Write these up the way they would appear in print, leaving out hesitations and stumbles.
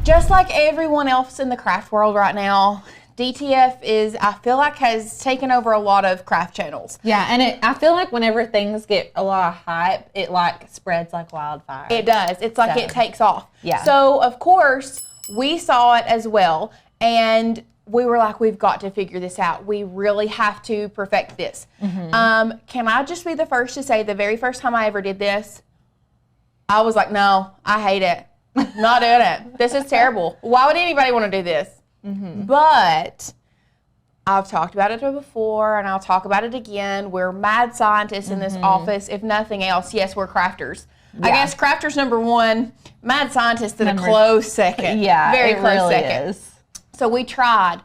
Just like everyone else in the craft world right now, DTF is, I feel like, has taken over a lot of craft channels. Yeah, and I feel like whenever things get a lot of hype, it like spreads like wildfire. It does. It's like it takes off. Yeah. So, of course, we saw it as well, and we were like, we've got to figure this out. We really have to perfect this. Mm-hmm. Can I just be the first to say the very first time I ever did this, I was like, no, I hate it. Not doing it. This is terrible. Why would anybody want to do this? Mm-hmm. But I've talked about it before, and I'll talk about it again. We're mad scientists in this office. If nothing else, yes, we're crafters. Yeah. I guess crafters number one, mad scientists in a close second. Yeah, very close really second. Is. So we tried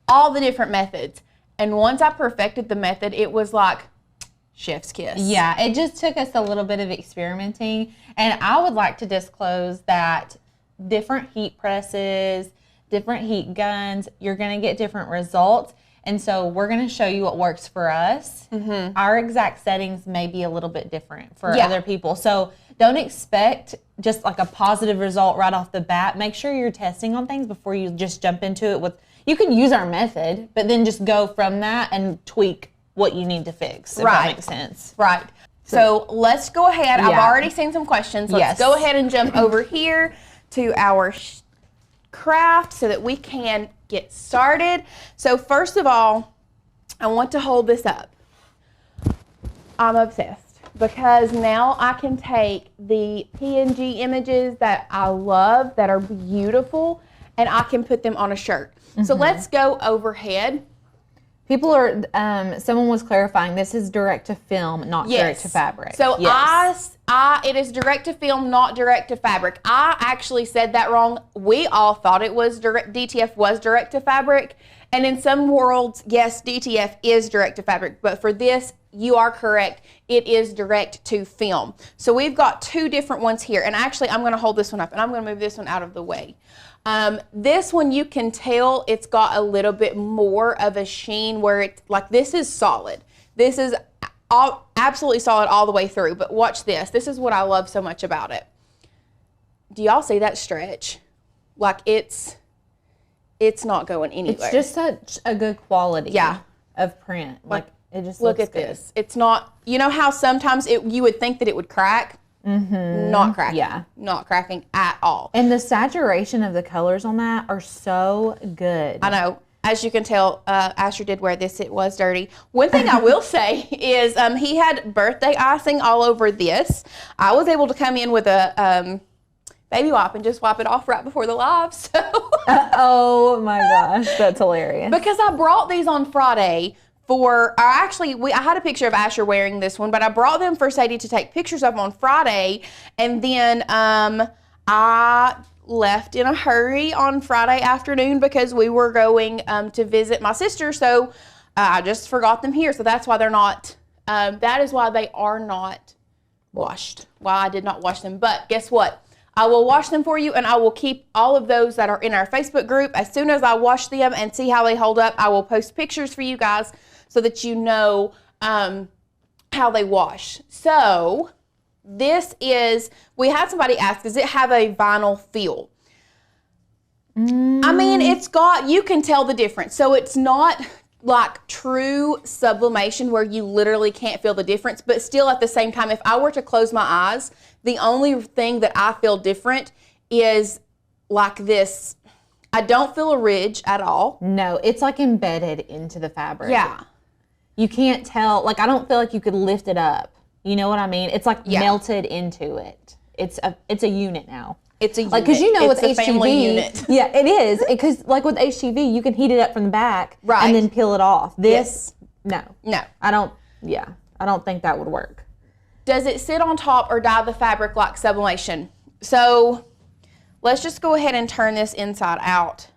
all the different methods, and once I perfected the method, it was like chef's kiss. Yeah, it just took us a little bit of experimenting, and I would like to disclose that different heat presses, different heat guns, you're going to get different results. And so we're going to show you what works for us. Mm-hmm. Our exact settings may be a little bit different for other people. So don't expect just like a positive result right off the bat. Make sure you're testing on things before you just jump into it with, you can use our method, but then just go from that and tweak what you need to fix, if that makes sense. Right. So let's go ahead. I've already seen some questions. Let's go ahead and jump over here to our craft so that we can get started. So first of all, I want to hold this up. I'm obsessed because now I can take the PNG images that I love, that are beautiful, and I can put them on a shirt. Mm-hmm. So let's go overhead. People are, someone was clarifying, this is direct to film, not direct to fabric. So it is direct to film, not direct to fabric. I actually said that wrong. We all thought it was DTF was direct to fabric. And in some worlds, yes, DTF is direct to fabric. But for this, you are correct. It is direct to film. So we've got two different ones here. And actually, I'm going to hold this one up, and I'm going to move this one out of the way. This one, you can tell it's got a little bit more of a sheen where it's like, this is solid. This is absolutely solid all the way through. But watch this. This is what I love so much about it. Do y'all see that stretch? Like it's not going anywhere. It's just such a good quality of print. Like it just look at good. this. It's not, you know how sometimes you would think that it would crack? Mm-hmm. Not cracking. Yeah. Not cracking at all. And the saturation of the colors on that are so good. I know. As you can tell, Asher did wear this. It was dirty. One thing I will say is he had birthday icing all over this. I was able to come in with a baby wipe and just wipe it off right before the live. So oh my gosh, that's hilarious. Because I brought these on Friday I had a picture of Asher wearing this one, but I brought them for Sadie to take pictures of on Friday, and then I left in a hurry on Friday afternoon because we were going to visit my sister, so I just forgot them here, so that's why they're not, that is why they are not washed, why I did not wash them. But guess what? I will wash them for you, and I will keep all of those that are in our Facebook group. As soon as I wash them and see how they hold up, I will post pictures for you guys so that you know how they wash. So this is, we had somebody ask, does it have a vinyl feel? I mean, it's got, you can tell the difference. So it's not like true sublimation where you literally can't feel the difference, but still at the same time, if I were to close my eyes, the only thing that I feel different is like this. I don't feel a ridge at all. No, it's like embedded into the fabric. Yeah. You can't tell, like I don't feel like you could lift it up. You know what I mean? It's like melted into it. It's a unit now. It's a unit. Like, because you know it's with a HGV, family unit. Yeah, it is. Because like with HGV, you can heat it up from the back and then peel it off. This, no. I don't think that would work. Does it sit on top or dye the fabric like sublimation? So let's just go ahead and turn this inside out.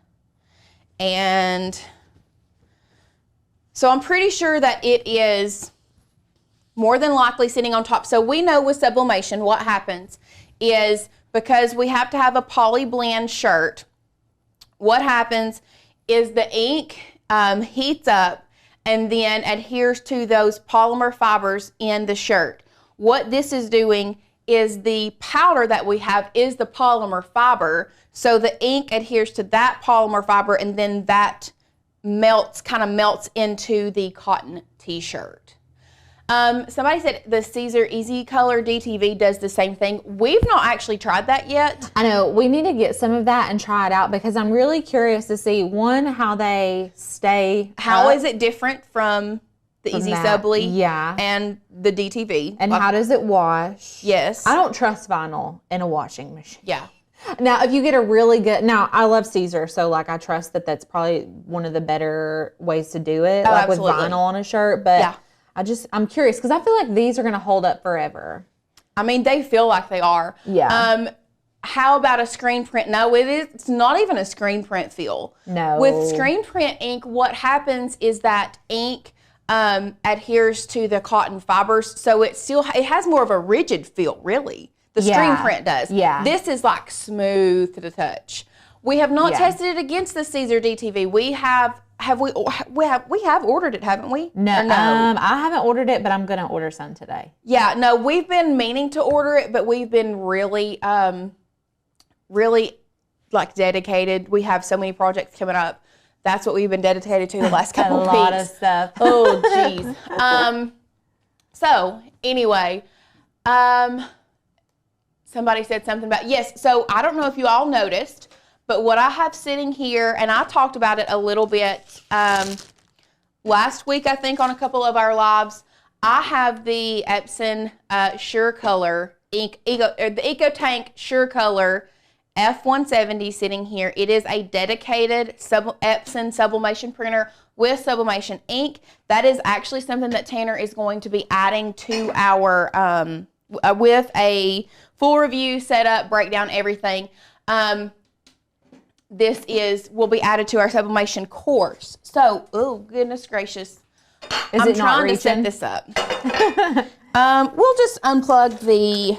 And so I'm pretty sure that it is more than likely sitting on top. So we know with sublimation what happens is, because we have to have a poly blend shirt, what happens is the ink heats up and then adheres to those polymer fibers in the shirt. What this is doing is the powder that we have is the polymer fiber. So the ink adheres to that polymer fiber, and then that kind of melts into the cotton t-shirt. Somebody said the Caesar Easy Color DTV does the same thing. We've not actually tried that yet. I know, we need to get some of that and try it out because I'm really curious to see, one, how they stay How up is it different from the Easy that. Subli Yeah. and the DTV? and how does it wash? Yes. I don't trust vinyl in a washing machine. Yeah. Now, if you get a really good, now I love Caesar, so like I trust that that's probably one of the better ways to do it, like absolutely. with vinyl on a shirt. But Yeah. I'm curious because I feel like these are going to hold up forever. I mean, they feel like they are. Yeah. How about a screen print? No, it's not even a screen print feel. No. With screen print ink, what happens is that ink adheres to the cotton fibers, so it has more of a rigid feel, really. The screen print does. Yeah. This is like smooth to the touch. We have not Yeah. tested it against the Caesar DTV. We have ordered it, haven't we? No, Or no? I haven't ordered it, but I'm going to order some today. Yeah, no, we've been meaning to order it, but we've been really like dedicated. We have so many projects coming up. That's what we've been dedicated to the last couple of weeks. A lot of stuff. Oh, geez. So anyway, somebody said something about, yes, so I don't know if you all noticed, but what I have sitting here, and I talked about it a little bit last week, I think, on a couple of our lives. I have the Epson Sure Color ink, the EcoTank Sure Color F170 sitting here. It is a dedicated Epson sublimation printer with sublimation ink. That is actually something that Tanner is going to be adding to our, with a full review, setup, breakdown, everything. This will be added to our sublimation course. So, oh goodness gracious. I'm trying to set this up. We'll just unplug the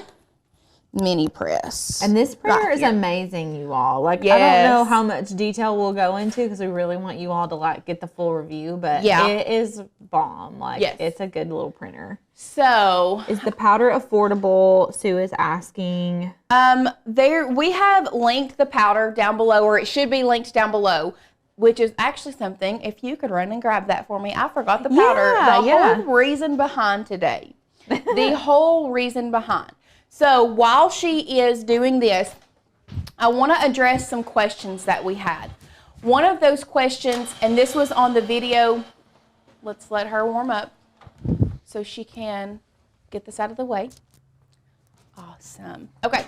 mini press. And this printer is here. amazing, you all. Like, I Yes. don't know how much detail we'll go into because we really want you all to like get the full review, but Yeah. it is bomb. Like, Yes. it's a good little printer. So, Is the powder affordable? Sue is asking. we have linked the powder down below, or it should be linked down below, which is actually something, if you could run and grab that for me. I forgot the powder. Yeah, The whole reason behind today. The whole reason behind. So while she is doing this, I want to address some questions that we had. One of those questions, and this was on the video, let's let her warm up so she can get this out of the way. Awesome. Okay.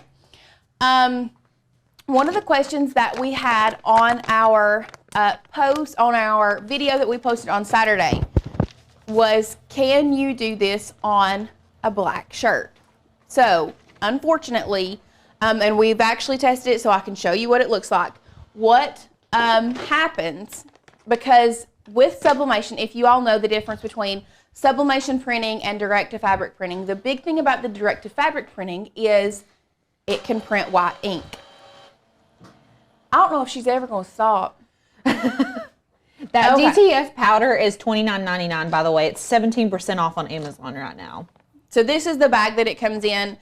One of the questions that we had on our on our video that we posted on Saturday was, can you do this on a black shirt? So, unfortunately, and we've actually tested it so I can show you what it looks like. What happens, because with sublimation, if you all know the difference between sublimation printing and direct-to-fabric printing, the big thing about the direct-to-fabric printing is it can print white ink. I don't know if she's ever going to stop. That Okay. DTF powder is $29.99, by the way. It's 17% off on Amazon right now. So this is the bag that it comes in.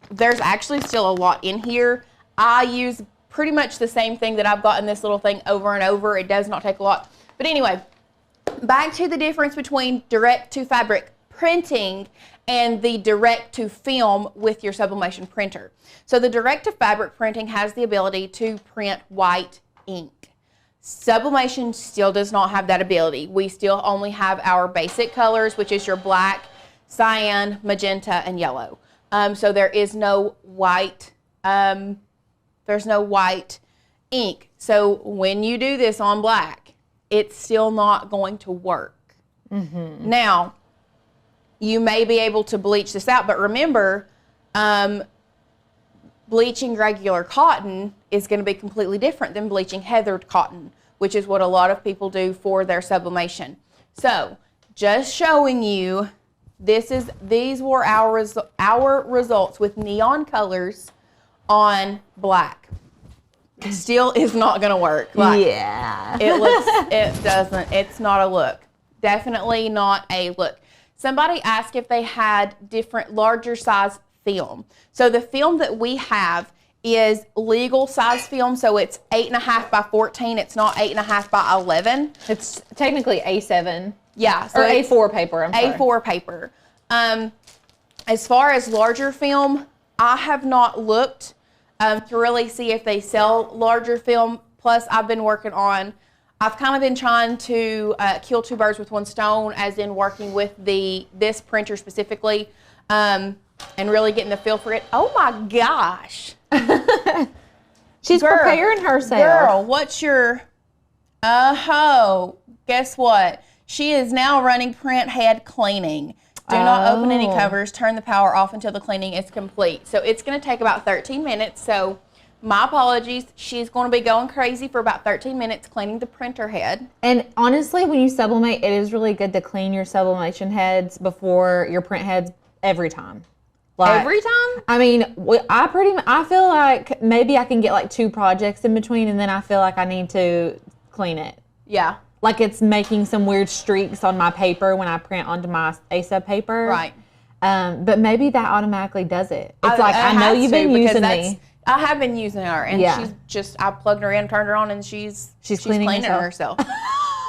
There's actually still a lot in here. I use pretty much the same thing that I've got in this little thing over and over. It does not take a lot. But anyway, back to the difference between direct-to-fabric printing and the direct-to-film with your sublimation printer. So the direct-to-fabric printing has the ability to print white ink. Sublimation still does not have that ability. We still only have our basic colors, which is your black, cyan, magenta, and yellow. So there is no white, there's no white ink. So when you do this on black, it's still not going to work. Mm-hmm. Now, you may be able to bleach this out, but remember, bleaching regular cotton is going to be completely different than bleaching heathered cotton, which is what a lot of people do for their sublimation. So, just showing you, these were our results with neon colors on black. Still is not going to work. Like, yeah. it's not a look. Definitely not a look. Somebody asked if they had different larger size film. So the film that we have is legal size film, so it's 8.5 by 14. It's not 8.5 by 11. It's technically A7. Yeah, so or A4 paper. I'm sorry. A4 paper. As far as larger film, I have not looked to really see if they sell larger film. Plus, I've kind of been trying to kill two birds with one stone, as in working with this printer specifically, and really getting the feel for it. Oh my gosh. She's preparing herself. Girl, what's your, guess what? She is now running print head cleaning. Do not open any covers. Turn the power off until the cleaning is complete. So it's going to take about 13 minutes. So my apologies. She's going to be going crazy for about 13 minutes cleaning the printer head. And honestly, when you sublimate, it is really good to clean your sublimation heads before your print heads every time. Every time? I mean, I feel like maybe I can get like 2 projects in between, and then I feel like I need to clean it. Yeah. Like it's making some weird streaks on my paper when I print onto my A-sub paper. Right. But maybe that automatically does it. It's I know you've been using me. I have been using her, and she's just, I plugged her in, turned her on, and she's cleaning herself.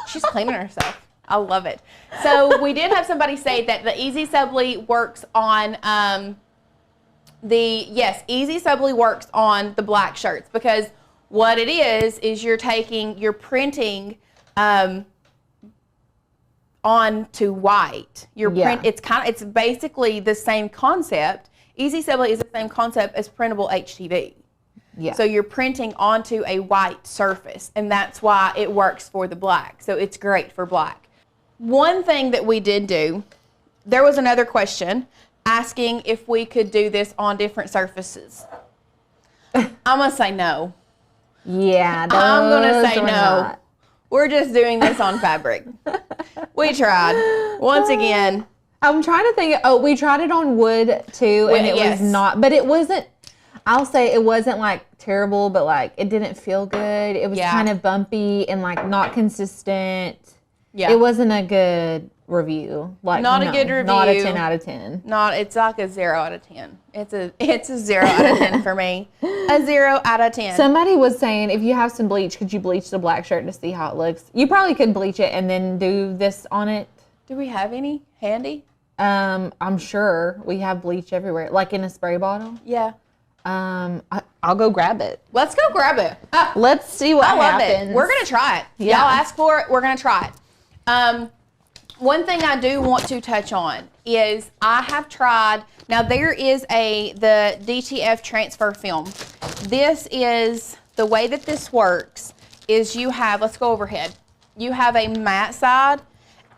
She's cleaning herself. I love it. So we did have somebody say that the Easy Subli works on Easy Subli works on the black shirts, because what it is you're printing onto white. It's basically the same concept. Easy Subli is the same concept as printable HTV. Yeah. So you're printing onto a white surface, and that's why it works for the black. So it's great for black. One thing that we did do, there was another question asking if we could do this on different surfaces. I'm going to say no. Yeah, I'm going to say no. Not. We're just doing this on fabric. We tried. Once again. I'm trying to think. Oh, we tried it on wood too, and it was not. But it wasn't. I'll say it wasn't like terrible, but like it didn't feel good. It was kind of bumpy and like not consistent. Yeah. It wasn't a good review. Like not a good review. Not a 10 out of 10. It's like a 0 out of 10. It's a 0 out of 10 for me. A 0 out of 10. Somebody was saying, if you have some bleach, could you bleach the black shirt to see how it looks? You probably could bleach it and then do this on it. Do we have any handy? I'm sure we have bleach everywhere, like in a spray bottle. Yeah. I'll go grab it. Let's go grab it. Let's see what happens. We're gonna try it. Yeah. Y'all ask for it. We're gonna try it. One thing I do want to touch on is I have tried. Now there is the DTF transfer film. This is the way that this works. Is you have, let's go overhead. You have a matte side,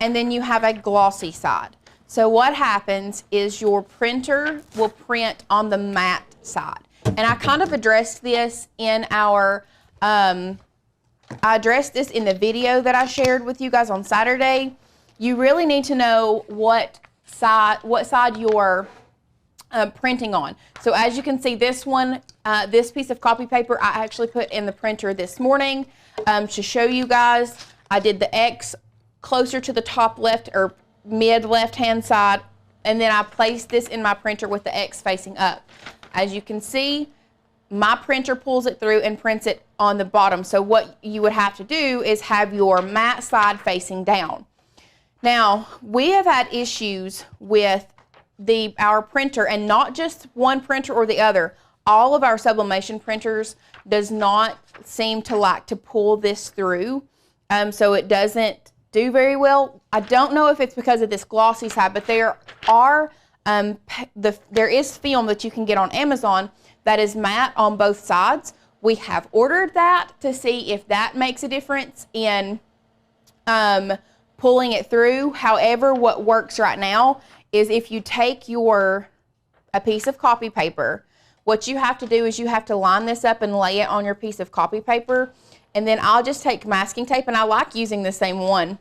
and then you have a glossy side. So what happens is your printer will print on the matte side. And I kind of addressed this in I addressed this in the video that I shared with you guys on Saturday. You really need to know what side you're printing on. So as you can see, this one, this piece of copy paper, I actually put in the printer this morning to show you guys. I did the X closer to the top left or mid left hand side, and then I placed this in my printer with the X facing up. As you can see, my printer pulls it through and prints it on the bottom. So what you would have to do is have your matte side facing down. Now, we have had issues with our printer, and not just one printer or the other. All of our sublimation printers does not seem to like to pull this through, so it doesn't do very well. I don't know if it's because of this glossy side, but there is film that you can get on Amazon that is matte on both sides. We have ordered that to see if that makes a difference in pulling it through. However, what works right now is if you take a piece of copy paper, what you have to do is you have to line this up and lay it on your piece of copy paper. And then I'll just take masking tape, and I like using the same one.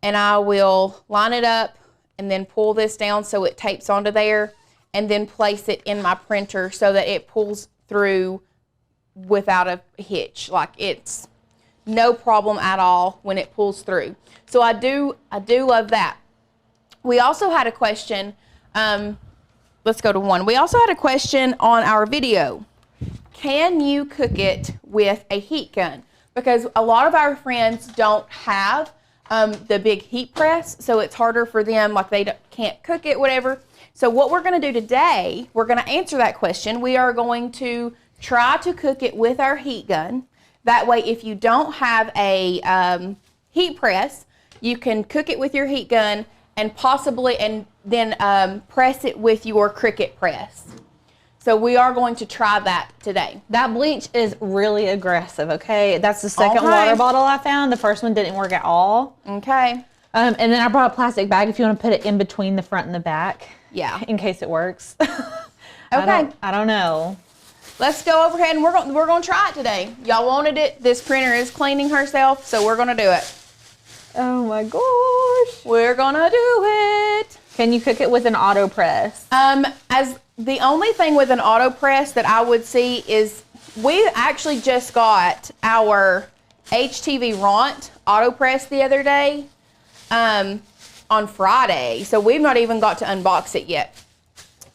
And I will line it up and then pull this down so it tapes onto there, and then place it in my printer so that it pulls through without a hitch. Like it's no problem at all when it pulls through. So I do love that. We also had a question, let let's go to one. We also had a question on our video. Can you cook it with a heat gun? Because a lot of our friends don't have the big heat press, so it's harder for them, like they can't cook it, whatever. So what we're gonna do today, we're gonna answer that question. We are going to try to cook it with our heat gun. That way, if you don't have a heat press, you can cook it with your heat gun and then press it with your Cricut press. So we are going to try that today. That bleach is really aggressive, okay? That's the second water bottle I found. The first one didn't work at all. Okay. And then I brought a plastic bag if you want to put it in between the front and the back. Yeah. In case it works. Okay. I don't know. Let's go overhead and we're going to try it today. Y'all wanted it. This printer is cleaning herself, so we're going to do it. Oh my gosh. We're going to do it. Can you cook it with an auto press? As the only thing with an auto press that I would see is we actually just got our HTV Ront auto press the other day on Friday, so we've not even got to unbox it yet.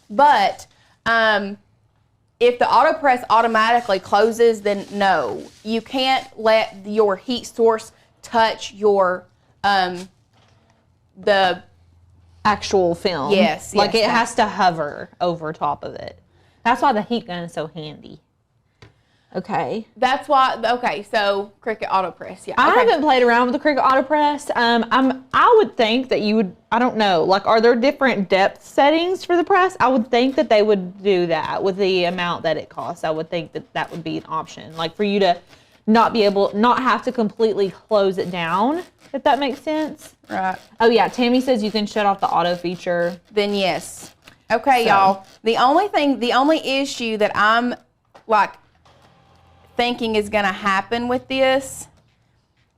But if the auto press automatically closes, then no, you can't let your heat source touch your the actual film. Yes. Like it has to hover over top of it. That's why the heat gun is so handy. Okay. That's why. Okay, so Cricut auto press. Yeah. I Okay. haven't played around with the Cricut auto press. I would think that you would. I don't know. Like, are there different depth settings for the press? I would think that they would do that with the amount that it costs. I would think that that would be an option. Like for you to not have to completely close it down. If that makes sense. Right. Oh yeah, Tammy says you can shut off the auto feature. Then yes. Okay, y'all. The only issue that I'm like thinking is gonna happen with this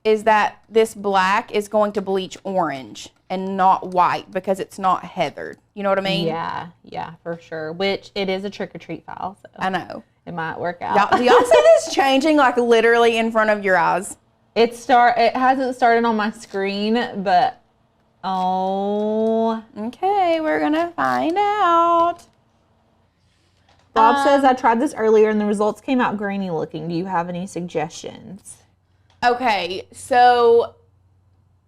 is that this black is going to bleach orange and not white because it's not heathered. You know what I mean? Yeah, for sure. Which it is a trick or treat file, so I know. it might work out. Do y'all see this changing like literally in front of your eyes? It hasn't started on my screen, but okay, we're gonna find out. Bob says I tried this earlier and the results came out grainy looking. Do you have any suggestions? Okay, so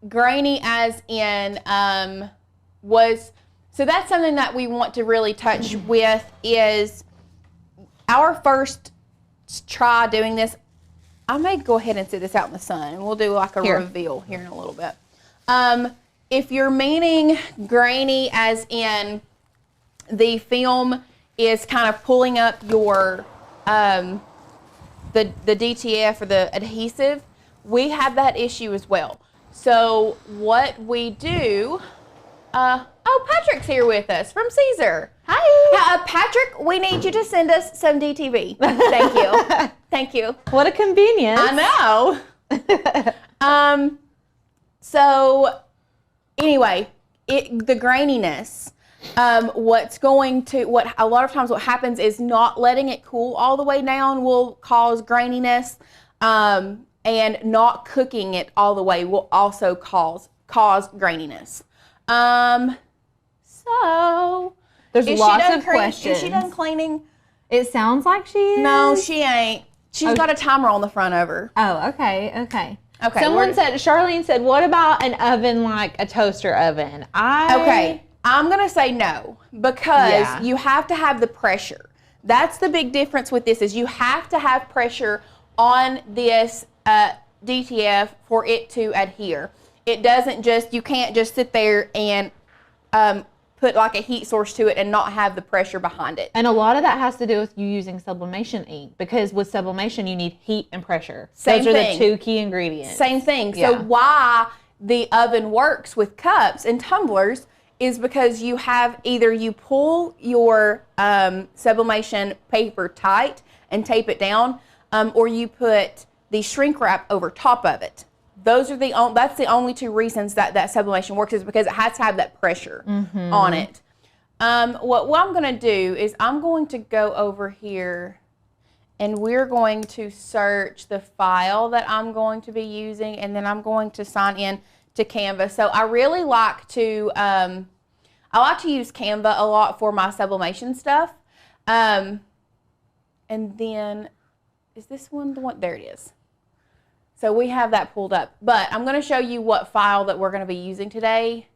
grainy as in so that's something that we want to really touch with is our first try doing this. I may go ahead and sit this out in the sun and we'll do like a reveal here in a little bit. If you're meaning grainy as in the film is kind of pulling up your the DTF or the adhesive, we have that issue as well. So what we do, Patrick's here with us from Caesar. Hi. Patrick, we need you to send us some DTV. Thank you. Thank you. What a convenience. I know. So anyway, the graininess, what a lot of times what happens is not letting it cool all the way down will cause graininess, and not cooking it all the way will also cause graininess. So there's lots of questions. Is she done cleaning? It sounds like she is. No, she ain't. She's got a timer on the front of her. Oh, okay. Okay. Charlene said, what about an oven like a toaster oven? Okay. I'm going to say no because you have to have the pressure. That's the big difference with this is you have to have pressure on this DTF for it to adhere. It doesn't you can't just sit there and put like a heat source to it and not have the pressure behind it. And a lot of that has to do with you using sublimation ink because with sublimation you need heat and pressure. Those are the two key ingredients. Same thing. Yeah. So why the oven works with cups and tumblers is because you have either you pull your sublimation paper tight and tape it down, or you put the shrink wrap over top of it. That's the only two reasons that sublimation works is because it has to have that pressure on it. What I'm going to do is I'm going to go over here and we're going to search the file that I'm going to be using, and then I'm going to sign in to Canva. So I really like to I like to use Canva a lot for my sublimation stuff. And then, is this one the one? There it is. So we have that pulled up. But I'm going to show you what file that we're going to be using today.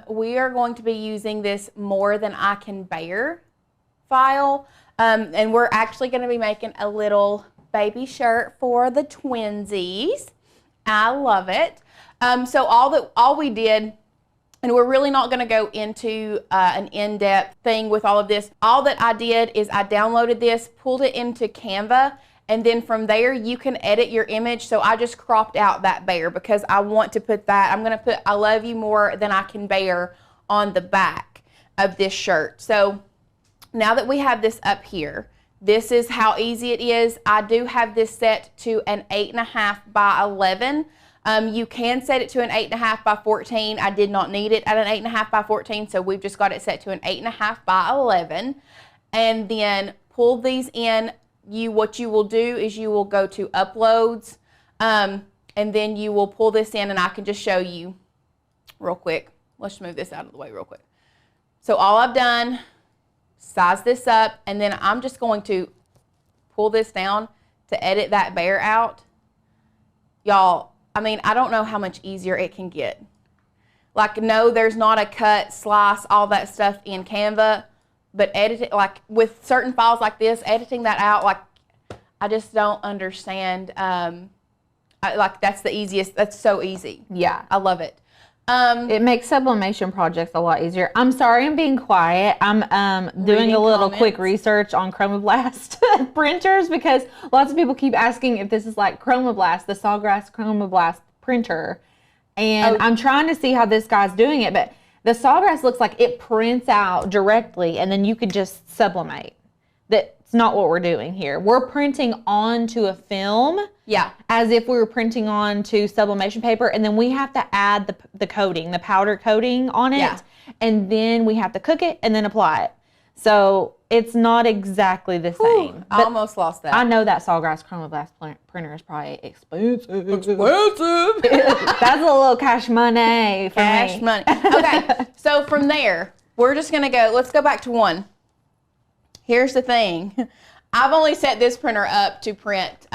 We are going to be using this More Than I Can Bear file. And we're actually going to be making a little baby shirt for the twinsies. I love it. So all we did, and we're really not going to go into an in-depth thing with all of this. All that I did is I downloaded this, pulled it into Canva, and then from there you can edit your image. So I just cropped out that bear because I want to put that. I'm going to put I love you more than I can bear on the back of this shirt. So now that we have this up here, this is how easy it is. I do have this set to an 8.5 by 11. You can set it to an 8.5 by 14. I did not need it at an 8.5 by 14, so we've just got it set to an 8.5 by 11. And then pull these in. What you will do is you will go to uploads, and then you will pull this in, and I can just show you real quick. Let's move this out of the way real quick. So all I've done, size this up, and then I'm just going to pull this down to edit that bear out. Y'all, I mean, I don't know how much easier it can get. Like, no, there's not a cut, slice, all that stuff in Canva. But editing, like with certain files like this, editing that out, like I just don't understand. Like that's the easiest. That's so easy. Yeah, I love it. It makes sublimation projects a lot easier. I'm sorry I'm being quiet. I'm doing a little quick research on Chromoblast printers because lots of people keep asking if this is like Chromoblast, the Sawgrass Chromoblast printer. And I'm trying to see how this guy's doing it, but the Sawgrass looks like it prints out directly and then you could just sublimate. That's not what we're doing here. We're printing onto a film. Yeah. As if we were printing onto sublimation paper, and then we have to add the coating, the powder coating on it. Yeah. And then we have to cook it and then apply it. So it's not exactly the same. I almost lost that. I know that Sawgrass Chromoblast printer is probably expensive. Expensive. That's a little cash money for me. Money. Okay, so from there, we're just going to go, let's go back to one. Here's the thing. I've only set this printer up to print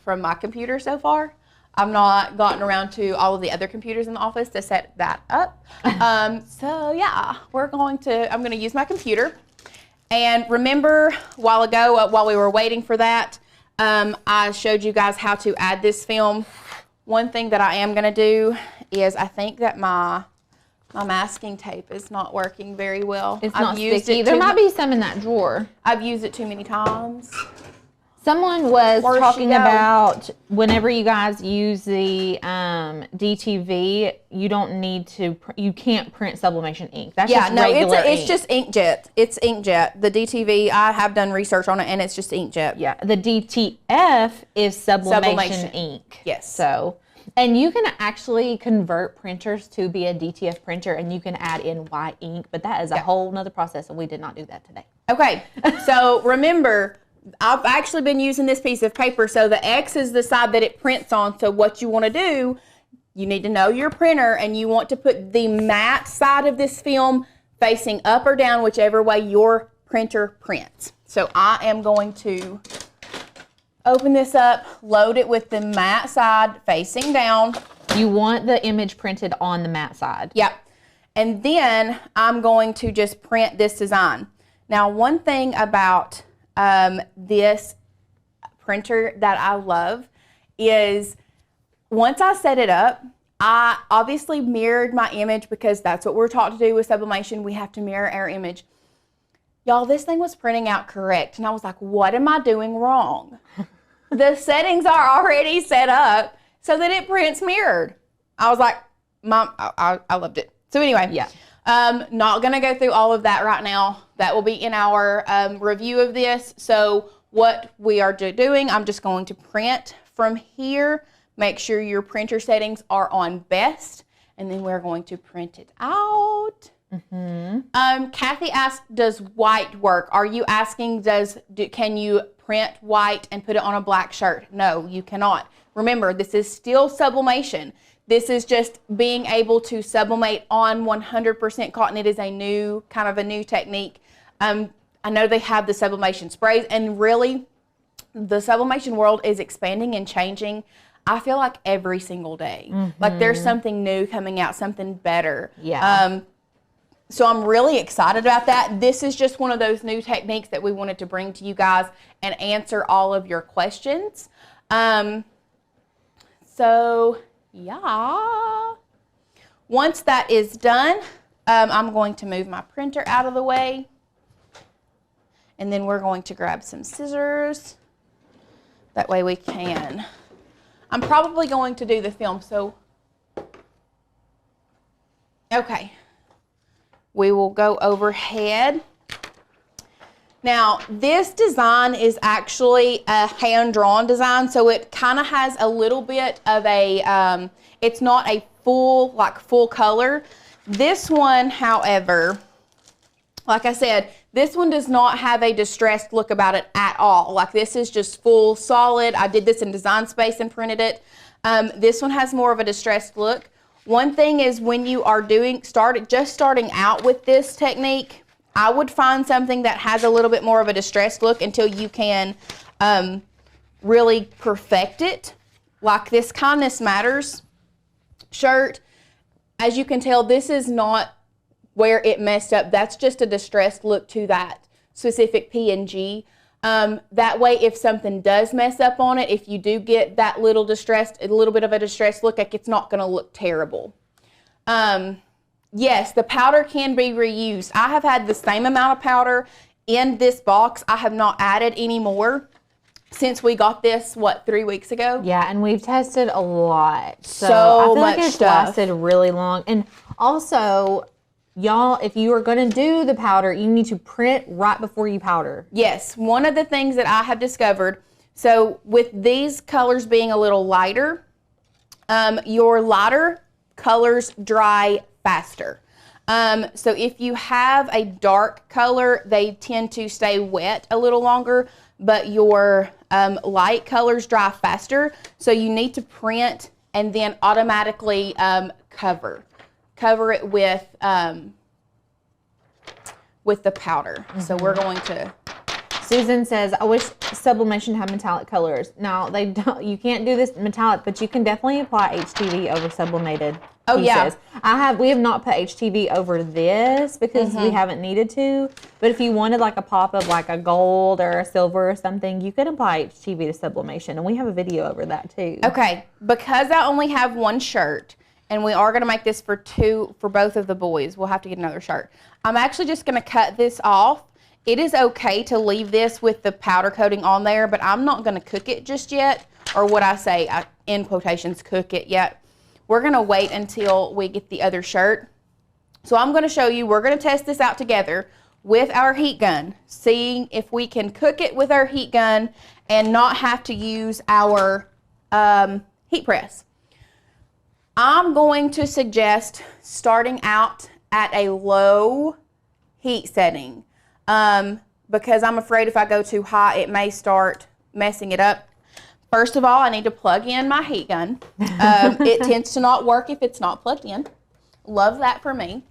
from my computer so far. I've not gotten around to all of the other computers in the office to set that up. So yeah, I'm going to use my computer. And remember a while ago, while we were waiting for that, I showed you guys how to add this film. One thing that I am going to do is I think that my masking tape is not working very well. It's not sticky. There might be some in that drawer. I've used it too many times. Someone was talking about whenever you guys use the DTV, you don't need to, you can't print sublimation ink. That's just regular ink. It's just inkjet. It's inkjet. The DTV, I have done research on it, and it's just inkjet. Yeah, the DTF is sublimation ink. Yes. So, and you can actually convert printers to be a DTF printer, and you can add in white ink, but that is a whole nother process, and we did not do that today. Okay, so remember, I've actually been using this piece of paper, so the X is the side that it prints on. So what you want to do, you need to know your printer, and you want to put the matte side of this film facing up or down, whichever way your printer prints. So I am going to open this up, load it with the matte side facing down. You want the image printed on the matte side. Yep. And then I'm going to just print this design. Now, one thing about this printer that I love is once I set it up, I obviously mirrored my image because that's what we're taught to do with sublimation. We have to mirror our image. Y'all, this thing was printing out correct. And I was like, what am I doing wrong? The settings are already set up so that it prints mirrored. I was like, Mom, I loved it. So anyway, yeah. Not going to go through all of that right now. That will be in our review of this. So what we are doing, I'm just going to print from here. Make sure your printer settings are on best, and then we're going to print it out. Mm-hmm. Kathy asked, does white work? Are you asking, can you print white and put it on a black shirt? No, you cannot. Remember, this is still sublimation. This is just being able to sublimate on 100% cotton. It is a new technique. I know they have the sublimation sprays, and really the sublimation world is expanding and changing. I feel like every single day, like there's something new coming out, something better. Yeah. So I'm really excited about that. This is just one of those new techniques that we wanted to bring to you guys and answer all of your questions. So yeah, once that is done, I'm going to move my printer out of the way, and then we're going to grab some scissors. That way we can. I'm probably going to do the film, so. Okay. We will go overhead. Now, this design is actually a hand-drawn design, so it kind of has a little bit of a, it's not a full color. This one, however, like I said, this one does not have a distressed look about it at all. Like, this is just full solid. I did this in Design Space and printed it. This one has more of a distressed look. One thing is, when you are just starting out with this technique, I would find something that has a little bit more of a distressed look until you can really perfect it. Like this Kindness Matters shirt. As you can tell, this is not where it messed up. That's just a distressed look to that specific PNG. That way, if something does mess up on it, if you do get that a little bit of a distressed look, like, it's not going to look terrible. Yes, the powder can be reused. I have had the same amount of powder in this box. I have not added any more since we got this, 3 weeks ago? Yeah, and we've tested a lot. So I feel much like it's stuff. lasted really long. And also, y'all, if you are going to do the powder, you need to print right before you powder. Yes, one of the things that I have discovered, so with these colors being a little lighter, your lighter colors dry faster. So if you have a dark color, they tend to stay wet a little longer, but your light colors dry faster. So you need to print and then automatically cover it with the powder. So we're going to. Susan says, I wish Sublimation had metallic colors. Now, they don't. You can't do this metallic, but you can definitely apply HTV over sublimated pieces. Yeah. We have not put HTV over this because we haven't needed to. But if you wanted like a pop of like a gold or a silver or something, you could apply HTV to sublimation, and we have a video over that too. Okay, because I only have one shirt, and we are going to make this for both of the boys. We'll have to get another shirt. I'm actually just going to cut this off. It is okay to leave this with the powder coating on there, but I'm not going to cook it just yet, or what I say, in quotations, cook it yet. We're going to wait until we get the other shirt. So I'm going to show you, we're going to test this out together with our heat gun, seeing if we can cook it with our heat gun and not have to use our heat press. I'm going to suggest starting out at a low heat setting. Because I'm afraid if I go too high, it may start messing it up. First of all, I need to plug in my heat gun. It tends to not work if it's not plugged in. Love that for me.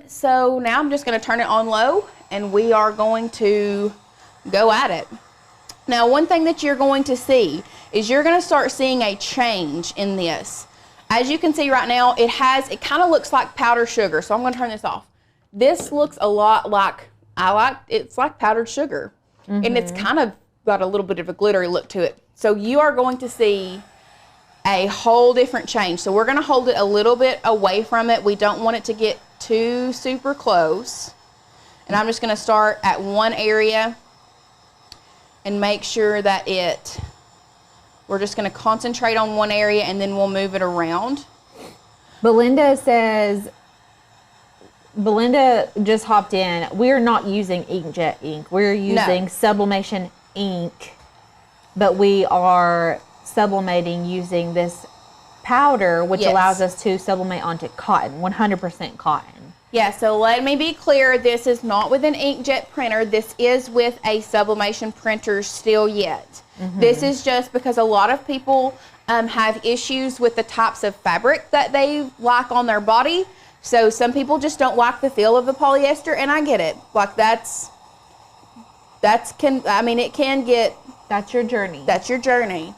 So now I'm just going to turn it on low, and we are going to go at it. Now, one thing that you're going to see is you're going to start seeing a change in this. As you can see right now, it kind of looks like powdered sugar. So I'm going to turn this off. This looks a lot like, it's like powdered sugar. And it's kind of got a little bit of a glittery look to it. So you are going to see a whole different change. So we're going to hold it a little bit away from it. We don't want it to get too super close. And I'm just going to start at one area and make sure that we're just going to concentrate on one area, and then we'll move it around. Belinda just hopped in. We're not using inkjet ink. We're using sublimation ink, but we are sublimating using this powder, which allows us to sublimate onto cotton, 100% cotton. Yeah, so let me be clear. This is not with an inkjet printer. This is with a sublimation printer still yet. This is just because a lot of people have issues with the types of fabric that they like on their body. So some people just don't like the feel of the polyester, and I get it. Like I mean, it can get. That's your journey. That's your journey.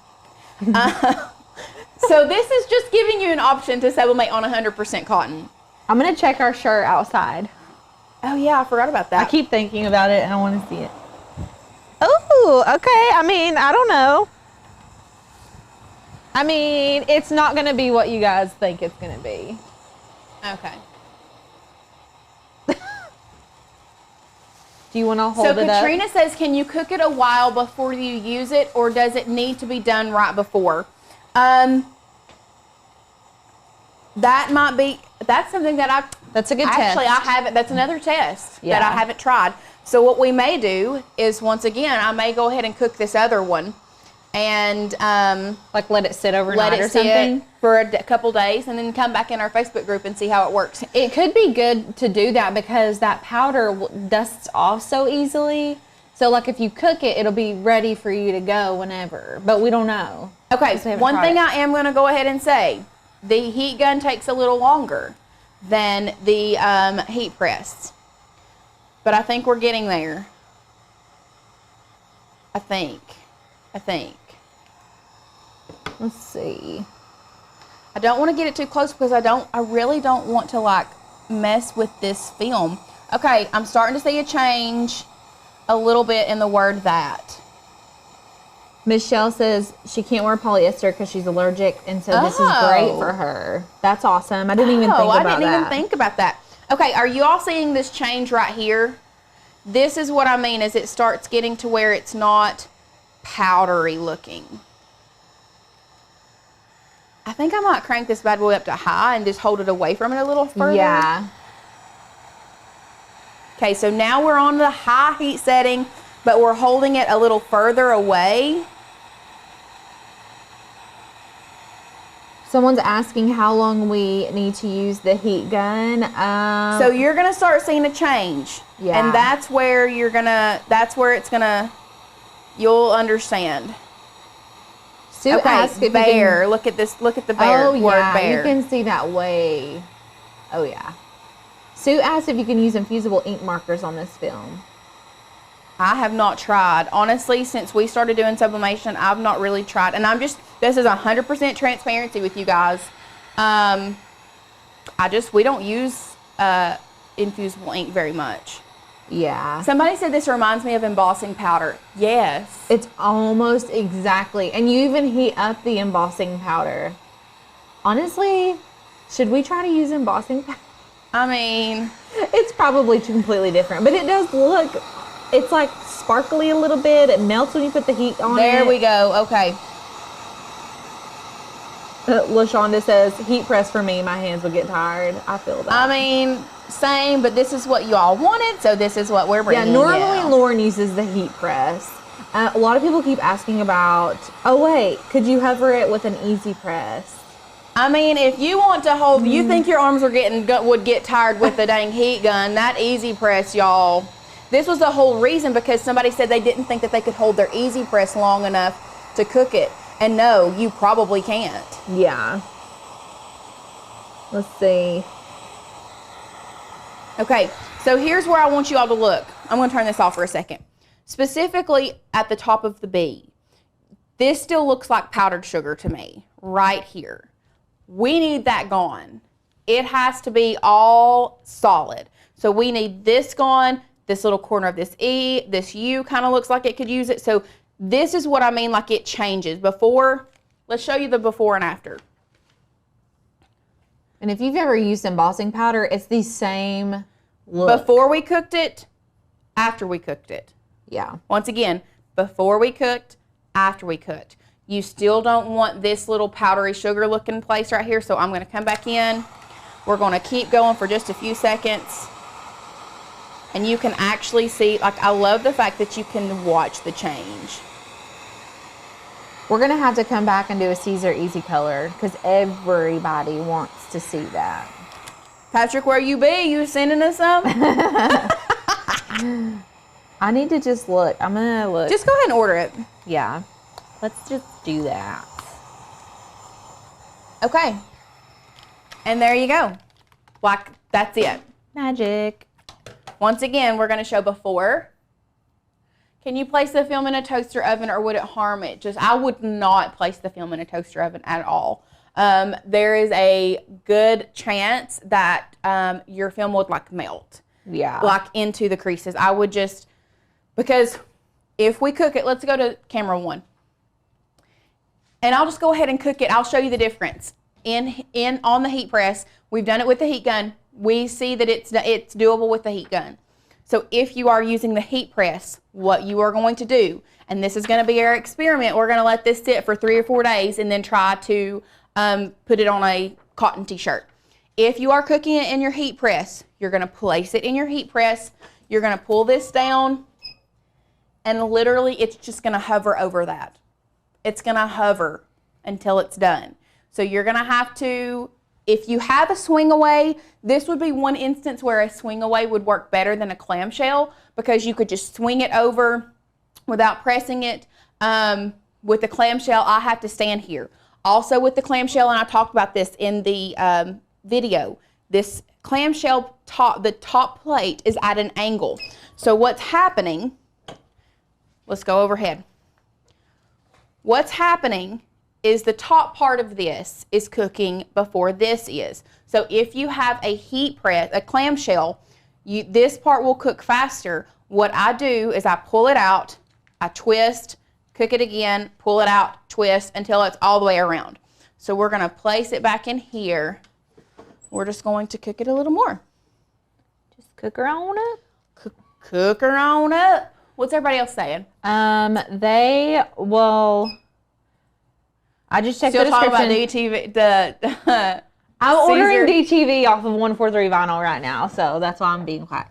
So this is just giving you an option to sublimate on 100% cotton. I'm gonna check our shirt outside. Oh yeah, I forgot about that. I keep thinking about it and I want to see it. Oh, okay. I mean, I don't know. I mean, it's not gonna be what you guys think it's gonna be. Okay. Do you want to hold it up? So Katrina says, can you cook it a while before you use it, or does it need to be done right before? That might be, that's something that that's a good test. Actually, I haven't, that's another test that I haven't tried. So what we may do is, once again, I may go ahead and cook this other one and like let it sit overnight or something for a couple days, and then come back in our Facebook group and see how it works. It could be good to do that because that powder dusts off so easily. So like if you cook it, it'll be ready for you to go whenever, but we don't know. Okay, so one thing I am going to go ahead and say, the heat gun takes a little longer than the heat press, but I think we're getting there. I think. Let's see. I don't want to get it too close because I really don't want to like mess with this film. Okay, I'm starting to see a change a little bit in the word that. Michelle says she can't wear polyester because she's allergic, and so this is great for her. That's awesome. I didn't even think about that. I didn't even think about that. Okay, are you all seeing this change right here? This is what I mean, is it starts getting to where it's not powdery looking. I think I might crank this bad boy up to high and just hold it away from it a little further. Yeah. Okay, so now we're on the high heat setting, but we're holding it a little further away. Someone's asking how long we need to use the heat gun. So you're gonna start seeing a change. Yeah. And that's where you'll understand. Sue asked if bear. Look at this. Look at the bear. Oh, word yeah. bear. You can see that way. Oh, yeah. Sue asked if you can use infusible ink markers on this film. I have not tried. Honestly, since we started doing sublimation, I've not really tried. And this is 100% transparency with you guys. We don't use infusible ink very much. Yeah. Somebody said this reminds me of embossing powder. Yes. It's almost exactly. And you even heat up the embossing powder. Honestly, should we try to use embossing powder? I mean, it's probably completely different, but it does look, it's like sparkly a little bit. It melts when you put the heat on it. There we go. Okay. LaShonda says, heat press for me, my hands would get tired. I feel that. I mean, same, but this is what you all wanted, so this is what we're bringing. Yeah, normally Lauren uses the heat press. A lot of people keep asking about, oh wait, could you hover it with an easy press? I mean, if you want to hold, you think your arms would get tired with the dang heat gun, that easy press, y'all. This was the whole reason, because somebody said they didn't think that they could hold their easy press long enough to cook it. And no, you probably can't. Yeah. Let's see. Okay, so here's where I want you all to look. I'm going to turn this off for a second. Specifically at the top of the B. This still looks like powdered sugar to me, right here. We need that gone. It has to be all solid. So we need this gone, this little corner of this E, this U kind of looks like it could use it. So this is what I mean, like it changes. Before, let's show you the before and after. And if you've ever used embossing powder, it's the same look. Before we cooked it, after we cooked it. Yeah. Once again, before we cooked, after we cooked. You still don't want this little powdery sugar looking place right here, so I'm going to come back in. We're going to keep going for just a few seconds. And you can actually see, like, I love the fact that you can watch the change. We're going to have to come back and do a Caesar Easy Color because everybody wants to see that. Patrick, where you be? You sending us some? I need to just look. I'm going to look. Just go ahead and order it. Yeah. Let's just do that. Okay. And there you go. Like, that's it. Magic. Once again, we're going to show before. Can you place the film in a toaster oven or would it harm it? I would not place the film in a toaster oven at all. There is a good chance that your film would like melt. Yeah. Like into the creases. I would just, because if we cook it, let's go to camera 1. And I'll just go ahead and cook it. I'll show you the difference. On the heat press, we've done it with the heat gun. We see that it's doable with the heat gun. So if you are using the heat press, what you are going to do, and this is going to be our experiment, we're going to let this sit for 3 or 4 days and then try to put it on a cotton t-shirt. If you are cooking it in your heat press, you're going to place it in your heat press. You're going to pull this down, and literally it's just going to hover over that. It's going to hover until it's done. So you're going to have to, if you have a swing away, this would be one instance where a swing away would work better than a clamshell, because you could just swing it over without pressing it. With the clamshell, I have to stand here. Also with the clamshell, and I talked about this in the video, this clamshell the top plate is at an angle. So what's happening, let's go overhead. What's happening is the top part of this is cooking before this is. So if you have a heat press, a clamshell, this part will cook faster. What I do is I pull it out, I twist, cook it again, pull it out, twist until it's all the way around. So we're going to place it back in here. We're just going to cook it a little more. Just cook her on up. Cook her on up. What's everybody else saying? They will. I just checked the description. Talking about DTV, I'm ordering DTV off of 143 vinyl right now, so that's why I'm being quiet.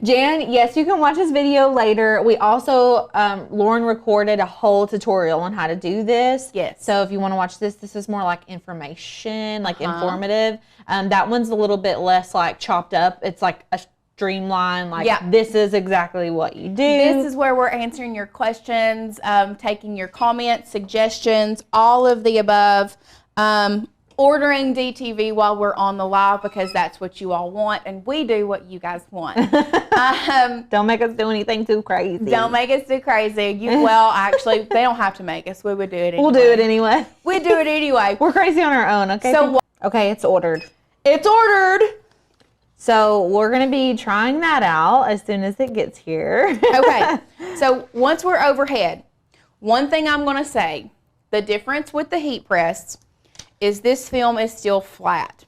Jan, yes, you can watch this video later. We also, Lauren recorded a whole tutorial on how to do this. Yes. So if you want to watch this, this is more like information, like informative. That one's a little bit less like chopped up. It's like a streamline, like this is exactly what you do. This is where we're answering your questions, taking your comments, suggestions, all of the above. Ordering DTV while we're on the live because that's what you all want, and we do what you guys want. Don't make us do anything too crazy. Don't make us too crazy. Well, actually, they don't have to make us. We would do it anyway. We'll do it anyway. We do it anyway. We're crazy on our own, okay? So, okay, it's ordered. It's ordered. So we're going to be trying that out as soon as it gets here. Okay, so once we're overhead, one thing I'm going to say, the difference with the heat press is this film is still flat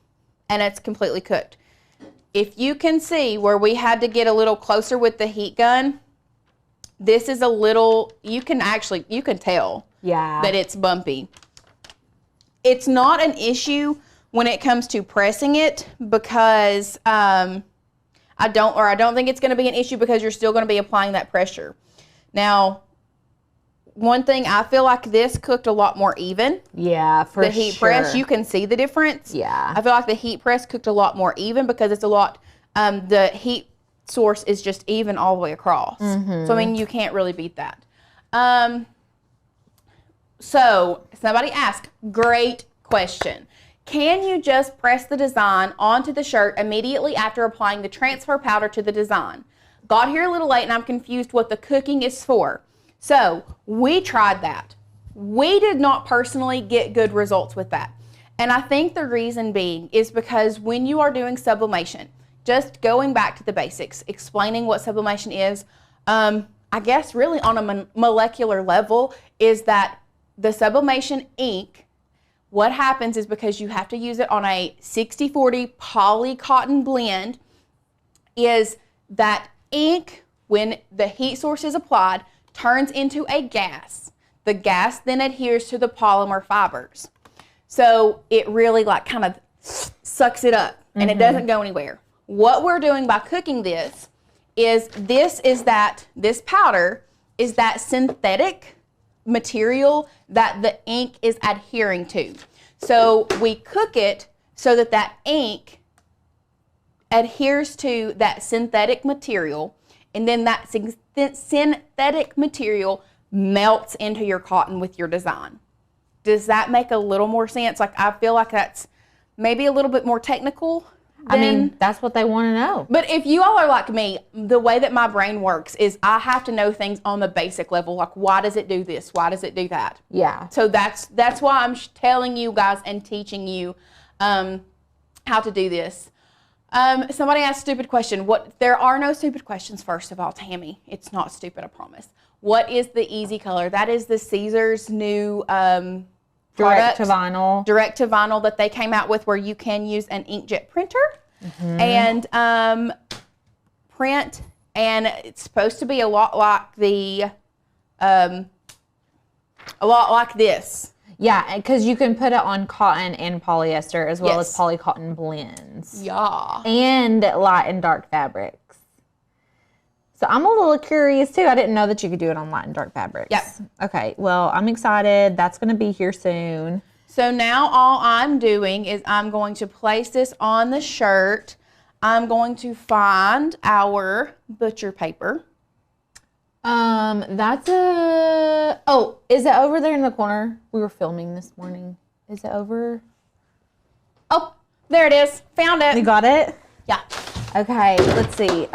and it's completely cooked. If you can see where we had to get a little closer with the heat gun, this is a little, you can tell that it's bumpy. It's not an issue when it comes to pressing it because I don't think it's going to be an issue because you're still going to be applying that pressure. Now, one thing, I feel like this cooked a lot more even. Yeah, for sure. The heat press, you can see the difference. Yeah. I feel like the heat press cooked a lot more even because it's a lot, the heat source is just even all the way across. So, I mean, you can't really beat that. So, somebody asked, great question. Can you just press the design onto the shirt immediately after applying the transfer powder to the design? Got here a little late and I'm confused what the cooking is for. So we tried that. We did not personally get good results with that. And I think the reason being is because when you are doing sublimation, just going back to the basics, explaining what sublimation is, I guess really on a molecular level is that the sublimation ink, what happens is because you have to use it on a 60-40 poly cotton blend, is that ink, when the heat source is applied, turns into a gas. The gas then adheres to the polymer fibers. So it really like kind of sucks it up and it doesn't go anywhere. What we're doing by cooking this powder is that synthetic material that the ink is adhering to. So we cook it so that that ink adheres to that synthetic material, and then that synthetic material melts into your cotton with your design. does that make a little more sense? Like, I feel like that's maybe a little bit more technical. I mean, that's what they want to know. But if you all are like me, the way that my brain works is I have to know things on the basic level. Like, why does it do this? Why does it do that? Yeah. So that's why I'm telling you guys and teaching you how to do this. Somebody asked a stupid question. There are no stupid questions, first of all, Tammy. It's not stupid, I promise. What is the Easy Color? That is the Caesar's new Direct to vinyl that they came out with, where you can use an inkjet printer and print, and it's supposed to be a lot like this. Yeah, because you can put it on cotton and polyester as well as Yes. polycotton blends. Yeah. And light and dark fabrics. So I'm a little curious too. I didn't know that you could do it on light and dark fabrics. Yep. Okay, well, I'm excited. That's going to be here soon. So now all I'm doing is I'm going to place this on the shirt. I'm going to find our butcher paper. Is it over there in the corner? We were filming this morning. Is it over? Oh, there it is. Found You it. got it? Yeah. Okay, let's see.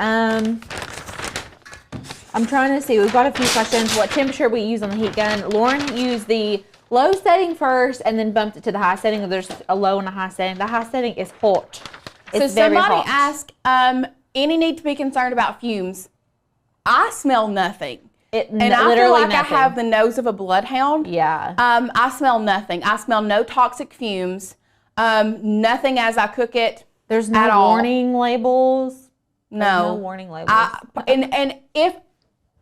I'm trying to see. We've got a few questions. What temperature we use on the heat gun? Lauren used the low setting first and then bumped it to the high setting. There's a low and a high setting. The high setting is hot. It's very somebody hot. asked, any need to be concerned about fumes? I smell nothing. I feel like nothing. I have the nose of a bloodhound. Yeah. I smell nothing. I smell no toxic fumes. Nothing as I cook it. There's no at all. warning labels. No. There's no warning labels. And if,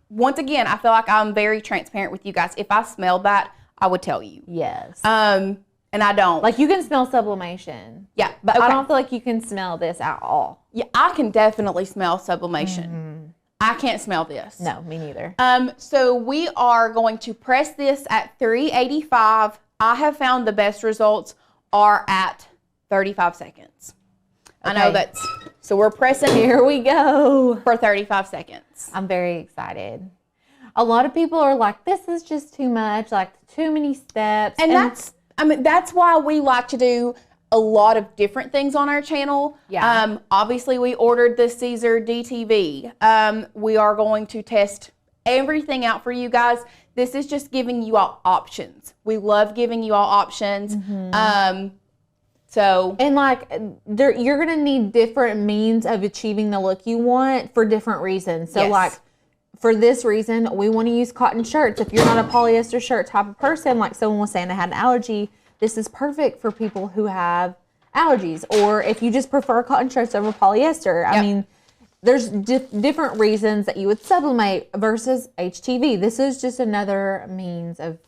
once again, I feel like I'm very transparent with you guys. If I smelled that, I would tell you. Yes. And I don't. Like, you can smell sublimation. Yeah. But okay. I don't feel like you can smell this at all. Yeah, I can definitely smell sublimation. I can't smell this. No, me neither. So we are going to press this at 385. I have found the best results are at 35 seconds. I know that's, so we're pressing Here we go. for 35 seconds. I'm very excited. A lot of people are like, this is just too much, like too many steps. And that's why we like to do a lot of different things on our channel. Yeah. Obviously we ordered the Caesar DTV. We are going to test everything out for you guys. This is just giving you all options. We love giving you all options. And like, you're going to need different means of achieving the look you want for different reasons. So Yes. like, for this reason, we want to use cotton shirts. If you're not a polyester shirt type of person, like someone was saying they had an allergy, this is perfect for people who have allergies. Or if you just prefer cotton shirts over polyester. I mean, there's different reasons that you would sublimate versus HTV. This is just another means of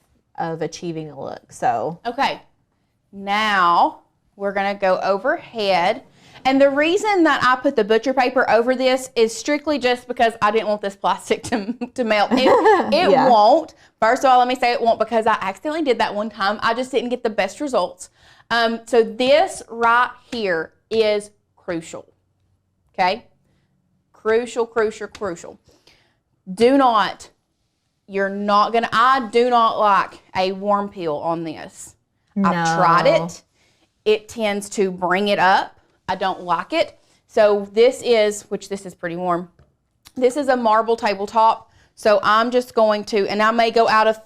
achieving a look. So Okay, now we're gonna go overhead. And the reason that I put the butcher paper over this is strictly just because I didn't want this plastic to melt. It Yeah. won't. First of all, let me say it won't because I accidentally did that one time. I just didn't get the best results. So this right here is crucial, okay? Crucial, crucial, crucial. I do not like a warm peel on this. I've tried it. It tends to bring it up. I don't like it. So this is pretty warm. This is a marble tabletop. So I'm just going to, and I may go out of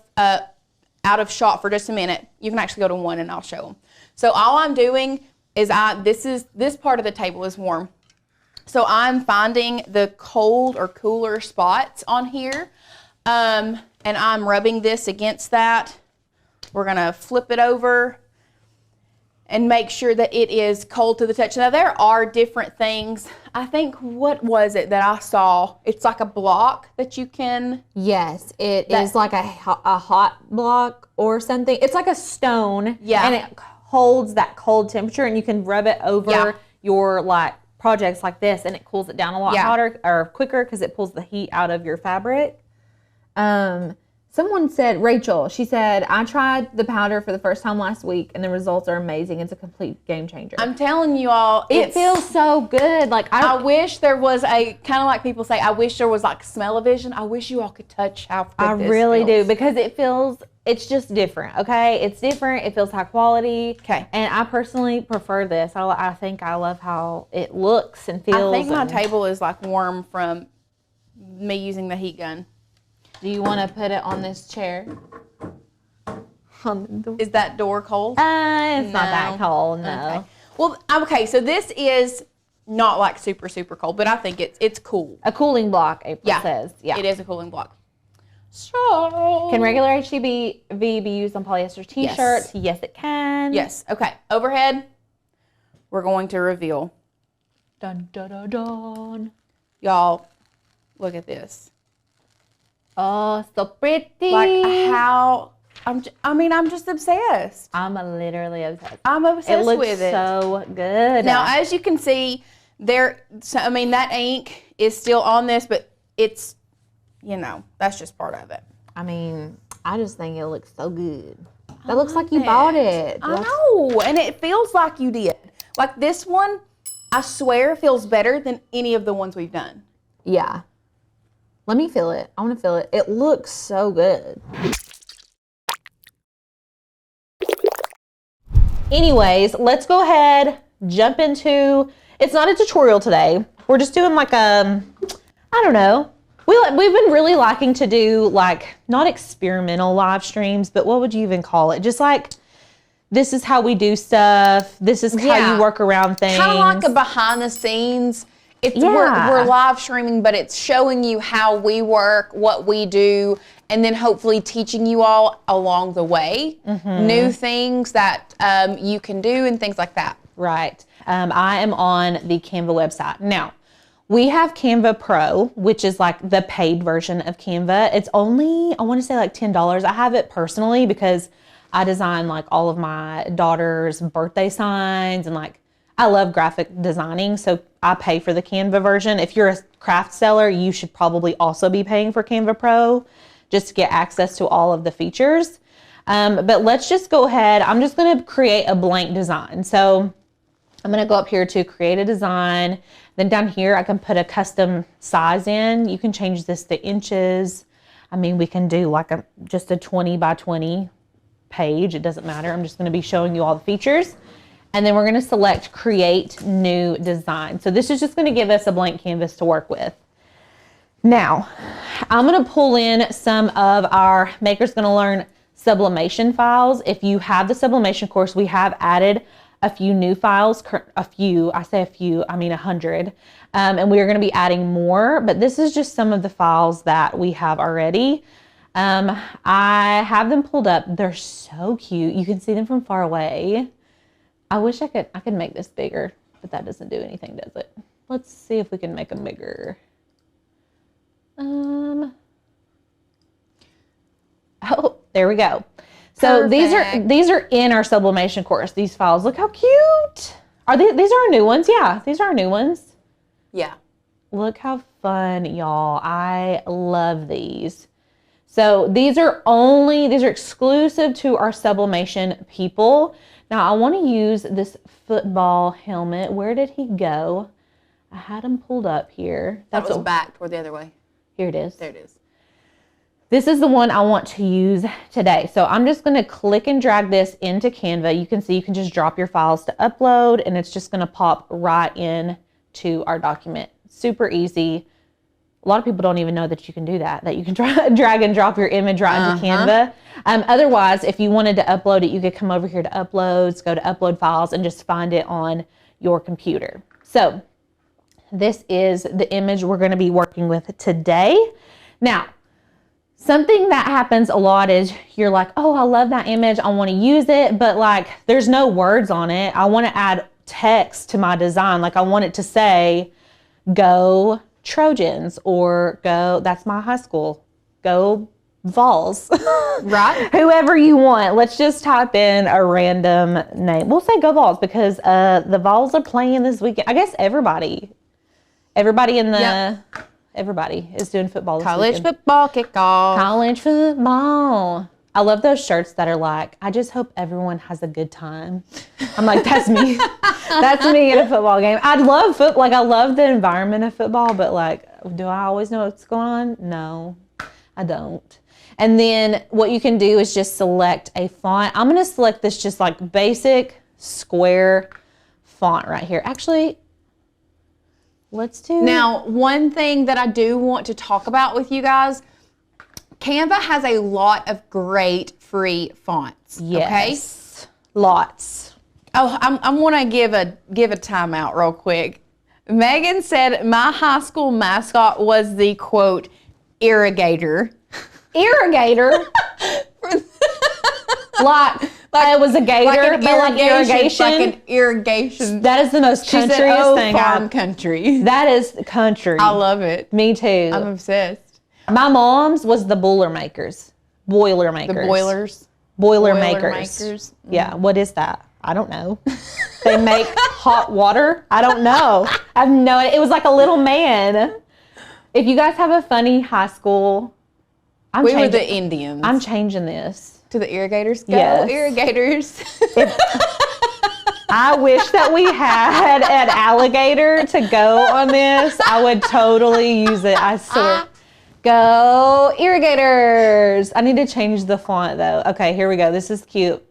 shot for just a minute. You can actually go to one and I'll show them. So all I'm doing is this part of the table is warm. So I'm finding the cold or cooler spots on here. And I'm rubbing this against that. We're gonna flip it over and make sure that it is cold to the touch. Now there are different things. I think, what was it that I saw? It's like a block that you can. yes, it is like a hot block or something. It's like a stone. Yeah. And it holds that cold temperature, and you can rub it over your like projects like this, and it cools it down a lot hotter or quicker because it pulls the heat out of your fabric. Someone said, Rachel, she said, I tried the powder for the first time last week and the results are amazing. It's a complete game changer. I'm telling you all, It feels so good. Like I wish there was a, kind of like people say, I wish there was like smell-o-vision. I wish you all could touch how good I this really feels. do, because it feels it's just different, okay? It's different. It feels high quality. Okay. And I personally prefer this. I think I love how it looks and feels. I think my table is like warm from me using the heat gun. Do you want to put it on this chair? On the door? Is that door cold? It's not that cold, no. Okay. Well, okay, so this is not like super, super cold, but I think it's cool. A cooling block, April says. Yeah. It is a cooling block. So Can regular HDV be used on polyester t-shirts? Yes, it can. yes. Okay. Overhead, we're going to reveal. Dun, dun, dun, dun. Y'all, look at this. Oh, so pretty. Like how I'm just obsessed. I'm literally obsessed. I'm obsessed with it. It looks so good. Now, as you can see, that ink is still on this, but it's, that's just part of it. I mean, I just think it looks so good. That looks like you bought it. I know, and it feels like you did. Like this one, I swear, feels better than any of the ones we've done. Yeah. Let me feel it. I want to feel it. It looks so good. Anyways, let's go ahead, jump into, it's not a tutorial today. We're just doing like I don't know. We've been really liking to do like, not experimental live streams, but what would you even call it? Just like, this is how we do stuff. This is how you work around things. Kind of like a behind the scenes. We're live streaming, but it's showing you how we work, what we do, and then hopefully teaching you all along the way new things that you can do and things like that. Right. I am on the Canva website. Now, we have Canva Pro, which is like the paid version of Canva. It's only, I want to say like $10. I have it personally because I design like all of my daughter's birthday signs and like, I love graphic designing, so I pay for the Canva version. If you're a craft seller, you should probably also be paying for Canva Pro just to get access to all of the features. But let's just go ahead. I'm just going to create a blank design. So I'm going to go up here to create a design. Then down here, I can put a custom size in. You can change this to inches. I mean, we can do like just a 20 by 20 page. It doesn't matter. I'm just going to be showing you all the features. And then we're going to select create new design. So this is just going to give us a blank canvas to work with. Now, I'm going to pull in some of our Maker's Gonna Learn Sublimation files. If you have the Sublimation course, we have added a few new files, I say a few, I mean 100. And we are going to be adding more, but this is just some of the files that we have already. I have them pulled up. They're so cute. You can see them from far away. I wish I could make this bigger, but that doesn't do anything, does it? Let's see if we can make them bigger. Oh, there we go. So Perfect. these are in our sublimation course. These files, look how cute. These are our new ones? Yeah, these are our new ones. Yeah. Look how fun, y'all. I love these. So these are exclusive to our sublimation people. Now I want to use this football helmet. Where did he go? I had him pulled up here. That was back toward the other way. Here it is. There it is. This is the one I want to use today. So I'm just going to click and drag this into Canva. You can see you can just drop your files to upload and it's just going to pop right in to our document. Super easy. A lot of people don't even know that you can do that you can drag and drop your image right into Canva. Otherwise, if you wanted to upload it, you could come over here to uploads, go to upload files and just find it on your computer. So this is the image we're going to be working with today. Now, something that happens a lot is you're like, oh, I love that image. I want to use it, but like there's no words on it. I want to add text to my design. Like I want it to say, go Trojans, or go, that's my high school, go Vols. Right. Whoever you want. Let's just type in a random name. We'll say go Vols because the Vols are playing this weekend. I guess everybody in the, everybody is doing football this College weekend. football kickoff. College football. I love those shirts that are like, I just hope everyone has a good time. I'm like, that's me. That's me in a football game. I love I love the environment of football, but like, do I always know what's going on? No, I don't. And then what you can do is just select a font. I'm going to select this just like basic square font right here. Actually, let's do... Now, one thing that I do want to talk about with you guys, Canva has a lot of great free fonts. Yes. Okay? Lots. Oh, I'm want to give a timeout real quick. Megan said my high school mascot was the, quote, irrigator. Irrigator? like it was a gator, like but like irrigation. Like an irrigation. That is the most countryest thing. Farm country. That is country. I love it. Me too. I'm obsessed. My mom's was the Boilermakers. Boilermakers. The boilers. Boilermakers. Yeah, what is that? I don't know. They make hot water? I don't know. I have no idea. It was like a little man. If you guys have a funny high school, We were the Indians. I'm changing this. To the irrigators? Go, Yes. irrigators. I wish that we had an alligator to go on this. I would totally use it. I swear. Go irrigators. I need to change the font though. Okay, here we go. This is cute.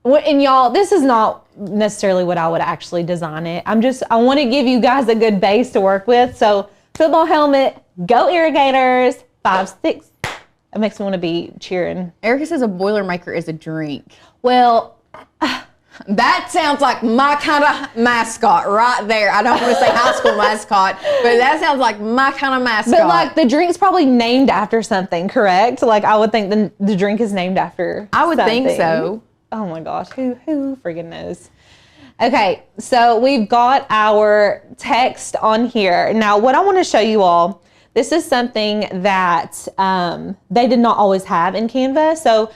And y'all, this is not necessarily what I would actually design it. I want to give you guys a good base to work with. So football helmet, go irrigators, 5, 6. It makes me want to be cheering. Erica says a Boilermaker is a drink. Well, that sounds like my kind of mascot right there. I don't want to say high school mascot, but that sounds like my kind of mascot. but like the drink's probably named after something, correct? Like I would think the drink is named after I would think something. so. Oh my gosh, who friggin' knows? Okay, so we've got our text on here. Now, what I want to show you all, this is something that they did not always have in Canva. So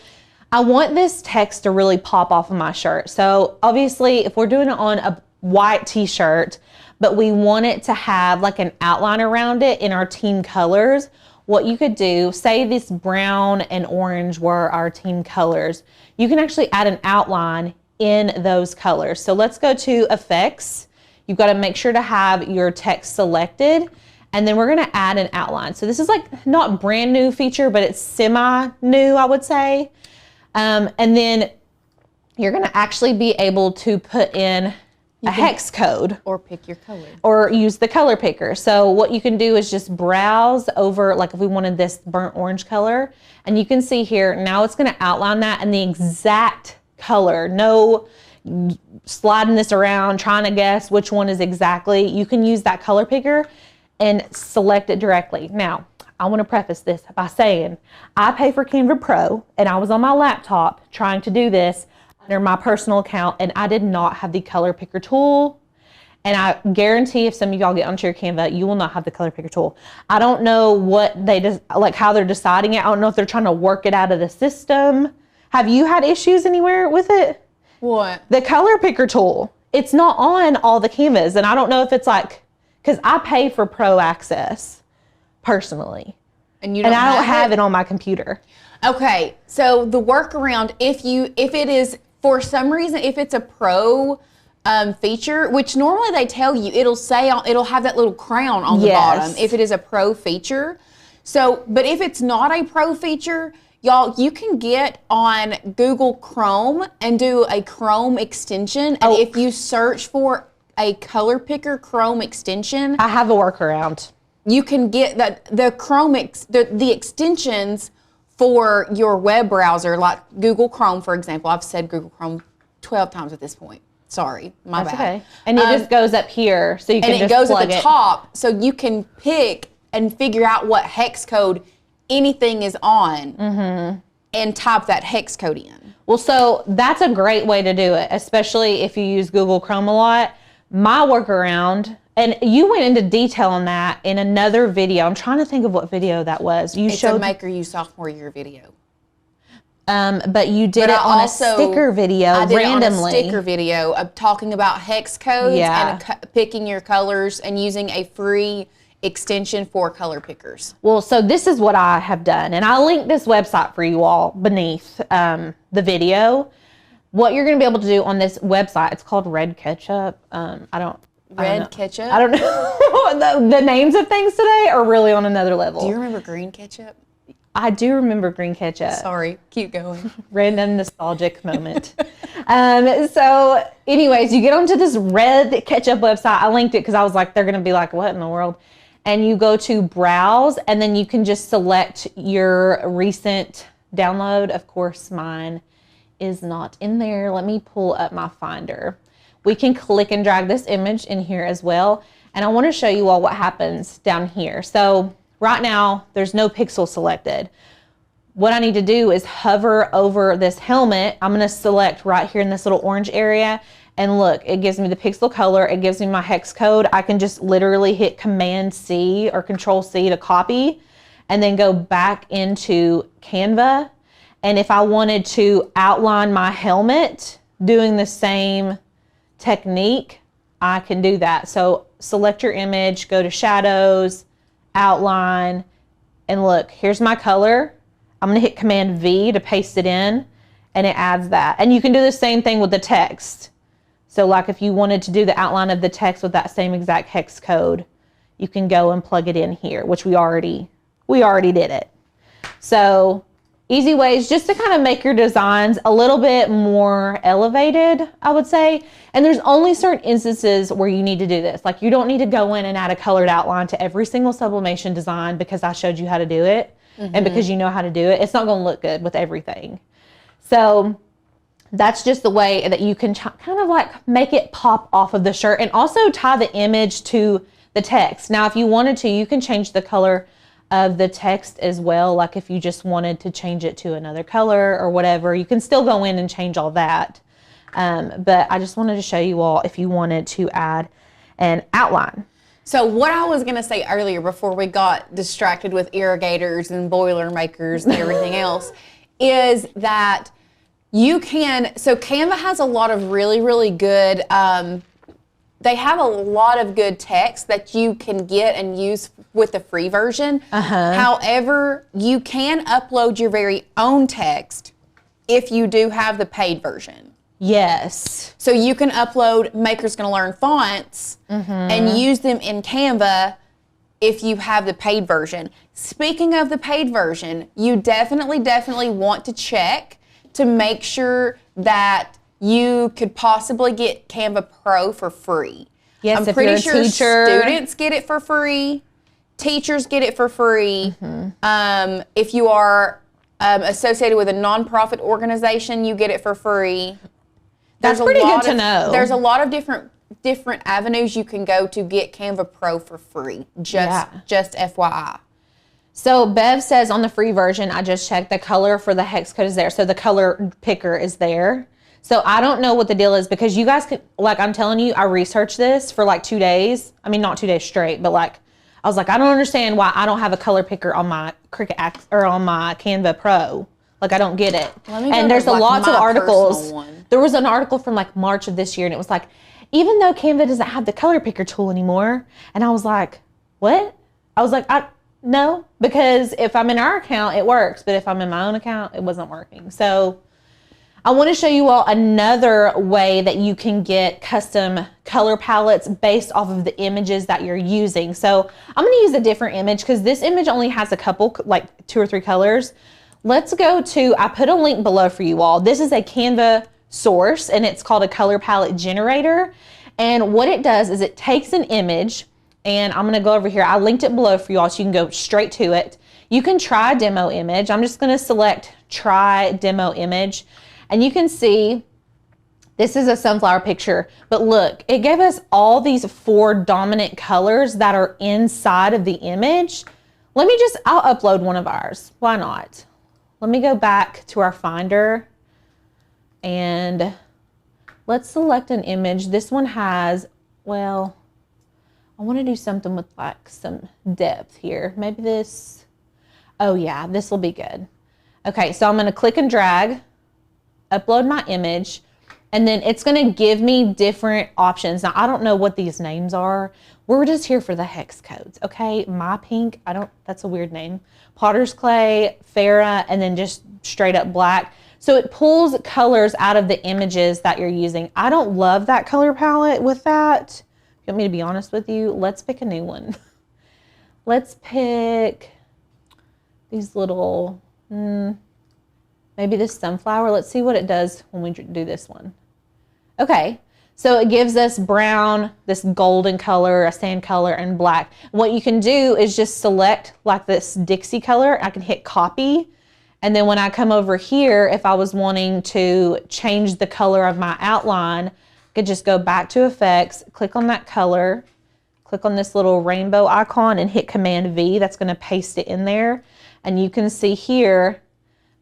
I want this text to really pop off of my shirt. So obviously, if we're doing it on a white t-shirt, but we want it to have like an outline around it in our team colors, what you could do, say this brown and orange were our team colors, you can actually add an outline in those colors. So let's go to effects. You've got to make sure to have your text selected, and then we're going to add an outline. So this is like not brand new feature, but it's semi-new, I would say. And then you're going to actually be able to put in a hex code. Or pick your color. Or use the color picker. So what you can do is just browse over, like if we wanted this burnt orange color, and you can see here, now it's going to outline that in the exact color. No sliding this around, trying to guess which one is exactly. You can use that color picker and select it directly. Now, I want to preface this by saying I pay for Canva Pro, and I was on my laptop trying to do this under my personal account, and I did not have the color picker tool. And I guarantee if some of y'all get onto your Canva, you will not have the color picker tool. I don't know what how they're deciding it. I don't know if they're trying to work it out of the system. Have you had issues anywhere with it? What? The color picker tool. It's not on all the Canvas, and I don't know if it's like, because I pay for Pro Access personally, And I don't have it on my computer. Okay, so the workaround, if it is, for some reason, if it's a pro feature, which normally they tell you, it'll have that little crown on the bottom if it is a pro feature. So, but if it's not a pro feature, y'all, you can get on Google Chrome and do a Chrome extension. And if you search for a color picker Chrome extension, I have a workaround. you can get the Chrome the extensions for your web browser, like Google Chrome, for example. I've said Google Chrome 12 times at this point. Sorry, my bad. Okay. And it just goes up here, so you can just goes plug at the it. top, so you can pick and figure out what hex code anything is on, and type that hex code in. Well, so that's a great way to do it, especially if you use Google Chrome a lot. My workaround, and you went into detail on that in another video. I'm trying to think of what video that was. You It's showed a Maker You sophomore year video. But you did it on a sticker video I did randomly. it on a sticker video of talking about hex codes and picking your colors and using a free extension for color pickers. Well, so this is what I have done, and I'll link this website for you all beneath the video. What you're going to be able to do on this website, it's called Red Ketchup. Red ketchup? I don't know. the names of things today are really on another level. Do you remember green ketchup? I do remember green ketchup. Sorry, keep going. Random nostalgic moment. So anyways, you get onto this red ketchup website. I linked it because I was like, they're going to be like, what in the world? And you go to browse, and then you can just select your recent download. Of course, mine is not in there. Let me pull up my Finder. We can click and drag this image in here as well. And I want to show you all what happens down here. So right now, there's no pixel selected. What I need to do is hover over this helmet. I'm going to select right here in this little orange area. And look, it gives me the pixel color. It gives me my hex code. I can just literally hit Command C or Control C to copy and then go back into Canva. And if I wanted to outline my helmet doing the same technique, I can do that. So select your image, go to shadows, outline, and look, here's my color. I'm going to hit Command V to paste it in, and it adds that. And you can do the same thing with the text. So like if you wanted to do the outline of the text with that same exact hex code, you can go and plug it in here, which we already did it. So easy ways just to kind of make your designs a little bit more elevated, I would say. And there's only certain instances where you need to do this. Like you don't need to go in and add a colored outline to every single sublimation design because I showed you how to do it. And because you know how to do it, it's not going to look good with everything. So that's just the way that you can kind of like make it pop off of the shirt and also tie the image to the text. Now, if you wanted to, you can change the color of the text as well. Like if you just wanted to change it to another color or whatever, you can still go in and change all that. But I just wanted to show you all if you wanted to add an outline. So what I was going to say earlier before we got distracted with irrigators and boiler makers and everything else is that you can, so Canva has a lot of really, really good, they have a lot of good text that you can get and use with the free version. However, you can upload your very own text if you do have the paid version. Yes. So you can upload Maker's Gonna Learn fonts and use them in Canva if you have the paid version. Speaking of the paid version, you definitely want to check to make sure that you could possibly get Canva Pro for free. Yes, I'm pretty sure students get it for free, teachers get it for free. If you are associated with a nonprofit organization, you get it for free. That's pretty good to know. There's a lot of different avenues you can go to get Canva Pro for free. Just FYI. So Bev says on the free version, I just checked, the color for the hex code is there. So the color picker is there. So I don't know what the deal is because you guys could, like I'm telling you, I researched this for like 2 days. I mean, not 2 days straight, but like, I was like, I don't understand why I don't have a color picker on my Cricut or on my Canva Pro. Like, I don't get it. And there's lots of articles. There was an article from like March of this year, and it was like, even though Canva doesn't have the color picker tool anymore, and I was like, what? I was like, no, because if I'm in our account, it works, but if I'm in my own account, it wasn't working. So I want to show you all another way that you can get custom color palettes based off of the images that you're using. So I'm going to use a different image because this image only has a couple, like 2 or 3 colors. Let's go to, I put a link below for you all. This is a Canva source and it's called a color palette generator. And what it does is it takes an image, and I'm gonna go over here. I linked it below for you all so you can go straight to it. You can try demo image. I'm just gonna select try demo image, and you can see this is a sunflower picture, but look, it gave us all these 4 dominant colors that are inside of the image. I'll upload one of ours. Why not? Let me go back to our Finder and let's select an image. This one has, well, I want to do something with like some depth here. Maybe this, oh yeah, this will be good. Okay, so I'm going to click and drag, upload my image, and then it's going to give me different options. Now, I don't know what these names are. We're just here for the hex codes, okay? My Pink, that's a weird name. Potter's Clay, Farah, and then just straight up black. So it pulls colors out of the images that you're using. I don't love that color palette with that. If you want me to be honest with you, let's pick a new one. Let's pick, these little, maybe this sunflower. Let's see what it does when we do this one. Okay, so it gives us brown, this golden color, a sand color, and black. What you can do is just select like this Dixie color. I can hit copy. And then when I come over here, if I was wanting to change the color of my outline, I could just go back to effects, click on that color, click on this little rainbow icon and hit Command V. That's going to paste it in there. And you can see here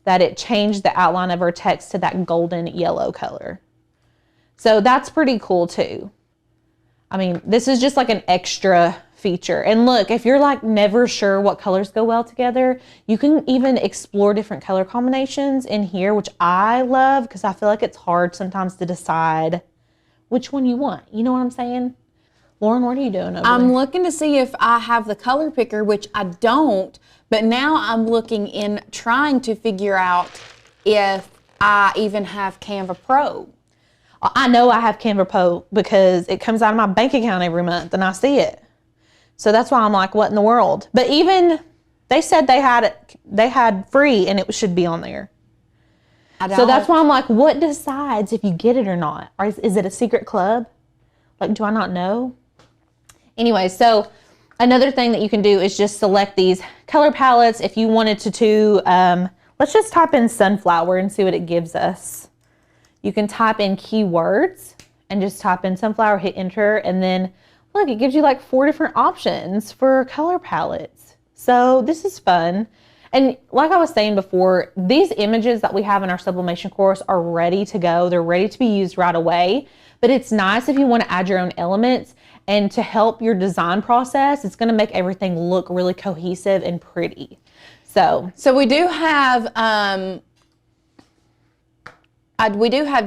that it changed the outline of our text to that golden yellow color. So that's pretty cool too. I mean, this is just like an extra feature. And look, if you're like never sure what colors go well together, you can even explore different color combinations in here, which I love because I feel like it's hard sometimes to decide which one you want. You know what I'm saying? Lauren, what are you doing over there? I'm looking to see if I have the color picker, which I don't, but now I'm looking in trying to figure out if I even have Canva Pro. I know I have Canva Pro because it comes out of my bank account every month and I see it. So that's why I'm like, what in the world? But even they said they had free and it should be on there. So that's why I'm like, what decides if you get it or not? Or is it a secret club? Like, do I not know? Anyway, so another thing that you can do is just select these color palettes. If you wanted to let's just type in sunflower and see what it gives us. You can type in keywords and just type in sunflower, hit enter, and then look, it gives you like 4 different options for color palettes. So this is fun. And like I was saying before, these images that we have in our sublimation course are ready to go. They're ready to be used right away. But it's nice if you want to add your own elements, and to help your design process, it's going to make everything look really cohesive and pretty. So we do have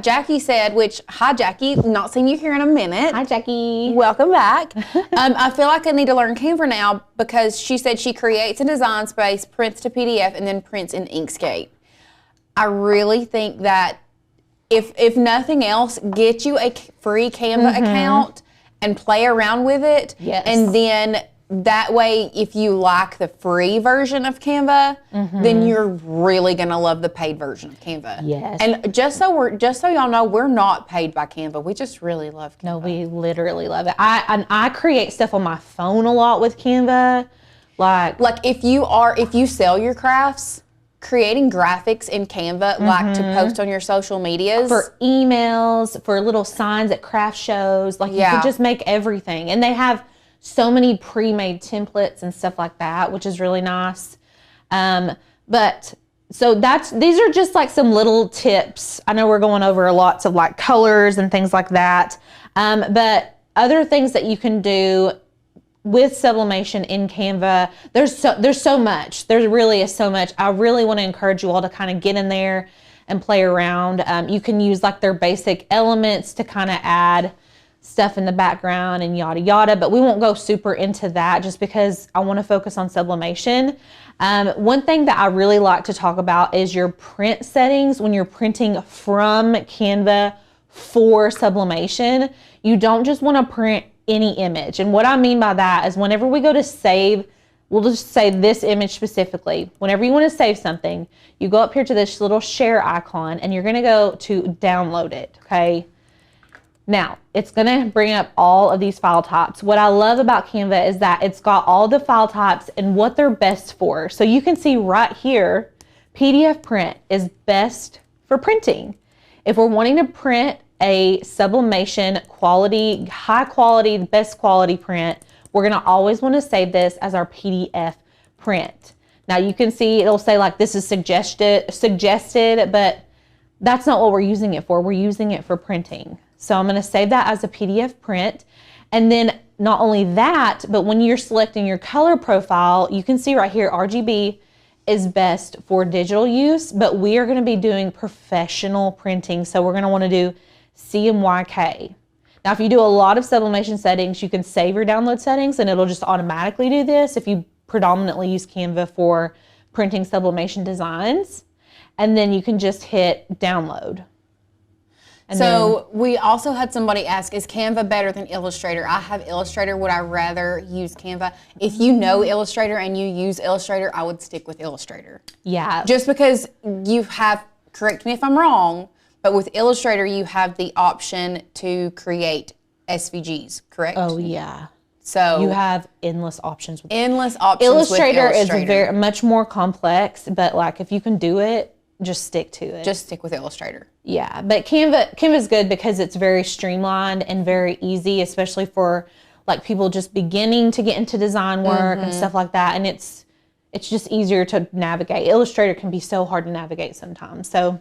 Jackie said, which, hi Jackie, not seen you here in a minute. hi, Jackie. Welcome back. I feel like I need to learn Canva now because she said she creates a design space, prints to PDF, and then prints in Inkscape. I really think that if nothing else, get you a free Canva account and play around with it. Yes. And then that way, if you like the free version of Canva, then you're really gonna love the paid version of Canva. Yes. And just so y'all know, we're not paid by Canva. We just really love Canva. No, we literally love it. I create stuff on my phone a lot with Canva. Like if you sell your crafts, creating graphics in Canva, like to post on your social medias. For emails, for little signs at craft shows, like you can just make everything. And they have so many pre-made templates and stuff like that, which is really nice. But so these are just like some little tips. I know we're going over lots of like colors and things like that. But other things that you can do with sublimation in Canva, there's so much. There really is so much. I really want to encourage you all to kind of get in there and play around. You can use like their basic elements to kind of add stuff in the background and yada yada, but we won't go super into that just because I want to focus on sublimation. One thing that I really like to talk about is your print settings when you're printing from Canva for sublimation. You don't just want to print any image. And what I mean by that is whenever we go to save, we'll just say this image specifically. Whenever you want to save something, you go up here to this little share icon and you're going to go to download it. Okay. Now it's going to bring up all of these file types. What I love about Canva is that it's got all the file types and what they're best for. So you can see right here, PDF print is best for printing. If we're wanting to print a sublimation quality, high quality, best quality print, we're gonna always wanna save this as our PDF print. Now you can see it'll say like this is suggested, but that's not what we're using it for. We're using it for printing. So I'm gonna save that as a PDF print. And then not only that, but when you're selecting your color profile, you can see right here, RGB is best for digital use, but we are gonna be doing professional printing. So we're gonna wanna do CMYK. Now, if you do a lot of sublimation settings, you can save your download settings and it'll just automatically do this if you predominantly use Canva for printing sublimation designs. And then you can just hit download. So we also had somebody ask, is Canva better than Illustrator? I have Illustrator. Would I rather use Canva? If you know Illustrator and you use Illustrator, I would stick with Illustrator. Yeah. Just because you have, correct me if I'm wrong, but with Illustrator, you have the option to create SVGs, correct? Oh, yeah. So you have endless options. Illustrator is very much more complex, but like if you can do it, just stick to it. Just stick with Illustrator. Yeah, but Canva's good because it's very streamlined and very easy, especially for like people just beginning to get into design work and stuff like that. And it's just easier to navigate. Illustrator can be so hard to navigate sometimes. So,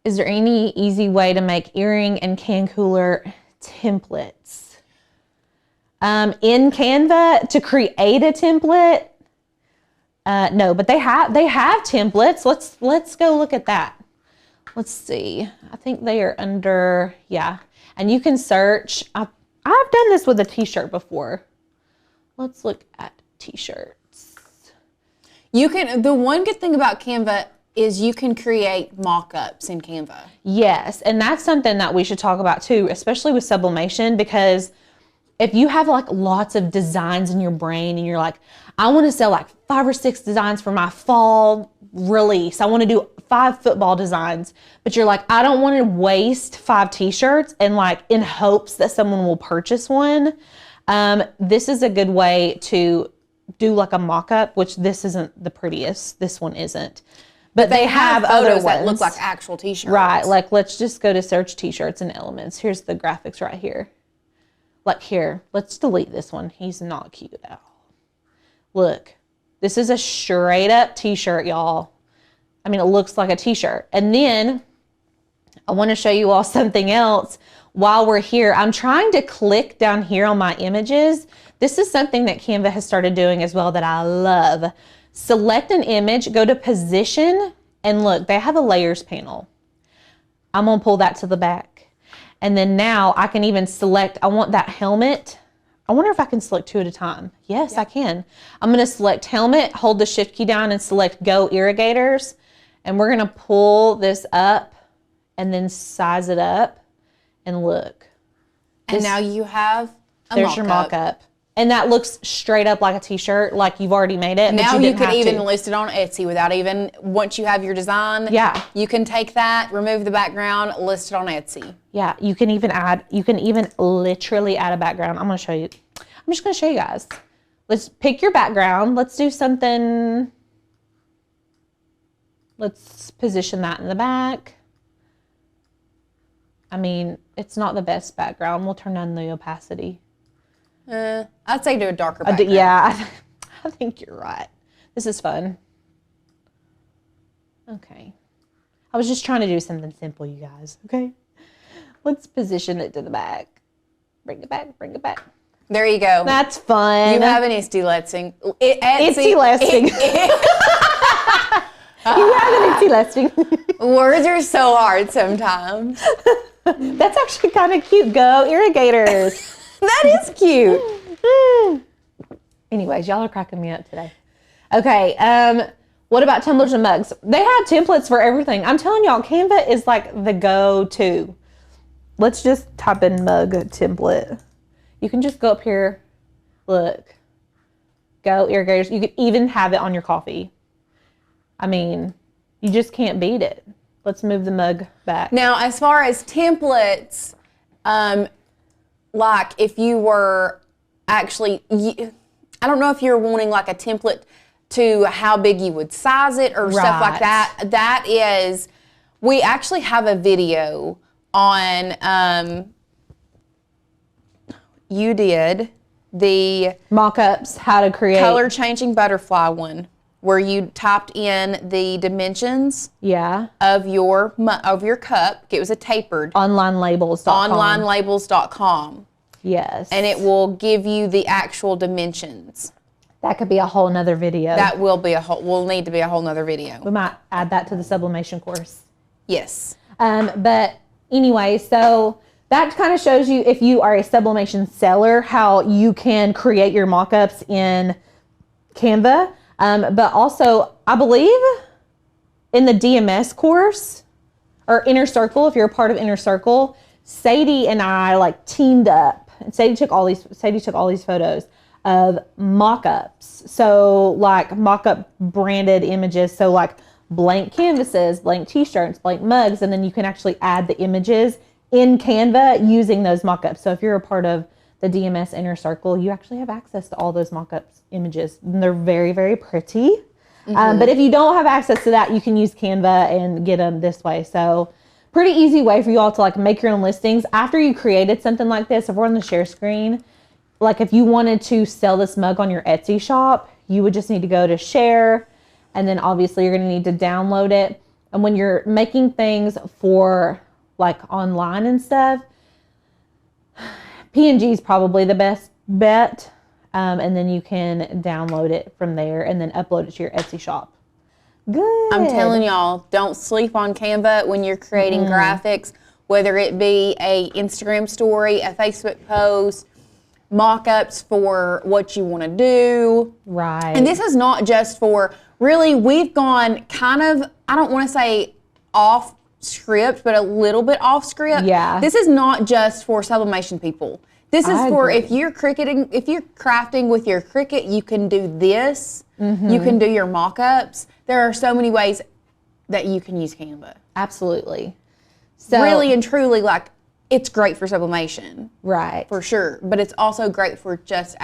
is there any easy way to make earring and can cooler templates? In Canva to create a template? No, but they have templates. Let's go look at that. Let's see. I think they are under, yeah. And you can search. I've done this with a t-shirt before. Let's look at t-shirts. You can, the one good thing about Canva is you can create mock-ups in Canva. Yes, and that's something that we should talk about too, especially with sublimation, because if you have like lots of designs in your brain and you're like, I want to sell like 5 or 6 designs for my fall release. I want to do 5 football designs, but you're like, I don't want to waste 5 t-shirts and like in hopes that someone will purchase one. This is a good way to do like a mock-up, which this isn't the prettiest. This one isn't. But they have other ones that look like actual t-shirts. Right. Like let's just go to search t-shirts and elements. Here's the graphics right here. Like here, let's delete this one. He's not cute at all. Look, this is a straight up t-shirt, y'all. I mean, it looks like a t-shirt. And then I want to show you all something else while we're here. I'm trying to click down here on my images. This is something that Canva has started doing as well that I love. Select an image, go to position, and look, they have a layers panel. I'm going to pull that to the back. And then now I can even select, I want that helmet. I wonder if I can select 2 at a time. Yes, I can. I'm going to select helmet, hold the shift key down and select go irrigators. And we're going to pull this up and then size it up and look. And now you have a there's your mock-up. And that looks straight up like a t-shirt, like you've already made it. Now you could even list it on Etsy without even, once you have your design, yeah, you can take that, remove the background, list it on Etsy. Yeah, you can even literally add a background. I'm going to show you. I'm just going to show you guys. Let's pick your background. Let's do something. Let's position that in the back. I mean, it's not the best background. We'll turn on the opacity. I'd say do a darker background. Yeah, I think you're right. This is fun. Okay. I was just trying to do something simple, you guys. Okay. Let's position it to the back. Bring it back, bring it back. There you go. That's fun. You have an Etsy listing. Etsy listing. You have an Etsy listing. Words are so hard sometimes. That's actually kind of cute. Go irrigators. That is cute. Anyways, y'all are cracking me up today. Okay, what about tumblers and mugs? They have templates for everything. I'm telling y'all, Canva is like the go-to. Let's just type in mug template. You can just go up here, look, go irrigators. You could even have it on your coffee. I mean, you just can't beat it. Let's move the mug back. Now, as far as templates, like if you were actually, I don't know if you're wanting like a template to how big you would size it or stuff like that. That is, we actually have a video on, you did the mock-ups, how to create color changing butterfly one, where you typed in the dimensions of your cup. It was a tapered. Onlinelabels.com. Onlinelabels.com. Yes. And it will give you the actual dimensions. That could be a whole nother video. That will need to be a whole nother video. We might add that to the sublimation course. Yes. But anyway, so that kind of shows you, if you are a sublimation seller, how you can create your mock-ups in Canva. But also, I believe in the DMS course, or Inner Circle, if you're a part of Inner Circle, Sadie and I like teamed up. And Sadie took all these photos of mock-ups. So like mock-up branded images. So like blank canvases, blank t-shirts, blank mugs, and then you can actually add the images in Canva using those mock-ups. So if you're a part of the DMS Inner Circle, you actually have access to all those mock-ups images. And they're very, very pretty. But if you don't have access to that, you can use Canva and get them this way. So pretty easy way for you all to like make your own listings. After you created something like this, if we're on the share screen, like if you wanted to sell this mug on your Etsy shop, you would just need to go to share, and then obviously you're going to need to download it. And when you're making things for like online and stuff, PNG is probably the best bet. And then you can download it from there and then upload it to your Etsy shop. Good. I'm telling y'all, don't sleep on Canva when you're creating graphics, whether it be a Instagram story, a Facebook post, mock-ups for what you want to do. Right. And this is not just for, really, we've gone kind of, I don't want to say off script, but a little bit off script. Yeah. This is not just for sublimation people. This is for if you're crafting with your Cricut, you can do this. You can do your mock-ups. There are so many ways that you can use Canva. Absolutely. So Really and truly, like, it's great for sublimation. right. For sure. But it's also great for just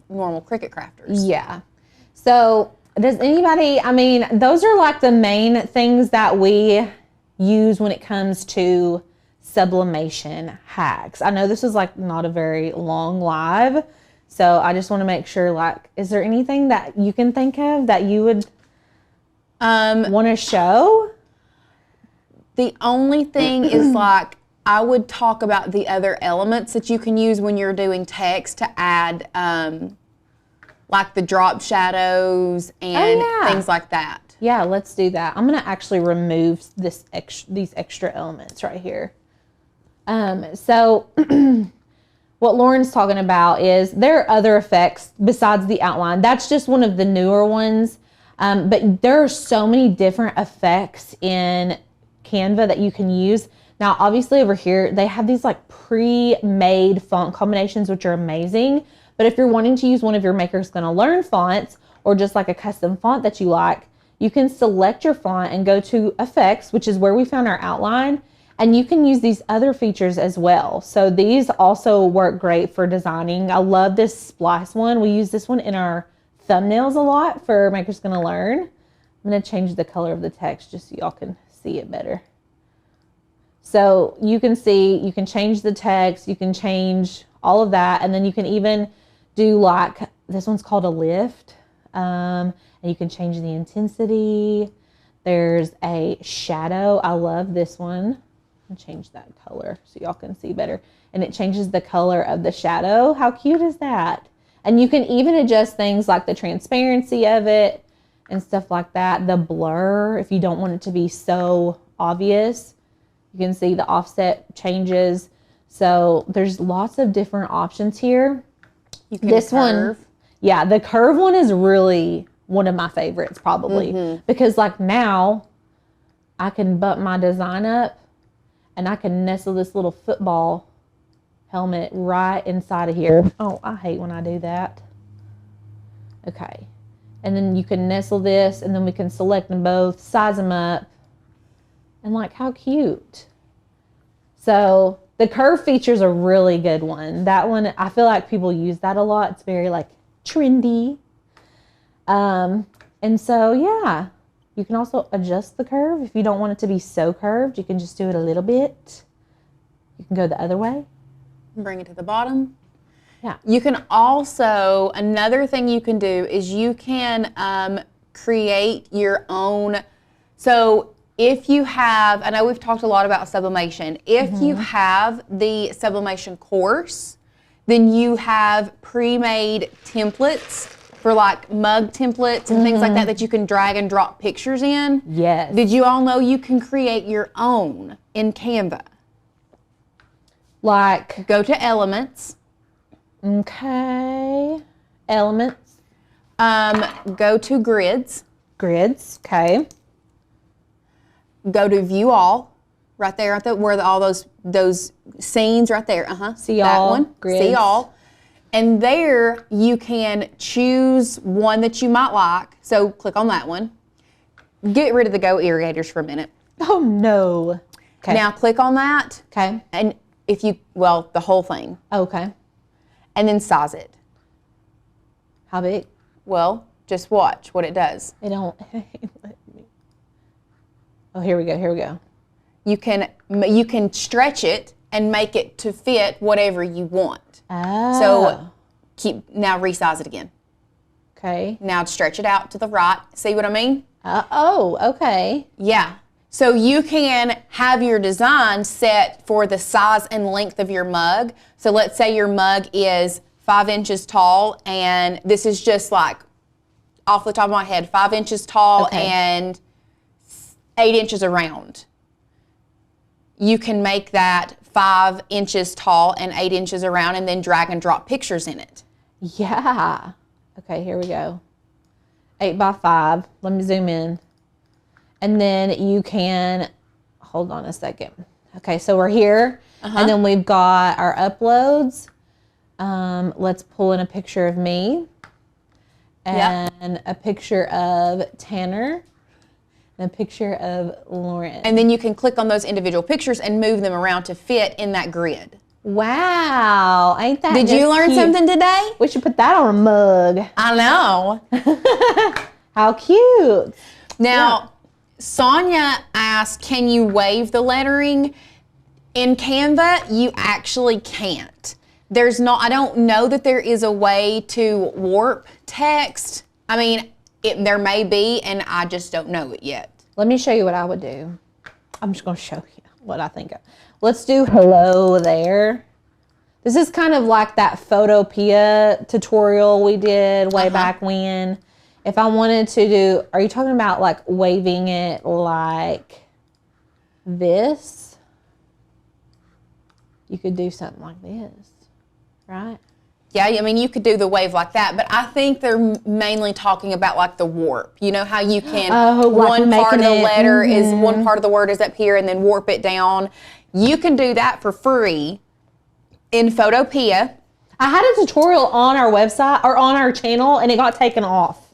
normal Cricut crafters. Yeah. So does anybody, I mean, those are like the main things that we use when it comes to sublimation hacks. I know this is like not a very long live, so I just want to make sure, like, is there anything that you can think of that you would want to show? The only thing is, like, I would talk about the other elements that you can use when you're doing text to add, like the drop shadows and things like that. Yeah, let's do that. I'm going to actually remove these extra elements right here. So what Lauren's talking about is there are other effects besides the outline. That's just one of the newer ones. But there are so many different effects in Canva that you can use. Now, obviously over here, they have these like pre-made font combinations, which are amazing. But if you're wanting to use one of your Maker's Gonna Learn fonts, or just like a custom font that you like, you can select your font and go to effects, which is where we found our outline. And you can use these other features as well. So these also work great for designing. I love this splice one. We use this one in our thumbnails a lot for Maker's Gonna Learn. I'm gonna change the color of the text just so y'all can see it better. So you can see, you can change the text, you can change all of that. And then you can even do like, this one's called a lift. And you can change the intensity. There's a shadow. I love this one. And change that color so y'all can see better. And it changes the color of the shadow. How cute is that? And you can even adjust things like the transparency of it and stuff like that. The blur, if you don't want it to be so obvious, you can see the offset changes. So there's lots of different options here. You can this curve. one, yeah, the curve one is really one of my favorites probably. Because like now I can bump my design up and I can nestle this little football helmet right inside of here. Oh, I hate when I do that. Okay. And then you can nestle this, and then we can select them both, size them up. And like, how cute. So the curve feature is a really good one. That one, I feel like people use that a lot. It's very like trendy. And so, yeah. You can also adjust the curve. If you don't want it to be so curved, you can just do it a little bit. You can go the other way. Bring it to the bottom. Yeah. You can also, another thing you can do is you can create your own. So if you have, I know we've talked a lot about sublimation. If you have the sublimation course, then you have pre-made templates for like mug templates and things like that that you can drag and drop pictures in. Yes. Did you all know you can create your own in Canva? Like, Go to Elements. okay. Elements. Go to Grids. Grids. Okay. Go to View All. Right there, where all those scenes right there. See that all, one. grids. See all. And there you can choose one that you might like. So click on that one. Get rid of the Go irrigators for a minute. Oh no. Okay. Now click on that. Okay. And the whole thing. Okay. And then size it. How big? Well, just watch what it does. It don't let me. Oh, here we go. You can stretch it and make it to fit whatever you want. Oh. So now resize it again. Okay. Now stretch it out to the right. See what I mean? Okay. Yeah. So you can have your design set for the size and length of your mug. So let's say your mug is 5 inches tall, and this is just like off the top of my head, 5 inches tall and 8 inches around. You can make that 5 inches tall and 8 inches around, and then drag and drop pictures in it. Yeah. Okay, here we go. 8 by 5. Let me zoom in. And then you can, hold on a second. Okay, so we're here. And then we've got our uploads. Let's pull in a picture of me. And a picture of Tanner. And a picture of Lauren. And then you can click on those individual pictures and move them around to fit in that grid. Wow, ain't that Did you learn something today? We should put that on a mug. I know. How cute. Now, Sonia asked, can you wave the lettering? In Canva, you actually can't. I don't know that there is a way to warp text. I mean, there may be, and I just don't know it yet. Let me show you what I would do. I'm just going to show you what I think of. Let's do hello there. This is kind of like that Photopea tutorial we did way back when. If I wanted to do, are you talking about like waving it like this? You could do something like this, right? Yeah, I mean, you could do the wave like that, but I think they're mainly talking about like the warp. You know how you can, one part of the letter is, one part of the word is up here and then warp it down. You can do that for free in Photopea. I had a tutorial on our website or on our channel and it got taken off.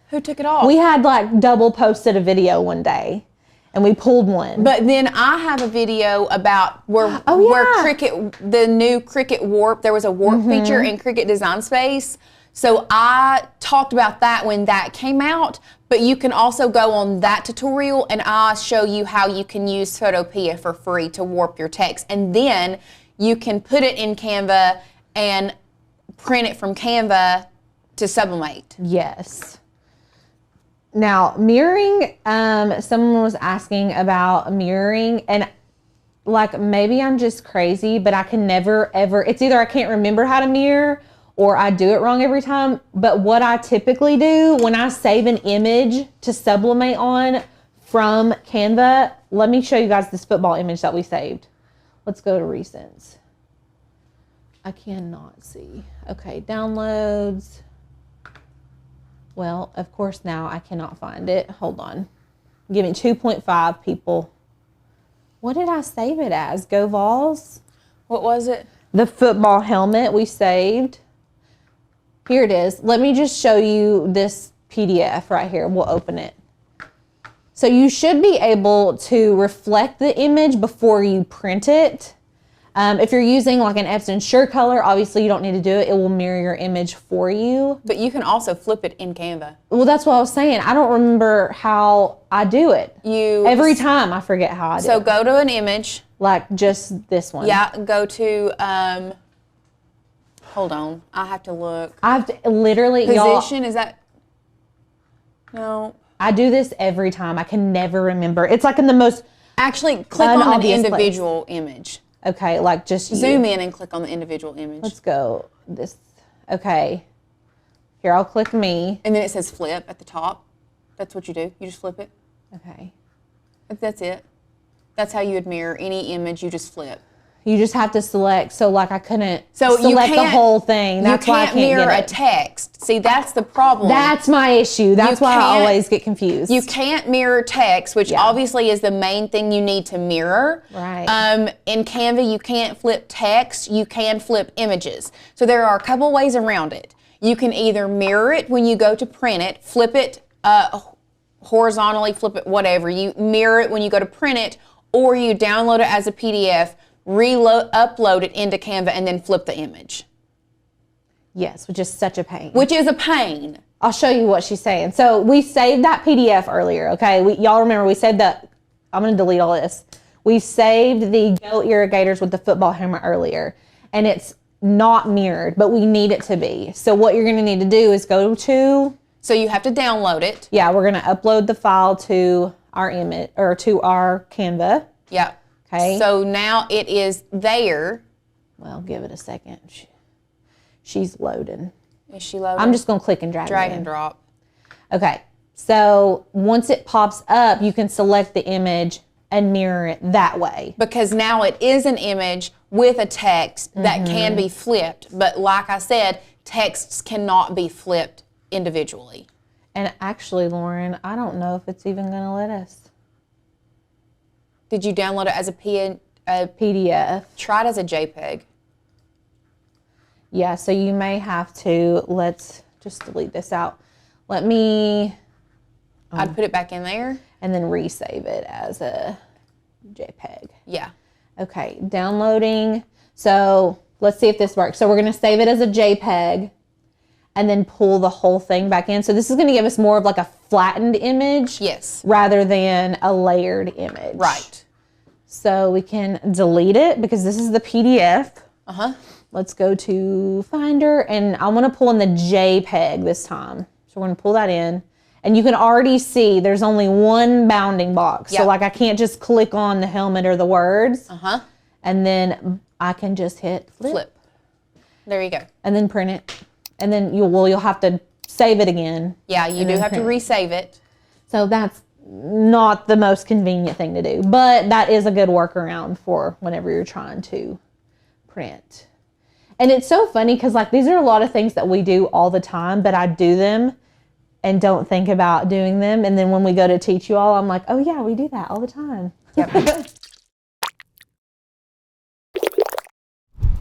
Who took it off? We had like double posted a video one day and we pulled one. But then I have a video about where Cricut, the new Cricut warp, there was a warp feature in Cricut Design Space. So I talked about that when that came out, but you can also go on that tutorial and I'll show you how you can use Photopea for free to warp your text. And then you can put it in Canva and print it from Canva to sublimate. Yes. Now, mirroring, someone was asking about mirroring, and like maybe I'm just crazy, but I can never ever, it's either I can't remember how to mirror or I do it wrong every time. But what I typically do when I save an image to sublimate on from Canva, let me show you guys this football image that we saved. Let's go to recents. I cannot see. Okay, downloads. Well, of course now I cannot find it. Hold on. Give me 2.5 people. What did I save it as? Go Vols? What was it? The football helmet we saved. Here it is. Let me just show you this PDF right here. We'll open it. So you should be able to reflect the image before you print it. If you're using like an Epson SureColor, obviously you don't need to do it. It will mirror your image for you. But you can also flip it in Canva. Well, that's what I was saying. I don't remember how I do it. Every time I forget how I do it. So go to an image. Like just this one. Yeah, go to, hold on. I have to look. I've literally, Position, is that, no. I do this every time. I can never remember. It's like in the most Actually, click on the individual image. Okay, like just zoom in and click on the individual image. Let's go. This. Okay. Here, I'll click me. And then it says flip at the top. That's what you do. You just flip it. Okay. That's it. That's how you would mirror any image. You just flip. You just have to select. So like I couldn't So you select the can't- whole thing. That's you why I can't can't mirror get a it. text. See, that's the problem. That's my issue. That's why I can't- always get confused. You can't mirror text, which obviously is the main thing you need to mirror. Right. In Canva, you can't flip text. You can flip images. So there are a couple ways around it. You can either mirror it when you go to print it, flip it horizontally, flip it, whatever. You mirror it when you go to print it, or you download it as a PDF, upload it into Canva, and then flip the image. Yes, which is such a pain. Which is a pain. I'll show you what she's saying. So we saved that PDF earlier, okay? Y'all remember we saved that. I'm going to delete all this. We saved the goat irrigators with the football helmet earlier, and it's not mirrored, but we need it to be. So what you're going to need to do is go to... So you have to download it. Yeah, we're going to upload the file to our image, or to our Canva. Yeah. Okay. So now it is there. Well, give it a second. She's loading. Is she loading? I'm just going to click and drag it drag in. and drop. Okay. So once it pops up, you can select the image and mirror it that way. Because now it is an image with a text that can be flipped. But like I said, texts cannot be flipped individually. And actually, Lauren, I don't know if it's even going to let us. Did you download it as a PDF. Try it as a JPEG. Yeah, so you may have to, let's just delete this out. Let me, I'd put it back in there. and then resave it as a JPEG. Yeah. Okay, downloading. So let's see if this works. So we're going to save it as a JPEG and then pull the whole thing back in. So this is going to give us more of like a flattened image. Yes. Rather than a layered image. Right. So we can delete it because this is the PDF. Uh-huh. Let's go to Finder, and I want to pull in the JPEG this time. So we're going to pull that in. And you can already see there's only one bounding box. Yep. So like I can't just click on the helmet or the words. Uh-huh. And then I can just hit flip. There you go. And then print it. And then you'll have to save it again. Yeah, you do have to resave it. So that's not the most convenient thing to do, but that is a good workaround for whenever you're trying to print. And it's so funny because like these are a lot of things that we do all the time, but I do them and don't think about doing them. And then when we go to teach you all, I'm like, oh yeah, we do that all the time. Yep.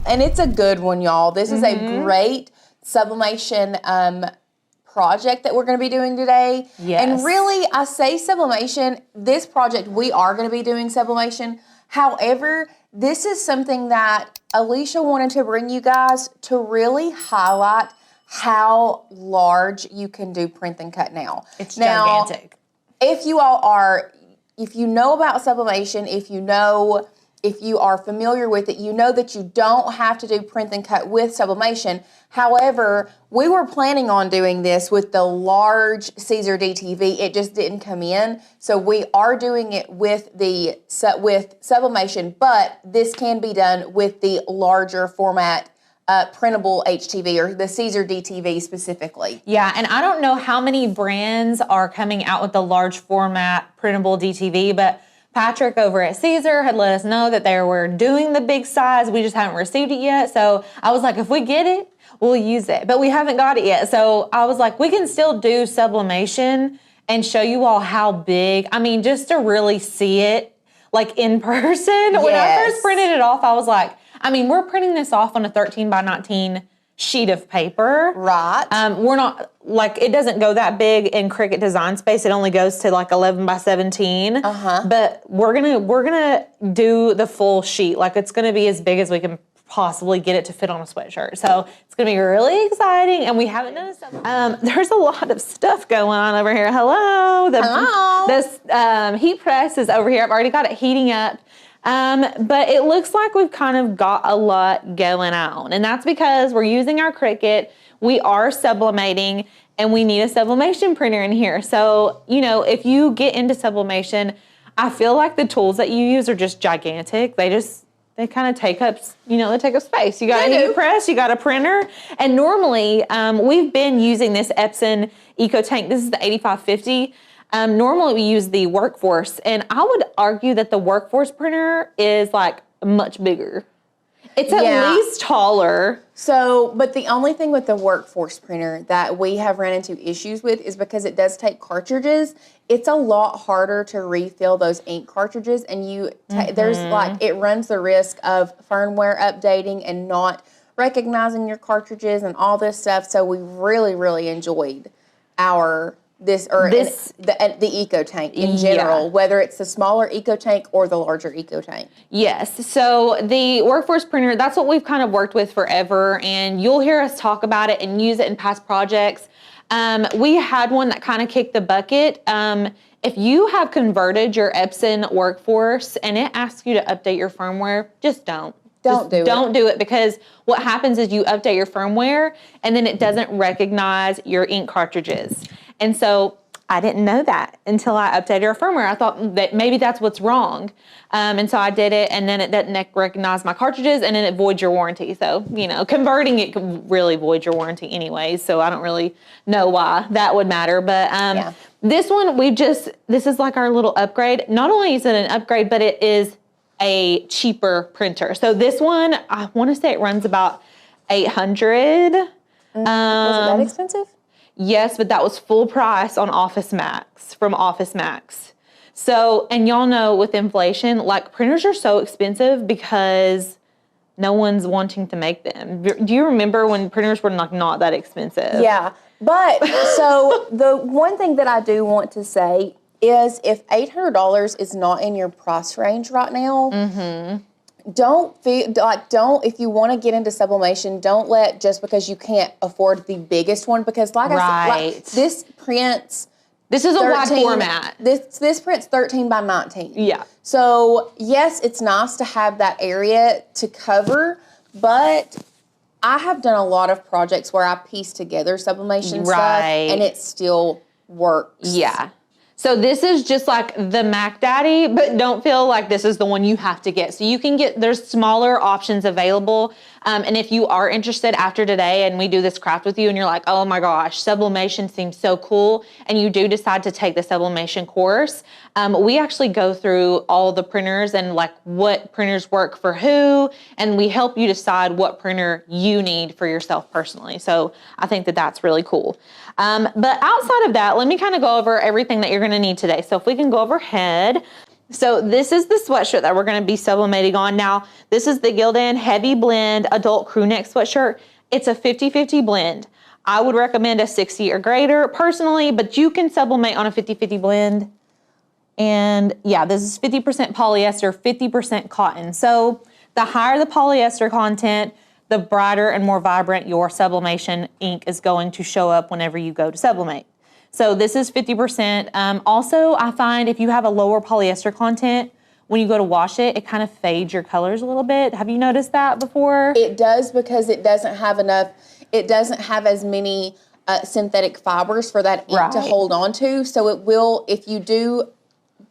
And it's a good one, y'all. This is a great sublimation project that we're going to be doing today. Yes. And really, I say sublimation, this project, we are going to be doing sublimation. However, this is something that Alicia wanted to bring you guys to really highlight how large you can do print and cut now. It's now, gigantic. If you know about sublimation, if you are familiar with it, you know that you don't have to do print and cut with sublimation. However, we were planning on doing this with the large Caesar DTV. It just didn't come in. So we are doing it with sublimation, but this can be done with the larger format printable HTV or the Caesar DTV specifically. Yeah, and I don't know how many brands are coming out with the large format printable DTV, but Patrick over at Caesar had let us know that they were doing the big size. We just haven't received it yet. So I was like, if we get it, we'll use it. But we haven't got it yet. So I was like, we can still do sublimation and show you all how big. I mean, just to really see it like in person. Yes. When I first printed it off, I was like, I mean, we're printing this off on a 13 by 19 sheet of paper. Right. We're not, like, it doesn't go that big in Cricut Design Space. It only goes to like 11 by 17. Uh-huh. But we're gonna do the full sheet. Like, it's gonna be as big as we can possibly get it to fit on a sweatshirt. So it's gonna be really exciting, and we haven't done it. There's a lot of stuff going on over here. Hello. This heat press is over here. I've already got it heating up. But it looks like we've kind of got a lot going on, and that's because we're using our Cricut. We are sublimating, and we need a sublimation printer in here. So, you know, if you get into sublimation, I feel like the tools that you use are just gigantic. They kind of take up, they take up space. You got a heat press, you got a printer, and normally we've been using this Epson EcoTank. This is the 8550. Normally we use the Workforce, and I would argue that the Workforce printer is like much bigger. It's at Yeah. least taller. So, but the only thing with the workforce printer that we have run into issues with is because it does take cartridges. It's a lot harder to refill those ink cartridges, and there's like, it runs the risk of firmware updating and not recognizing your cartridges and all this stuff. So we really, really enjoyed the eco tank in general, whether it's the smaller eco tank or the larger eco tank. Yes. So the workforce printer, that's what we've kind of worked with forever, and you'll hear us talk about it and use it in past projects. We had one that kind of kicked the bucket. If you have converted your Epson workforce and it asks you to update your firmware, just don't. Don't do it, because what happens is you update your firmware and then it doesn't recognize your ink cartridges. And so I didn't know that until I updated our firmware. I thought that maybe that's what's wrong. And so I did it, and then it doesn't recognize my cartridges, and then it voids your warranty. So, converting it could really void your warranty anyway. So I don't really know why that would matter. But this one, this is like our little upgrade. Not only is it an upgrade, but it is a cheaper printer. So this one, I want to say it runs about $800. Was it that expensive? Yes, but that was full price on Office Max, from Office Max. So, and y'all know with inflation, like, printers are so expensive because no one's wanting to make them. Do you remember when printers were like not that expensive? Yeah, but so the one thing that I do want to say is, if $800 is not in your price range right now, if you want to get into sublimation, don't let, just because you can't afford the biggest one, because I said, this prints. This is a wide format. This prints 13 by 19. Yeah. So yes, it's nice to have that area to cover, but I have done a lot of projects where I piece together sublimation stuff, and it still works. Yeah. So this is just like the Mac Daddy, but don't feel like this is the one you have to get. So you can there's smaller options available. And if you are interested after today and we do this craft with you and you're like, oh my gosh, sublimation seems so cool, and you do decide to take the sublimation course, we actually go through all the printers and like what printers work for who, and we help you decide what printer you need for yourself personally. So I think that that's really cool. But outside of that, let me kind of go over everything that you're going to need today. So if we can go overhead. So this is the sweatshirt that we're going to be sublimating on. Now, this is the Gildan Heavy Blend Adult Crew Neck Sweatshirt. It's a 50-50 blend. I would recommend a 60 or greater personally, but you can sublimate on a 50-50 blend. And yeah, this is 50% polyester, 50% cotton. So the higher the polyester content, the brighter and more vibrant your sublimation ink is going to show up whenever you go to sublimate. So this is 50%. Also, I find if you have a lower polyester content, when you go to wash it, it kind of fades your colors a little bit. Have you noticed that before? It does, because it doesn't have as many synthetic fibers for that ink to hold on to. So it will, if you do,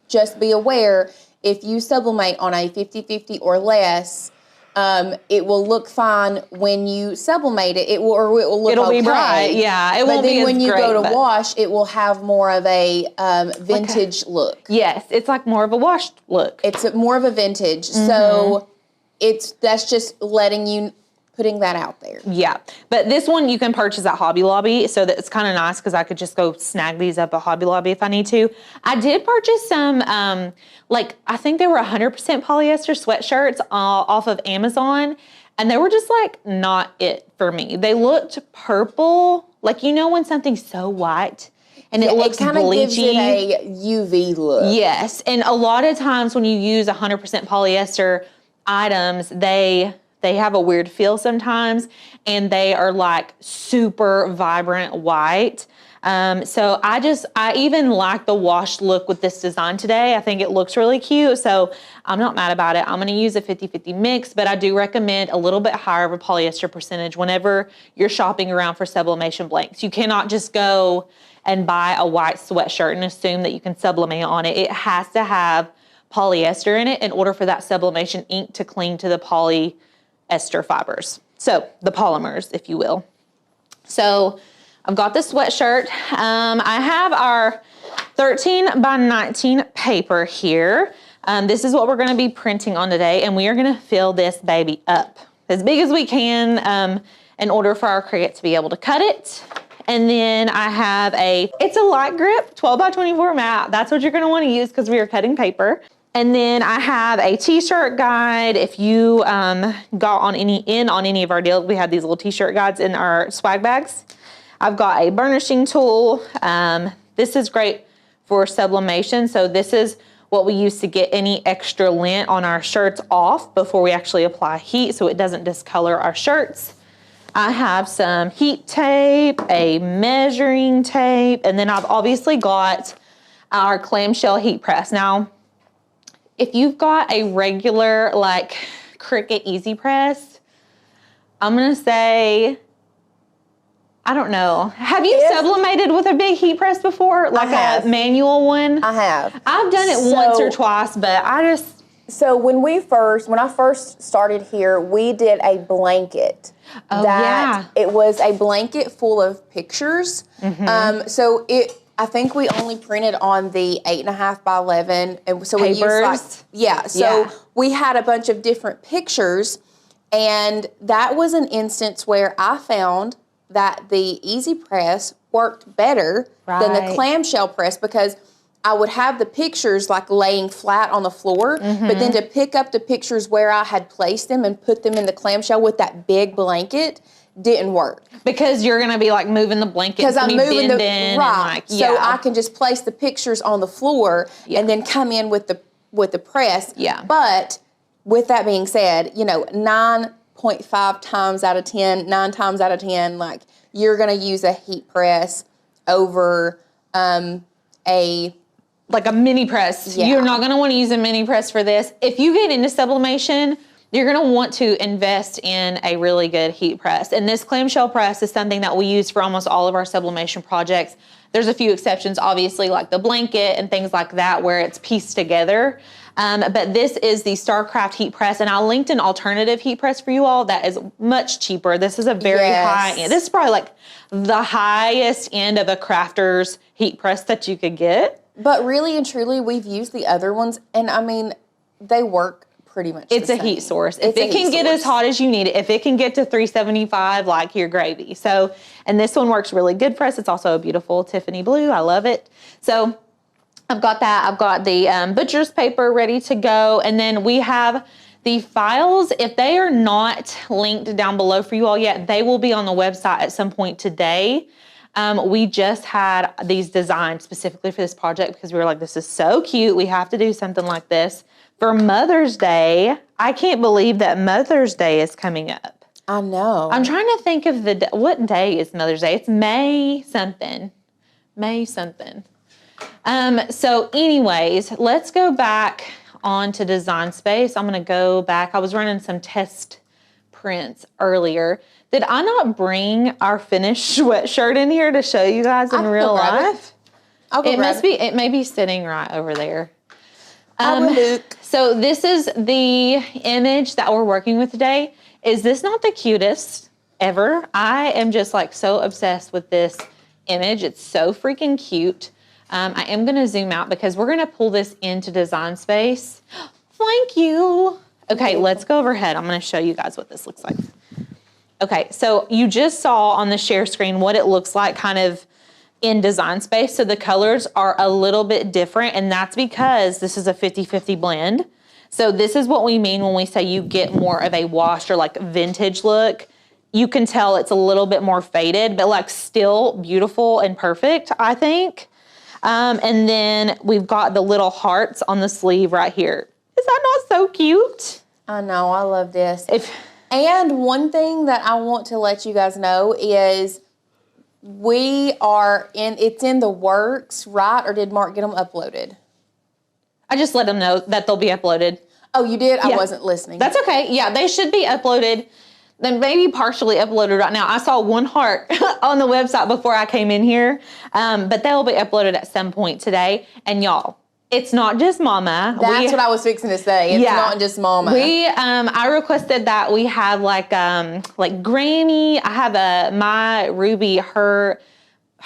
just be aware, if you sublimate on a 50-50 or less, it will look fine when you sublimate it. It will look It'll okay. be bright, yeah. It won't be as great. But then when you go to wash, it will have more of a vintage look. Yes, it's like more of a washed look. It's more of a vintage. So that's just putting that out there. Yeah, but this one you can purchase at Hobby Lobby, so that it's kind of nice because I could just go snag these up at Hobby Lobby if I need to. I did purchase some, I think they were 100% polyester sweatshirts off of Amazon, and they were just like not it for me. They looked purple, like when something's so white and it looks bleachy. It kind of gives it a UV look. Yes, and a lot of times when you use 100% polyester items, they have a weird feel sometimes, and they are like super vibrant white. So I even like the washed look with this design today. I think it looks really cute, so I'm not mad about it. I'm gonna use a 50-50 mix, but I do recommend a little bit higher of a polyester percentage whenever you're shopping around for sublimation blanks. You cannot just go and buy a white sweatshirt and assume that you can sublimate on it. It has to have polyester in it in order for that sublimation ink to cling to the polyester fibers. So the polymers, if you will. So I've got the sweatshirt. I have our 13 by 19 paper here. This is what we're gonna be printing on today, and we are gonna fill this baby up as big as we can in order for our Cricut to be able to cut it. And then I have it's a light grip 12 by 24 mat. That's what you're gonna wanna use because we are cutting paper. And then I have a t-shirt guide. If you got on any of our deals, we had these little t-shirt guides in our swag bags. I've got a burnishing tool. This is great for sublimation. So this is what we use to get any extra lint on our shirts off before we actually apply heat so it doesn't discolor our shirts. I have some heat tape, a measuring tape, and then I've obviously got our clamshell heat press. Now, if you've got a regular like Cricut Easy Press, I'm gonna say, I don't know. Have you sublimated with a big heat press before? Like a manual one? I have. I've done it once or twice, but So when I first started here, we did a blanket. It was a blanket full of pictures. I think we only printed on the 8.5 by 11, and so Papers. we used we had a bunch of different pictures, and that was an instance where I found that the Easy Press worked better than the clamshell press because I would have the pictures like laying flat on the floor, but then to pick up the pictures where I had placed them and put them in the clamshell with that big blanket didn't work. Because you're going to be like moving the blanket. Because I'm moving so I can just place the pictures on the floor and then come in with the press. Yeah. But with that being said, 9.5 times out of 10, 9 times out of 10, like you're going to use a heat press over like a mini press. Yeah. You're not going to want to use a mini press for this. If you get into sublimation, you're going to want to invest in a really good heat press. And this clamshell press is something that we use for almost all of our sublimation projects. There's a few exceptions, obviously, like the blanket and things like that, where it's pieced together. But this is the StarCraft heat press, and I linked an alternative heat press for you all that is much cheaper. This is a very high end. This is probably like the highest end of a crafter's heat press that you could get. But really and truly, we've used the other ones, and I mean, they work pretty much It's the a same. heat source. If it can get as hot as you need it, if it can get to 375, like your gravy. So, and this one works really good for us. It's also a beautiful Tiffany blue. I love it. So I've got that. I've got the butcher's paper ready to go. And then we have the files. If they are not linked down below for you all yet, they will be on the website at some point today. We just had these designed specifically for this project because we were like, this is so cute. We have to do something like this for Mother's Day. I can't believe that Mother's Day is coming up. I know. I'm trying to think of what day is Mother's Day? It's May something. So anyways, let's go back on to Design Space. I'm going to go back. I was running some test prints earlier. Did I not bring our finished sweatshirt in here to show you guys in real life? It may be sitting right over there. So this is the image that we're working with today. Is this not the cutest ever? I am just like so obsessed with this image. It's so freaking cute. I am going to zoom out because we're going to pull this into Design Space. Thank you. Okay, let's go overhead. I'm going to show you guys what this looks like. Okay, so you just saw on the share screen what it looks like kind of in Design Space. So the colors are a little bit different, and that's because this is a 50-50 blend. So this is what we mean when we say you get more of a washed or like vintage look. You can tell it's a little bit more faded, but like still beautiful and perfect, I think. And then we've got the little hearts on the sleeve right here. Is that not so cute? I know, I love this. And one thing that I want to let you guys know is it's in the works, right? Or did Mark get them uploaded? I just let them know that they'll be uploaded. Oh, you did? Yeah. I wasn't listening. That's okay. Yeah, they should be uploaded. Then maybe partially uploaded right now. I saw one heart on the website before I came in here, but they'll be uploaded at some point today. And y'all, it's not just Mama. That's what I was fixing to say. It's not just Mama. I requested that we have like Grammy. I have my Ruby, her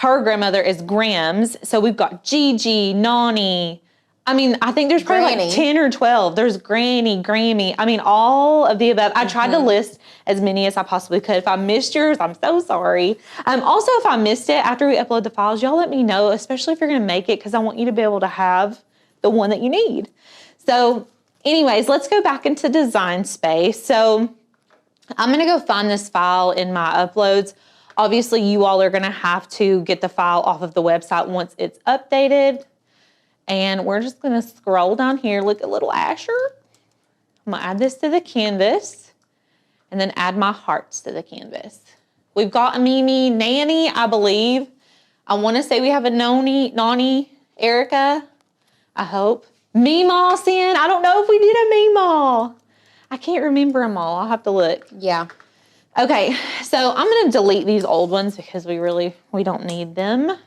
grandmother is Grams. So we've got Gigi, Nani, I mean, I think there's probably Granny. like 10 or 12. There's Granny, Grammy. I mean, all of the above. I tried to list as many as I possibly could. If I missed yours, I'm so sorry. Also, if I missed it after we upload the files, y'all let me know, especially if you're going to make it, because I want you to be able to have the one that you need. So anyways, let's go back into Design Space. So I'm going to go find this file in my uploads. Obviously, you all are going to have to get the file off of the website once it's updated. And we're just gonna scroll down here. Look at little Asher. I'm gonna add this to the canvas and then add my hearts to the canvas. We've got a Mimi, Nanny, I believe. I wanna say we have a Nani, Erica, I hope. Meemaw, Sin, I don't know if we did a Meemaw. I can't remember them all, I'll have to look. Yeah. Okay, so I'm gonna delete these old ones because we don't need them.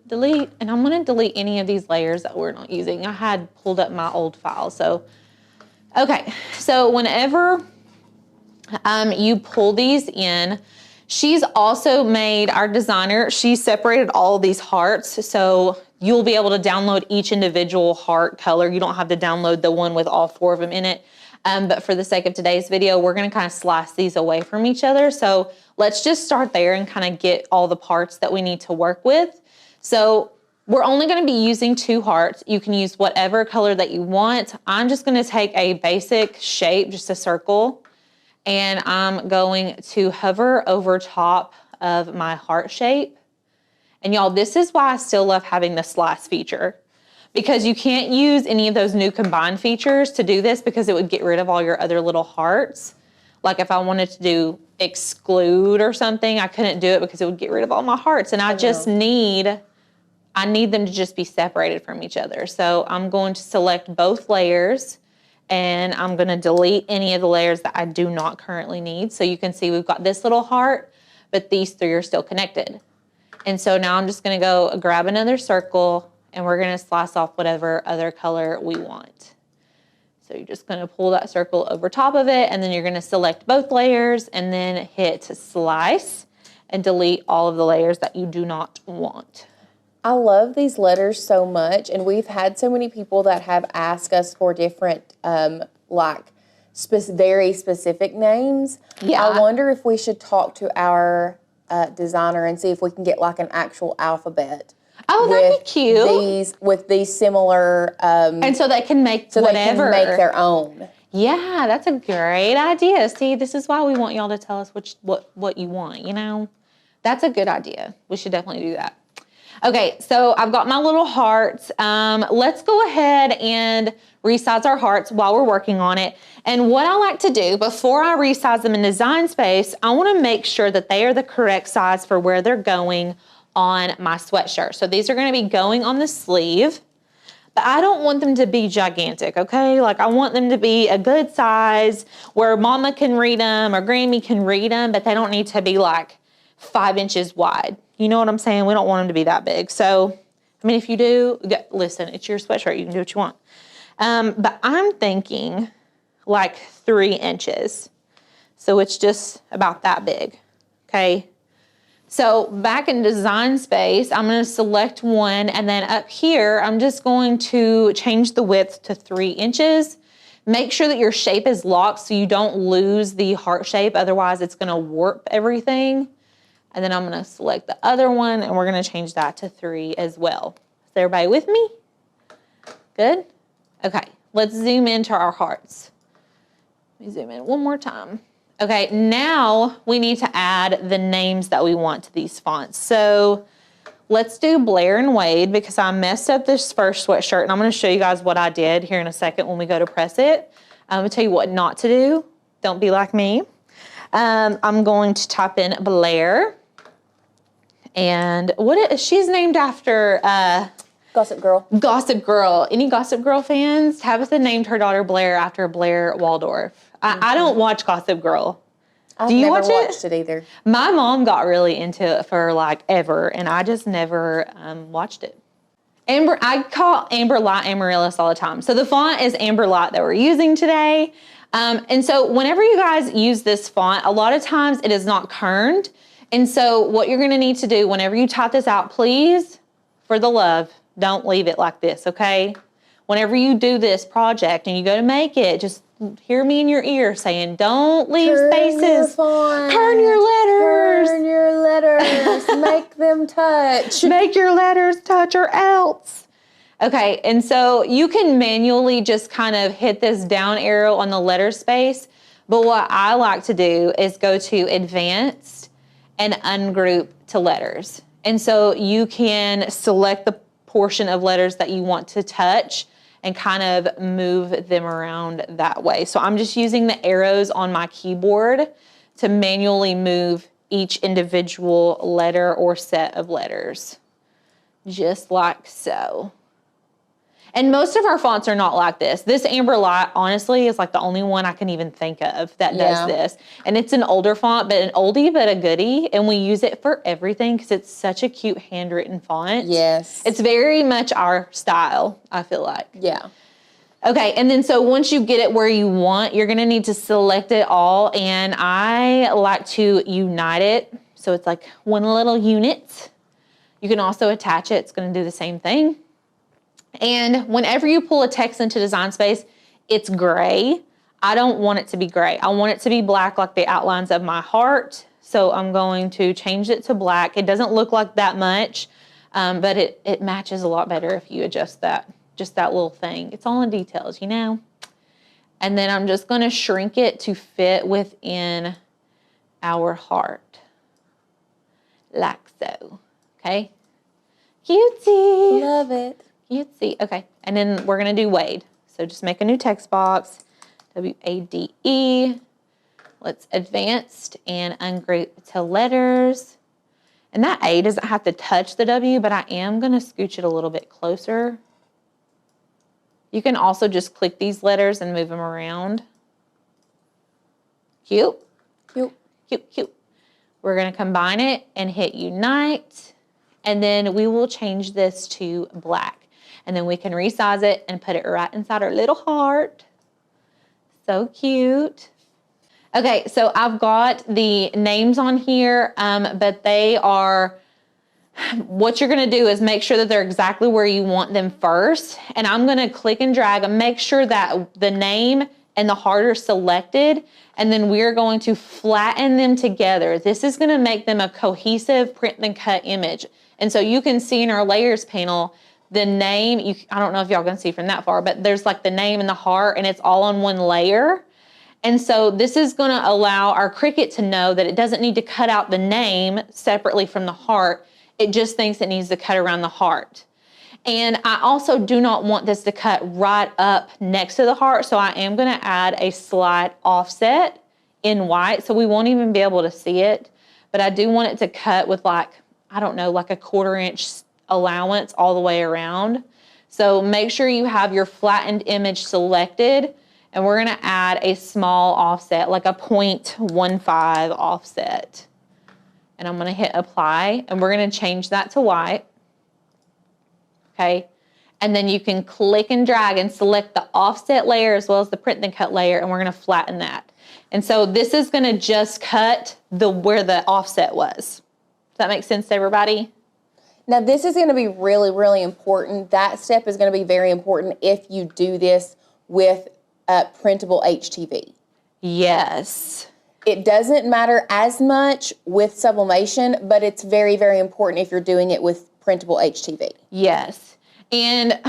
Delete, and I'm gonna delete any of these layers that we're not using. I had pulled up my old file, so. Okay, so whenever you pull these in, she's also made, our designer, she separated all of these hearts, so you'll be able to download each individual heart color. You don't have to download the one with all 4 of them in it. But for the sake of today's video, we're gonna kind of slice these away from each other. So let's just start there and kind of get all the parts that we need to work with. So we're only going to be using 2 hearts. You can use whatever color that you want. I'm just going to take a basic shape, just a circle, and I'm going to hover over top of my heart shape. And y'all, this is why I still love having the slice feature, because you can't use any of those new combined features to do this because it would get rid of all your other little hearts. Like if I wanted to do exclude or something, I couldn't do it because it would get rid of all my hearts. And I need them to just be separated from each other. So I'm going to select both layers and I'm gonna delete any of the layers that I do not currently need. So you can see we've got this little heart, but these 3 are still connected. And so now I'm just gonna go grab another circle and we're gonna slice off whatever other color we want. So you're just gonna pull that circle over top of it and then you're gonna select both layers and then hit slice and delete all of the layers that you do not want. I love these letters so much, and we've had so many people that have asked us for different, very specific names. Yeah. I wonder if we should talk to our designer and see if we can get like an actual alphabet. Oh, that'd be cute. With these similar, and so they can make so whatever. they can make their own. Yeah, that's a great idea. See, this is why we want y'all to tell us what you want, you know? That's a good idea. We should definitely do that. Okay, so I've got my little hearts. Let's go ahead and resize our hearts while we're working on it. And what I like to do before I resize them in Design Space, I wanna make sure that they are the correct size for where they're going on my sweatshirt. So these are gonna be going on the sleeve, but I don't want them to be gigantic, okay? Like I want them to be a good size where Mama can read them or Grammy can read them, but they don't need to be like 5 inches wide. You know what I'm saying? We don't want them to be that big. So, I mean, if you do, listen, it's your sweatshirt. You can do what you want. But I'm thinking like 3 inches. So it's just about that big, okay? So back in Design Space, I'm gonna select one, and then up here, I'm just going to change the width to 3 inches. Make sure that your shape is locked so you don't lose the heart shape. Otherwise, it's gonna warp everything. And then I'm gonna select the other one and we're gonna change that to 3 as well. Is everybody with me? Good? Okay, let's zoom into our hearts. Let me zoom in one more time. Okay, now we need to add the names that we want to these fonts. So let's do Blair and Wade because I messed up this first sweatshirt and I'm gonna show you guys what I did here in a second when we go to press it. I'm gonna tell you what not to do. Don't be like me. I'm going to type in Blair. And she's named after Gossip Girl. Gossip Girl. Any Gossip Girl fans? Tabitha named her daughter Blair after Blair Waldorf. I don't watch Gossip Girl. Do you watch it? I've never watched it either. My mom got really into it for like ever, and I just never watched it. I call Amber Light Amaryllis all the time. So the font is Amber Light that we're using today. And so whenever you guys use this font, a lot of times it is not kerned. And so what you're gonna need to do whenever you type this out, please, for the love, Don't leave it like this, okay? Whenever you do this project and you go to make it, just hear me in your ear saying, don't leave spaces. Your font. Turn your letters. Turn your letters. Make them touch. Make your letters touch or else. Okay, and so you can manually just kind of hit this down arrow on the letter space. But what I like to do is go to advanced and ungroup to letters. And so you can select the portion of letters that you want to touch and kind of move them around that way. So I'm just using the arrows on my keyboard to manually move each individual letter or set of letters, just like so. And most of our fonts are not like this. This Amber Light, honestly, is like the only one I can even think of that does this. And it's an older font, but an oldie but a goodie. And we use it for everything because it's such a cute handwritten font. Yes. It's very much our style, I feel like. Yeah. Okay, and then so once you get it where you want, you're gonna need to select it all. And I like to unite it. So it's like one little unit. You can also attach it. It's gonna do the same thing. And whenever you pull a text into Design Space, it's gray. I don't want it to be gray. I want it to be black like the outlines of my heart. So I'm going to change it to black. It doesn't look like that much, but it matches a lot better if you adjust that, just that little thing. It's all in details, you know? And then I'm just gonna shrink it to fit within our heart, like so, okay? Cutie. Love it. Cutesy. Okay, and then we're gonna do Wade. So just make a new text box, W-A-D-E. Let's advanced and ungroup to letters. And that A doesn't have to touch the W, but I am gonna scooch it a little bit closer. You can also just click these letters and move them around. Cute. Cute. Cute, cute. We're gonna combine it and hit unite. And then we will change this to black. And then we can resize it and put it right inside our little heart. So cute. Okay, so I've got the names on here, but they are, what you're gonna do is make sure that they're exactly where you want them first. And I'm gonna click and drag and make sure that the name and the heart are selected. And then we're going to flatten them together. This is gonna make them a cohesive print and cut image. And so you can see in our layers panel, the name, I don't know if y'all can see from that far, but there's like the name and the heart and it's all on one layer. And so this is gonna allow our Cricut to know that it doesn't need to cut out the name separately from the heart. It just thinks it needs to cut around the heart. And I also do not want this to cut right up next to the heart. So I am gonna add a slight offset in white. So we won't even be able to see it, but I do want it to cut with like, I don't know, like a 1/4 inch allowance all the way around. So make sure you have your flattened image selected and we're gonna add a small offset, like a 0.15 offset. And I'm gonna hit apply and we're gonna change that to white, okay? And then you can click and drag and select the offset layer as well as the print and cut layer and we're gonna flatten that. And so this is gonna just cut where the offset was. Does that make sense to everybody? Now this is gonna be really, really important. That step is gonna be very important if you do this with printable HTV. Yes. It doesn't matter as much with sublimation, but it's very, very important if you're doing it with printable HTV. Yes. And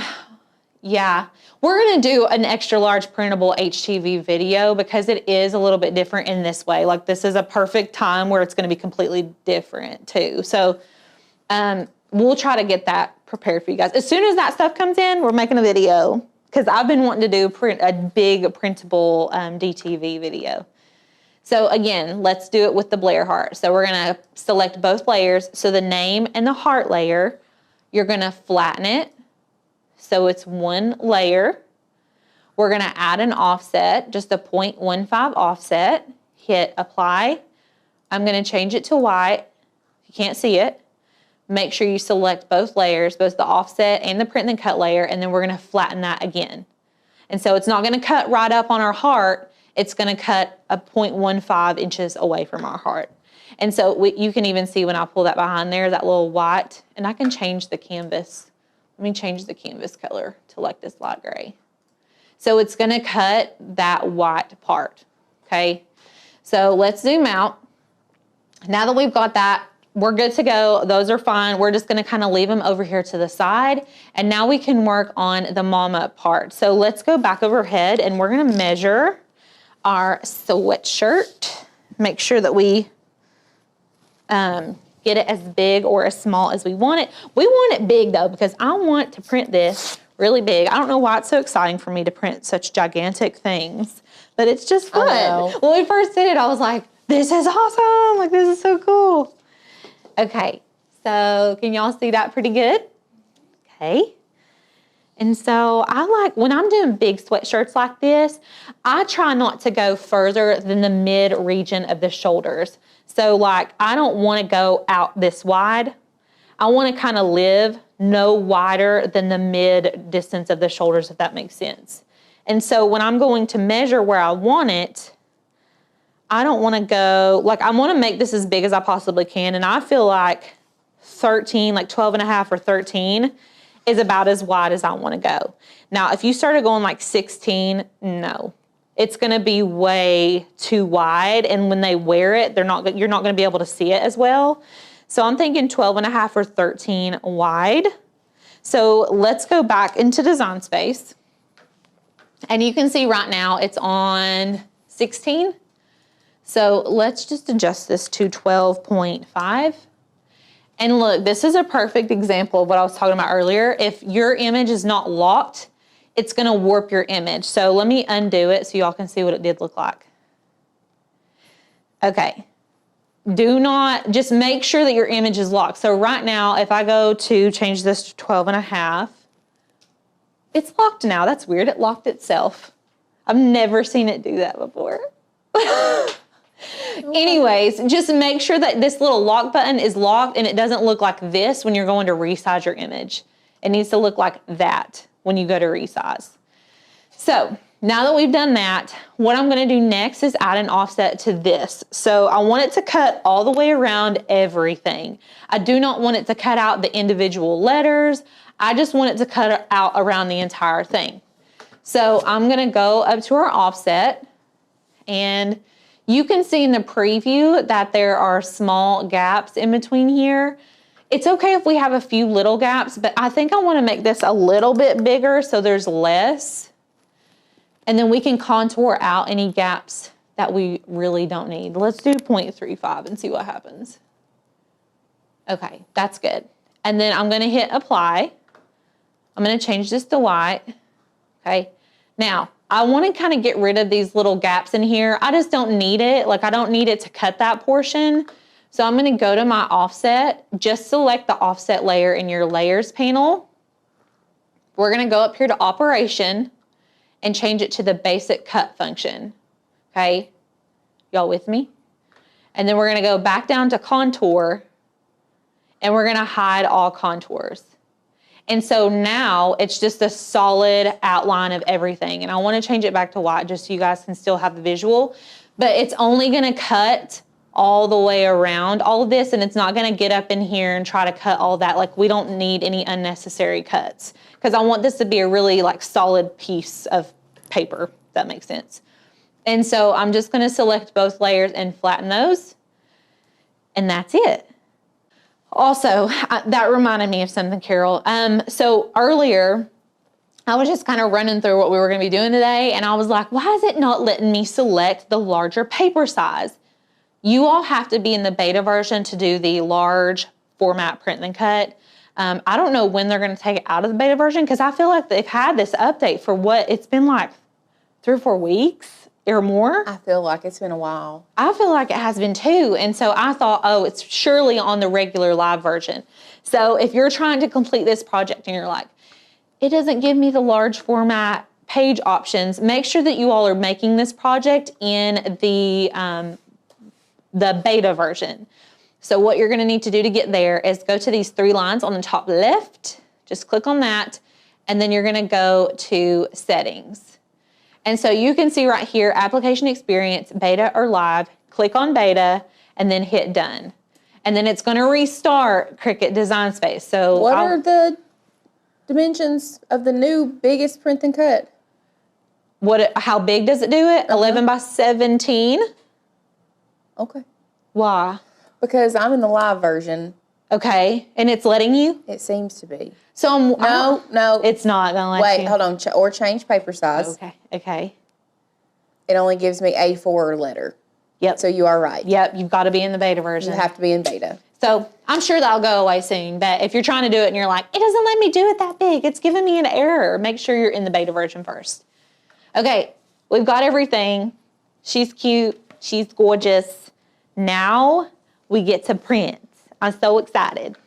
yeah, we're gonna do an extra large printable HTV video because it is a little bit different in this way. Like this is a perfect time where it's gonna be completely different too. So we'll try to get that prepared for you guys. As soon as that stuff comes in, we're making a video because I've been wanting to do a big printable DTV video. So again, let's do it with the Blair heart. So we're gonna select both layers. So the name and the heart layer, you're gonna flatten it. So it's one layer. We're gonna add an offset, just a 0.15 offset, hit apply. I'm gonna change it to white. You can't see it. Make sure you select both layers, both the offset and the print and cut layer, and then we're gonna flatten that again. And so it's not gonna cut right up on our heart, it's gonna cut a 0.15 inches away from our heart. And so you can even see when I pull that behind there, that little white, and I can change the canvas Let me change the canvas color to like this light gray. So it's gonna cut that white part, okay? So let's zoom out. Now that we've got that, we're good to go. Those are fine. We're just gonna kind of leave them over here to the side. And now we can work on the mama part. So let's go back overhead and we're gonna measure our sweatshirt. Make sure that we get it as big or as small as we want it. We want it big though, because I want to print this really big. I don't know why it's so exciting for me to print such gigantic things, but it's just fun. When we first did it, I was like, this is awesome. Like, this is so cool. Okay, so can y'all see that pretty good? Okay. And so I like, when I'm doing big sweatshirts like this, I try not to go further than the mid region of the shoulders. So like, I don't want to go out this wide. I want to kind of live no wider than the mid distance of the shoulders, if that makes sense. And so when I'm going to measure where I want it, I don't want to go, like I want to make this as big as I possibly can. And I feel like 13, like 12 and a half or 13 is about as wide as I want to go. Now, if you started going like 16, no. It's gonna be way too wide, and when they wear it, you're not gonna be able to see it as well. So I'm thinking 12 and a half or 13 wide. So let's go back into Design Space. And you can see right now it's on 16. So let's just adjust this to 12.5. And look, this is a perfect example of what I was talking about earlier. If your image is not locked, it's gonna warp your image. So let me undo it so y'all can see what it did look like. Okay, just make sure that your image is locked. So right now, if I go to change this to 12 and a half, it's locked now. That's weird, it locked itself. I've never seen it do that before. Anyways, just make sure that this little lock button is locked and it doesn't look like this when you're going to resize your image. It needs to look like that when you go to resize. So now that we've done that, what I'm gonna do next is add an offset to this. So I want it to cut all the way around everything. I do not want it to cut out the individual letters. I just want it to cut out around the entire thing. So I'm gonna go up to our offset, and you can see in the preview that there are small gaps in between here. It's okay if we have a few little gaps, but I think I want to make this a little bit bigger so there's less. And then we can contour out any gaps that we really don't need. Let's do 0.35 and see what happens. Okay, that's good. And then I'm going to hit apply. I'm going to change this to white. Okay, now I want to kind of get rid of these little gaps in here. I just don't need it. Like, I don't need it to cut that portion. So I'm gonna go to my offset, just select the offset layer in your layers panel. We're gonna go up here to operation and change it to the basic cut function, okay? Y'all with me? And then we're gonna go back down to contour, and we're gonna hide all contours. And so now it's just a solid outline of everything. And I wanna change it back to white just so you guys can still have the visual, but it's only gonna cut all the way around all of this, and it's not gonna get up in here and try to cut all that. Like, we don't need any unnecessary cuts, because I want this to be a really like solid piece of paper, if that makes sense. And so I'm just gonna select both layers and flatten those, and that's it. Also, that reminded me of something, Carol. So earlier, I was just kind of running through what we were gonna be doing today, and I was like, why is it not letting me select the larger paper size? You all have to be in the beta version to do the large format print and cut. I don't know when they're gonna take it out of the beta version, because I feel like they've had this update for what, it's been like 3 or 4 weeks or more. I feel like it's been a while. I feel like it has been too. And so I thought, oh, it's surely on the regular live version. So if you're trying to complete this project and you're like, it doesn't give me the large format page options, make sure that you all are making this project in the beta version. So what you're gonna need to do to get there is go to these 3 lines on the top left, just click on that, and then you're gonna go to settings. And so you can see right here, application experience, beta or live, click on beta, and then hit done. And then it's gonna restart Cricut Design Space. So dimensions of the new biggest print and cut. How big does it do it? 11 by 17. Okay. Why? Because I'm in the live version. Okay, and it's letting you? It seems to be. So No. It's not gonna let you. Wait, hold on. Or change paper size. Okay. It only gives me A4 letter. Yep. So you are right. Yep, you've got to be in the beta version. You have to be in beta. So I'm sure that'll go away soon, but if you're trying to do it and you're like, it doesn't let me do it that big, it's giving me an error, make sure you're in the beta version first. Okay, we've got everything. She's cute, she's gorgeous. Now we get to print. I'm so excited.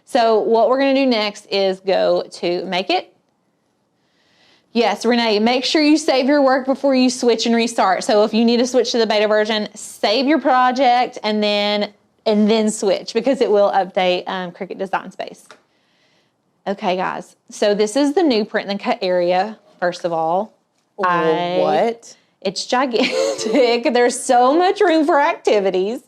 So what we're gonna do next is go to Make It. Yes, Renee, make sure you save your work before you switch and restart. So if you need to switch to the beta version, save your project and then switch, because it will update Cricut Design Space. Okay, guys. So this is the new print and cut area, first of all. What? It's gigantic. There's so much room for activities.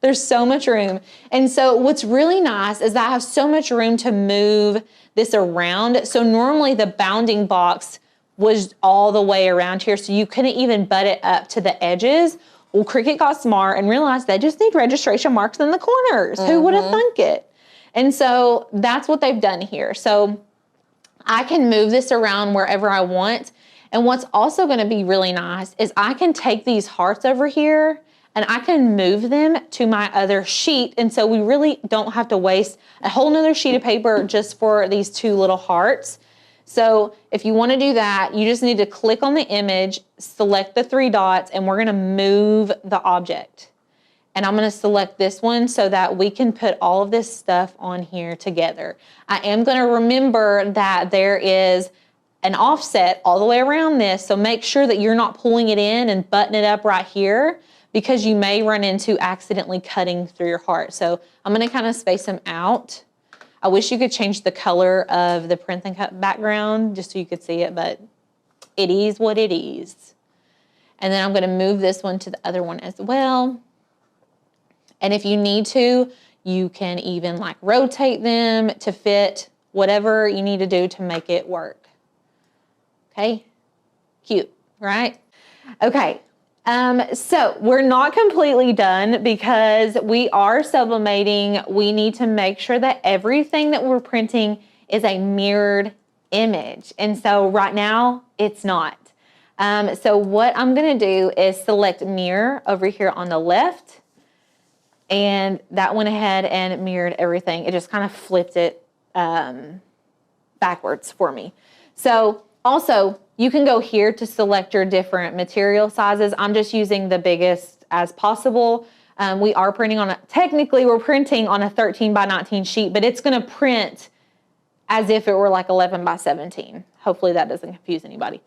There's so much room. And so what's really nice is that I have so much room to move this around. So normally the bounding box was all the way around here, so you couldn't even butt it up to the edges. Well, Cricut got smart and realized they just need registration marks in the corners. Who would have thunk it? And so that's what they've done here. So I can move this around wherever I want. And what's also gonna be really nice is I can take these hearts over here and I can move them to my other sheet. And so we really don't have to waste a whole nother sheet of paper just for these two little hearts. So if you wanna do that, you just need to click on the image, select the 3 dots, and we're gonna move the object. And I'm gonna select this one so that we can put all of this stuff on here together. I am gonna remember that there is an offset all the way around this, so make sure that you're not pulling it in and button it up right here, because you may run into accidentally cutting through your heart. So I'm gonna kind of space them out. I wish you could change the color of the print and cut background just so you could see it, but it is what it is. And then I'm gonna move this one to the other one as well. And if you need to, you can even like rotate them to fit whatever you need to do to make it work. Okay, cute, right? Okay. So we're not completely done because we are sublimating. We need to make sure that everything that we're printing is a mirrored image. And so right now it's not. So what I'm gonna do is select mirror over here on the left, and that went ahead and mirrored everything. It just kind of flipped it backwards for me. So also, you can go here to select your different material sizes. I'm just using the biggest as possible. We are printing on technically we're printing on a 13 by 19 sheet, but it's gonna print as if it were like 11 by 17. Hopefully that doesn't confuse anybody.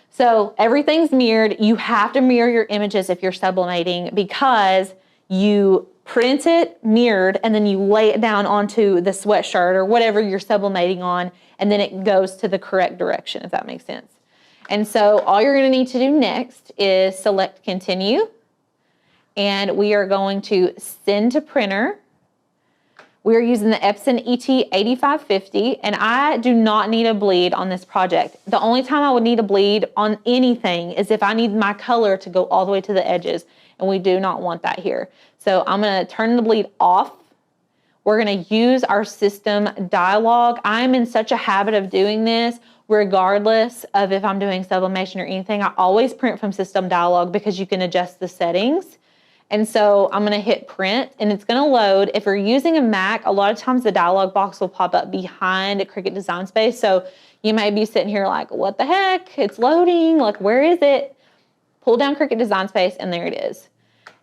So everything's mirrored. You have to mirror your images if you're sublimating, because you print it mirrored and then you lay it down onto the sweatshirt or whatever you're sublimating on, and then it goes to the correct direction, if that makes sense. And so all you're gonna need to do next is select continue, and we are going to send to printer. We're using the Epson ET 8550, and I do not need a bleed on this project. The only time I would need a bleed on anything is if I need my color to go all the way to the edges, and we do not want that here. So I'm gonna turn the bleed off. We're gonna use our system dialog. I'm in such a habit of doing this, regardless of if I'm doing sublimation or anything. I always print from system dialog because you can adjust the settings. And so I'm gonna hit print and it's gonna load. If you're using a Mac, a lot of times the dialog box will pop up behind Cricut Design Space. So you may be sitting here like, what the heck? It's loading, like where is it? Pull down Cricut Design Space and there it is.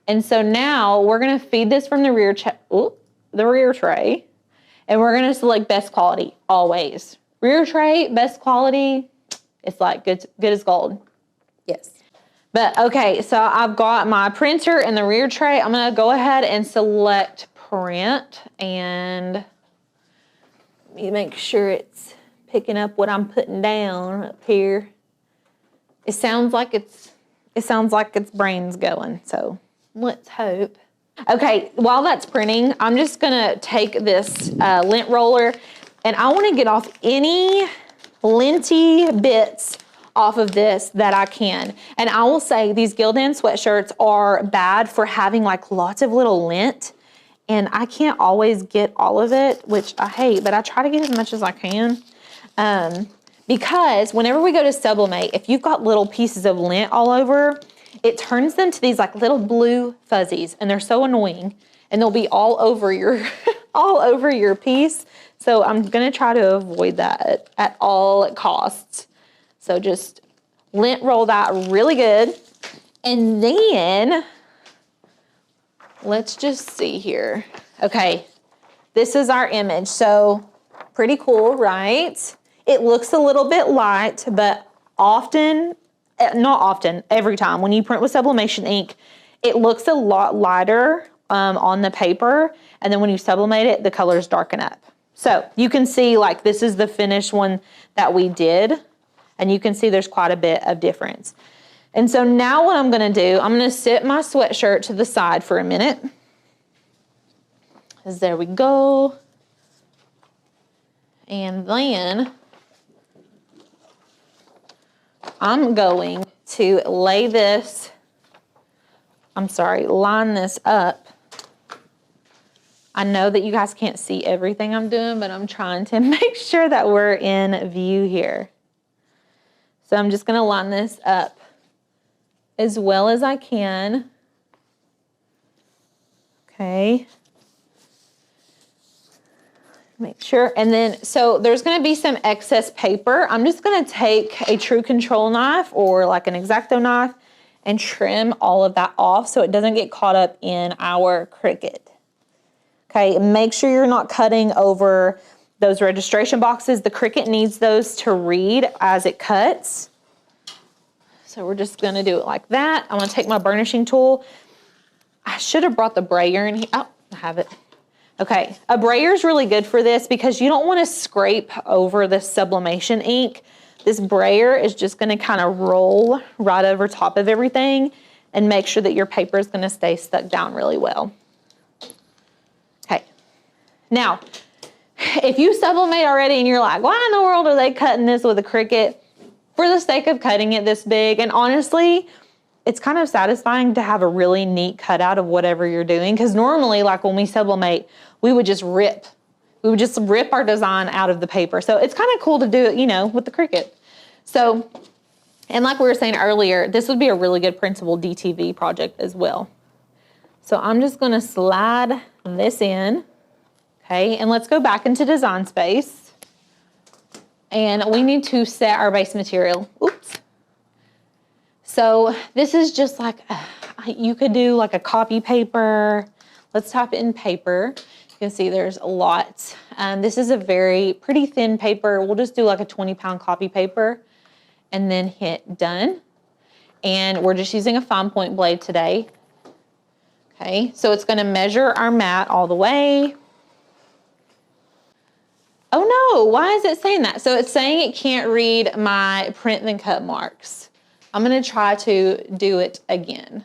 And so now we're gonna feed this from the rear tray, and we're gonna select best quality, always. Rear tray, best quality, it's like good as gold. Yes. But okay, so I've got my printer in the rear tray. I'm gonna go ahead and select print, and let me make sure it's picking up what I'm putting down up here. It sounds like its brain's going, so let's hope. Okay, while that's printing, I'm just gonna take this lint roller. And I want to get off any linty bits off of this that I can. And I will say these Gildan sweatshirts are bad for having like lots of little lint. And I can't always get all of it, which I hate, but I try to get as much as I can. Because whenever we go to sublimate, if you've got little pieces of lint all over, it turns them to these like little blue fuzzies, and they're so annoying. And they'll be all over your, all over your piece. So I'm gonna try to avoid that at all costs. So just lint roll that really good. And then, let's just see here. Okay, this is our image. So pretty cool, right? It looks a little bit light, but often, not often, every time, when you print with sublimation ink, it looks a lot lighter on the paper. And then when you sublimate it, the colors darken up. So you can see like this is the finished one that we did. And you can see there's quite a bit of difference. And so now what I'm gonna do, I'm gonna sit my sweatshirt to the side for a minute. There we go. And then I'm going to line this up. I know that you guys can't see everything I'm doing, but I'm trying to make sure that we're in view here. So I'm just gonna line this up as well as I can. Okay. Make sure, and then, so there's gonna be some excess paper. I'm just gonna take a true control knife or like an X-Acto knife and trim all of that off so it doesn't get caught up in our Cricut. Okay, make sure you're not cutting over those registration boxes. The Cricut needs those to read as it cuts. So we're just gonna do it like that. I'm gonna take my burnishing tool. I should have brought the brayer in here. Oh, I have it. Okay, a brayer is really good for this because you don't wanna scrape over the sublimation ink. This brayer is just gonna kind of roll right over top of everything and make sure that your paper is gonna stay stuck down really well. Okay, now, if you sublimate already and you're like, why in the world are they cutting this with a Cricut? For the sake of cutting it this big, and honestly, it's kind of satisfying to have a really neat cutout of whatever you're doing, because normally, like when we sublimate, we would just rip our design out of the paper. So it's kind of cool to do it, you know, with the Cricut. So, and like we were saying earlier, this would be a really good printable DTV project as well. So I'm just gonna slide this in, okay, and let's go back into Design Space. And we need to set our base material. Oops. So this is just like, you could do like a copy paper. Let's type in paper. You can see there's a lot. This is a pretty thin paper. We'll just do like a 20-pound copy paper and then hit done. And we're just using a fine point blade today. Okay, so it's gonna measure our mat all the way. Oh no, why is it saying that? So it's saying it can't read my print then cut marks. I'm gonna try to do it again.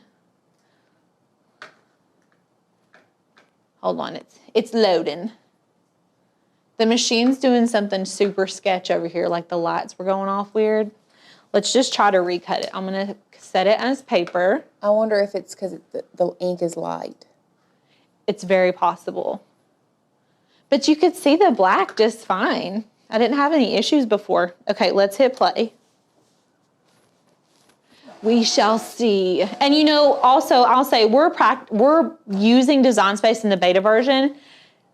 Hold on, it's loading. The machine's doing something super sketch over here, like the lights were going off weird. Let's just try to recut it. I'm gonna set it as paper. I wonder if it's because the ink is light. It's very possible. But you could see the black just fine. I didn't have any issues before. Okay, let's hit play. We shall see. And you know, also I'll say we're using Design Space in the beta version.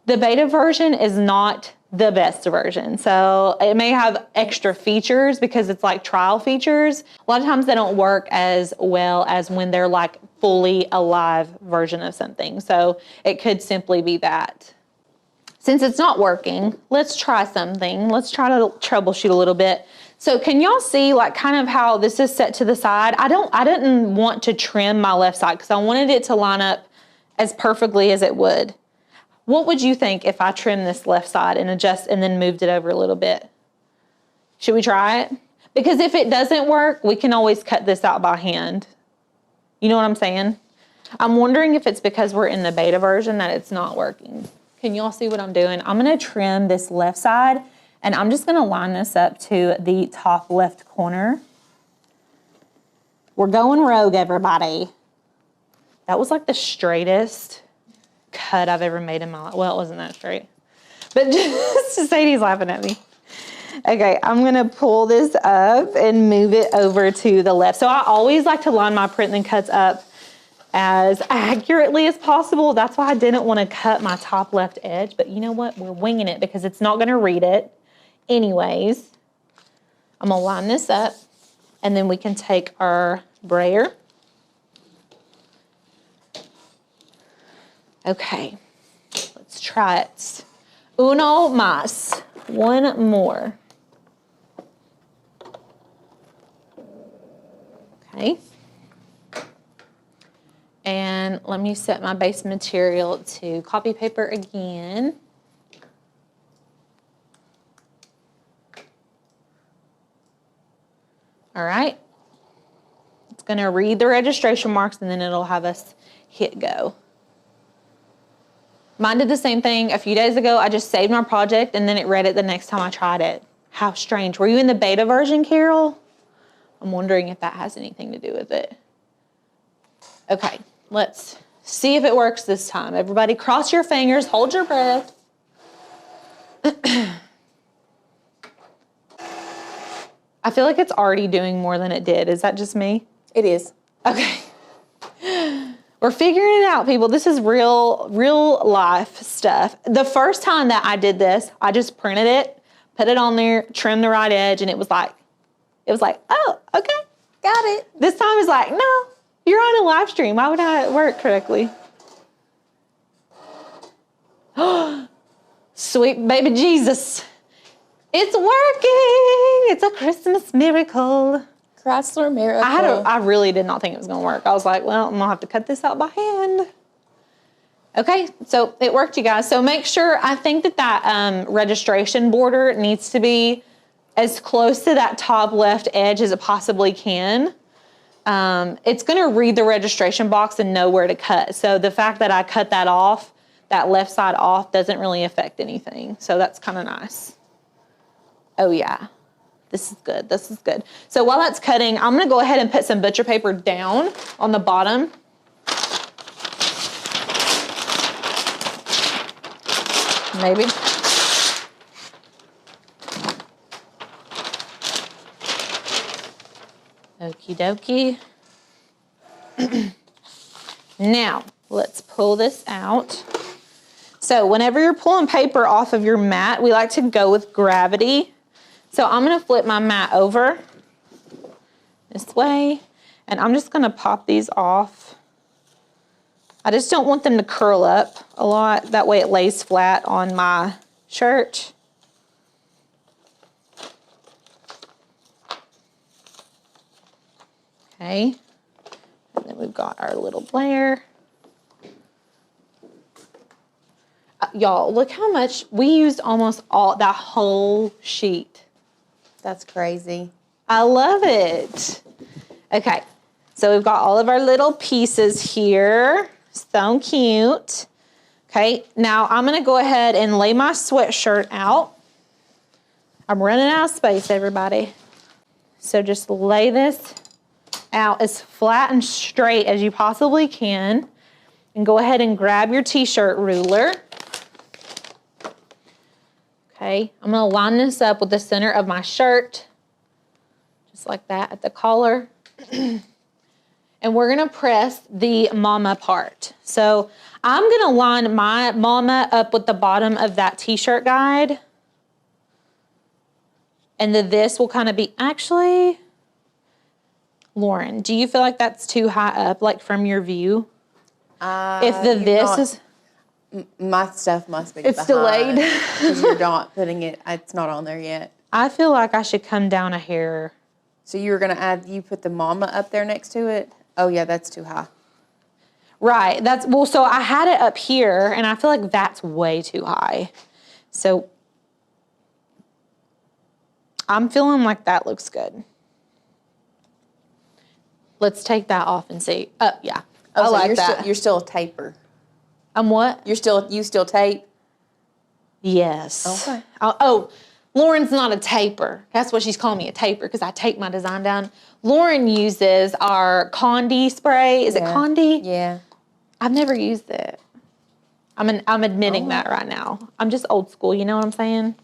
The beta version is not the best version. So it may have extra features because it's like trial features. A lot of times they don't work as well as when they're like fully a live version of something. So it could simply be that. Since it's not working, let's try something. Let's try to troubleshoot a little bit. So can y'all see like kind of how this is set to the side? I didn't want to trim my left side because I wanted it to line up as perfectly as it would. What would you think if I trimmed this left side and and then moved it over a little bit? Should we try it? Because if it doesn't work, we can always cut this out by hand. You know what I'm saying? I'm wondering if it's because we're in the beta version that it's not working. Can y'all see what I'm doing? I'm gonna trim this left side, and I'm just gonna line this up to the top left corner. We're going rogue, everybody. That was like the straightest cut I've ever made in my life. Well, it wasn't that straight, but just Sadie's laughing at me. Okay, I'm gonna pull this up and move it over to the left. So I always like to line my print and cuts up as accurately as possible. That's why I didn't want to cut my top left edge, but you know what? We're winging it because it's not gonna read it anyways. I'm gonna line this up, and then we can take our brayer. Okay, let's try it. Uno más. One more. Okay. And let me set my base material to copy paper again. All right. It's going to read the registration marks, and then it'll have us hit go. Mine did the same thing a few days ago. I just saved my project, and then it read it the next time I tried it. How strange. Were you in the beta version, Carol? I'm wondering if that has anything to do with it. Okay, let's see if it works this time. Everybody cross your fingers, hold your breath. I feel like it's already doing more than it did. Is that just me? It is. Okay. We're figuring it out, people. This is real life stuff. The first time that I did this, I just printed it, put it on there, trimmed the right edge, and it was like, oh, okay, got it. This time it's like, no, you're on a live stream. Why would I work correctly? Sweet baby Jesus. It's working. It's a Christmas miracle. Chrysler miracle. I really did not think it was going to work. I was like, well, I'm going to have to cut this out by hand. Okay, so it worked, you guys. So make sure, I think that registration border needs to be as close to that top left edge as it possibly can. It's going to read the registration box and know where to cut. So the fact that I cut that off, that left side off, doesn't really affect anything. So that's kind of nice. Oh, yeah. This is good. This is good. So while that's cutting, I'm going to go ahead and put some butcher paper down on the bottom. Maybe. Okie dokie. Now, let's pull this out. So whenever you're pulling paper off of your mat, we like to go with gravity. So I'm going to flip my mat over this way, and I'm just going to pop these off. I just don't want them to curl up a lot. That way it lays flat on my shirt. Okay. And then we've got our little Blair. Y'all, look how much we used, almost all that whole sheet. That's crazy. I love it. Okay, so we've got all of our little pieces here. So cute. Okay, now I'm gonna go ahead and lay my sweatshirt out. I'm running out of space, everybody. So just lay this out as flat and straight as you possibly can. And go ahead and grab your t-shirt ruler. Okay, I'm gonna line this up with the center of my shirt, just like that at the collar. And we're gonna press the mama part. So I'm gonna line my mama up with the bottom of that t-shirt guide. And then this will kind of be, actually, Lauren, do you feel like that's too high up, like from your view? My stuff must be It's delayed. Because you're not putting it, it's not on there yet. I feel like I should come down a hair. So you were going to add, you put the mama up there next to it? Oh, yeah, that's too high. Right, well, so I had it up here, and I feel like that's way too high. So I'm feeling like that looks good. Let's take that off and see. Yeah, Oh, I so like that. You're still a taper. I'm what? You still tape? Yes. Okay. Oh, Lauren's not a taper. That's what she's calling me, a taper, because I tape my design down. Lauren uses our Condi spray. Is it Condi? Yeah. I've never used it. I'm admitting that right now. I'm just old school, you know what I'm saying?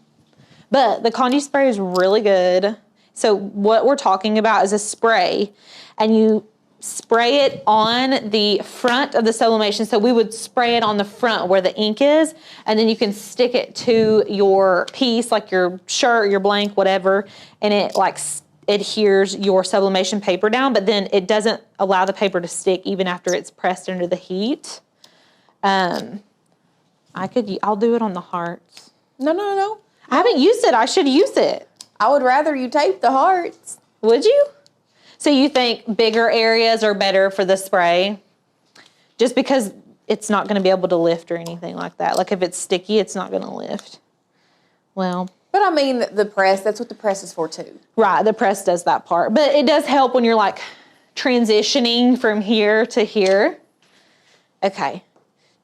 But the Condi spray is really good. So what we're talking about is a spray, and you spray it on the front of the sublimation. So we would spray it on the front where the ink is, and then you can stick it to your piece, like your shirt, your blank, whatever, and it like adheres your sublimation paper down, but then it doesn't allow the paper to stick even after it's pressed under the heat. I'll do it on the hearts. No. I haven't used it. I should use it. I would rather you tape the hearts. Would you? So you think bigger areas are better for the spray? Just because it's not going to be able to lift or anything like that. Like if it's sticky, it's not going to lift. Well. But I mean, the press, that's what the press is for too. Right, the press does that part. But it does help when you're like transitioning from here to here. Okay.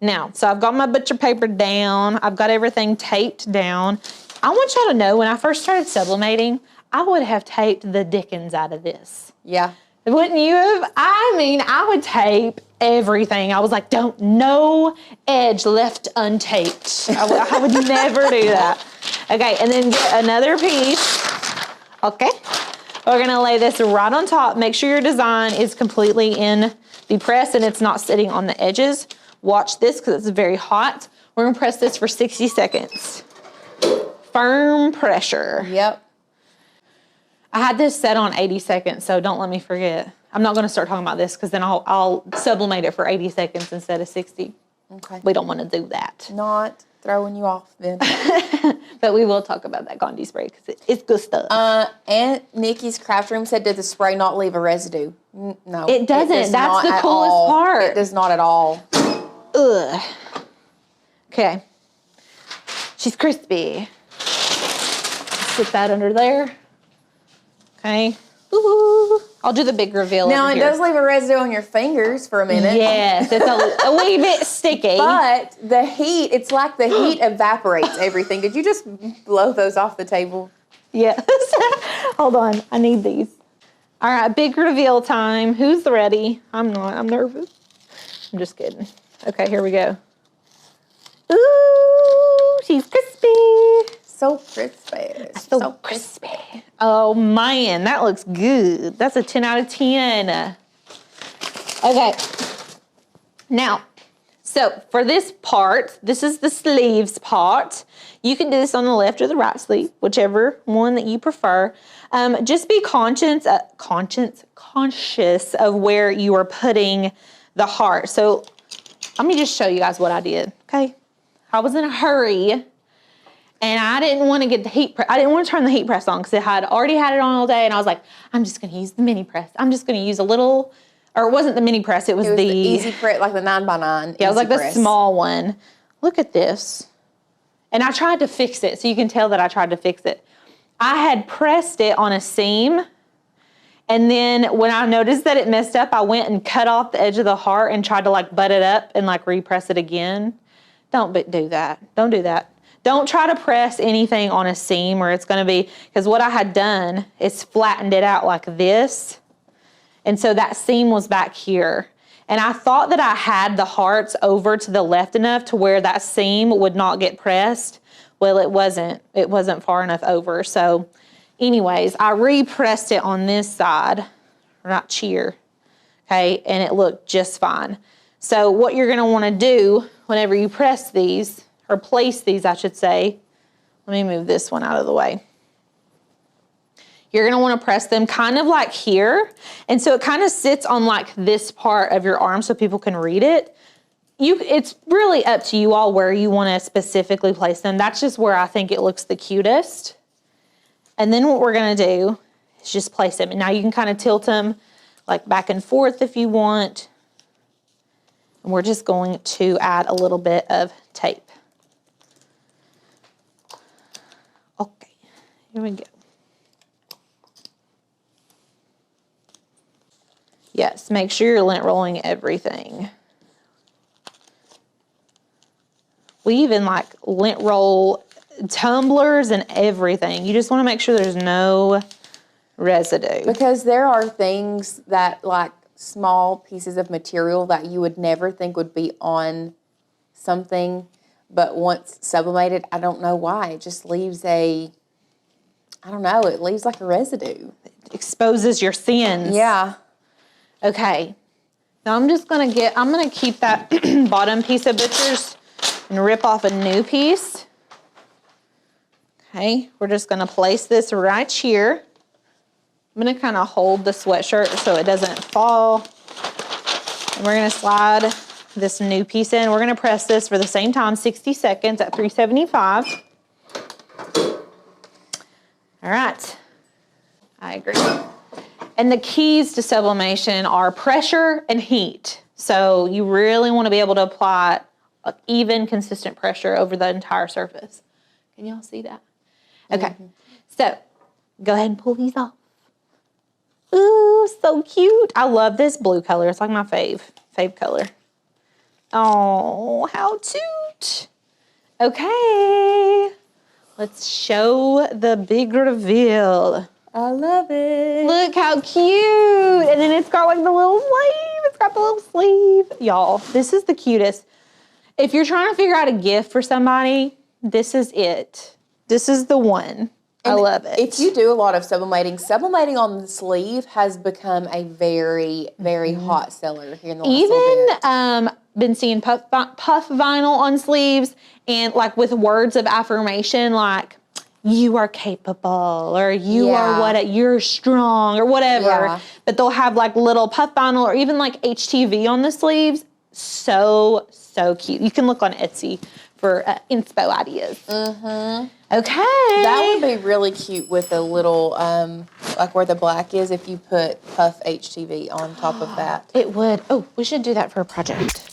Now, so I've got my butcher paper down. I've got everything taped down. I want y'all to know, when I first started sublimating, I would have taped the dickens out of this. Yeah. Wouldn't you have? I mean, I would tape everything. I was like, no edge left untaped. I would never do that. Okay, and then get another piece. Okay. We're gonna lay this right on top. Make sure your design is completely in the press and it's not sitting on the edges. Watch this because it's very hot. We're gonna press this for 60 seconds. Firm pressure. Yep. I had this set on 80 seconds, so don't let me forget. I'm not going to start talking about this because then I'll sublimate it for 80 seconds instead of 60. Okay. We don't want to do that. Not throwing you off then. But we will talk about that Condi spray because it's good stuff. Aunt Nikki's craft room said, did the spray not leave a residue? No. It doesn't. does That's not the at coolest all. part. It does not at all. Ugh. Okay. She's crispy. Put that under there. Okay. Ooh. I'll do the big reveal Now, over it here. does leave a residue on your fingers for a minute. Yes, it's a wee bit sticky. But the heat, it's like the heat evaporates everything. Did you just blow those off the table? Yes. Hold on. I need these. All right, big reveal time. Who's ready? I'm not. I'm nervous. I'm just kidding. Okay, here we go. Ooh, she's crispy. So crispy. So crispy. Oh, man, that looks good. That's a 10 out of 10. Okay. Now, so for this part, this is the sleeves part. You can do this on the left or the right sleeve, whichever one that you prefer. Just be conscious of where you are putting the heart. So let me just show you guys what I did, okay? I was in a hurry. And I didn't want to get the heat press. I didn't want to turn the heat press on because I had already had it on all day. And I was like, I'm just going to use the mini press. I'm just going to use a little, or it wasn't the mini press. It was the easy press, like the 9x9. Yeah, it was like the small one. Look at this. And I tried to fix it. So you can tell that I tried to fix it. I had pressed it on a seam. And then when I noticed that it messed up, I went and cut off the edge of the heart and tried to like butt it up and like repress it again. Don't do that. Don't do that. Don't try to press anything on a seam or it's going to be, because what I had done is flattened it out like this. And so that seam was back here. And I thought that I had the hearts over to the left enough to where that seam would not get pressed. Well, it wasn't. It wasn't far enough over. So anyways, I repressed it on this side, right here. Okay, and it looked just fine. So what you're going to want to do whenever you press these, or place these, I should say. Let me move this one out of the way. You're gonna wanna press them kind of like here. And so it kind of sits on like this part of your arm so people can read it. It's really up to you all where you wanna specifically place them. That's just where I think it looks the cutest. And then what we're gonna do is just place them. And now you can kind of tilt them like back and forth if you want. And we're just going to add a little bit of tape. Okay, here we go. Yes, make sure you're lint rolling everything. We even like lint roll tumblers and everything. You just want to make sure there's no residue. Because there are things that, like small pieces of material that you would never think would be on something, but once sublimated, I don't know why, it just leaves it leaves like a residue. It exposes your sins. Yeah. Okay. Now I'm going to keep that bottom piece of butcher's and rip off a new piece. Okay, we're just going to place this right here. I'm going to kind of hold the sweatshirt so it doesn't fall. And we're going to slide this new piece in. We're going to press this for the same time, 60 seconds at 375. All right, I agree. And the keys to sublimation are pressure and heat. So you really want to be able to apply even, consistent pressure over the entire surface. Can y'all see that? Okay, so go ahead and pull these off. Ooh, so cute. I love this blue color. It's like my fave color. Oh, how cute. Okay, let's show the big reveal. I love it. Look how cute. And then it's got like the little sleeve. It's got the little sleeve. Y'all, this is the cutest. If you're trying to figure out a gift for somebody, this is it. This is the one. I love it. If you do a lot of sublimating on the sleeve has become a very, very hot seller here in the last little bit. Been seeing puff vinyl on sleeves, and like with words of affirmation like, you are capable, or you're strong, or whatever. Yeah. But they'll have like little puff vinyl or even like HTV on the sleeves. So cute. You can look on Etsy for inspo ideas. Mm-hmm. Okay. That would be really cute with a little, like where the black is, if you put puff HTV on top of that. It would. Oh, we should do that for a project.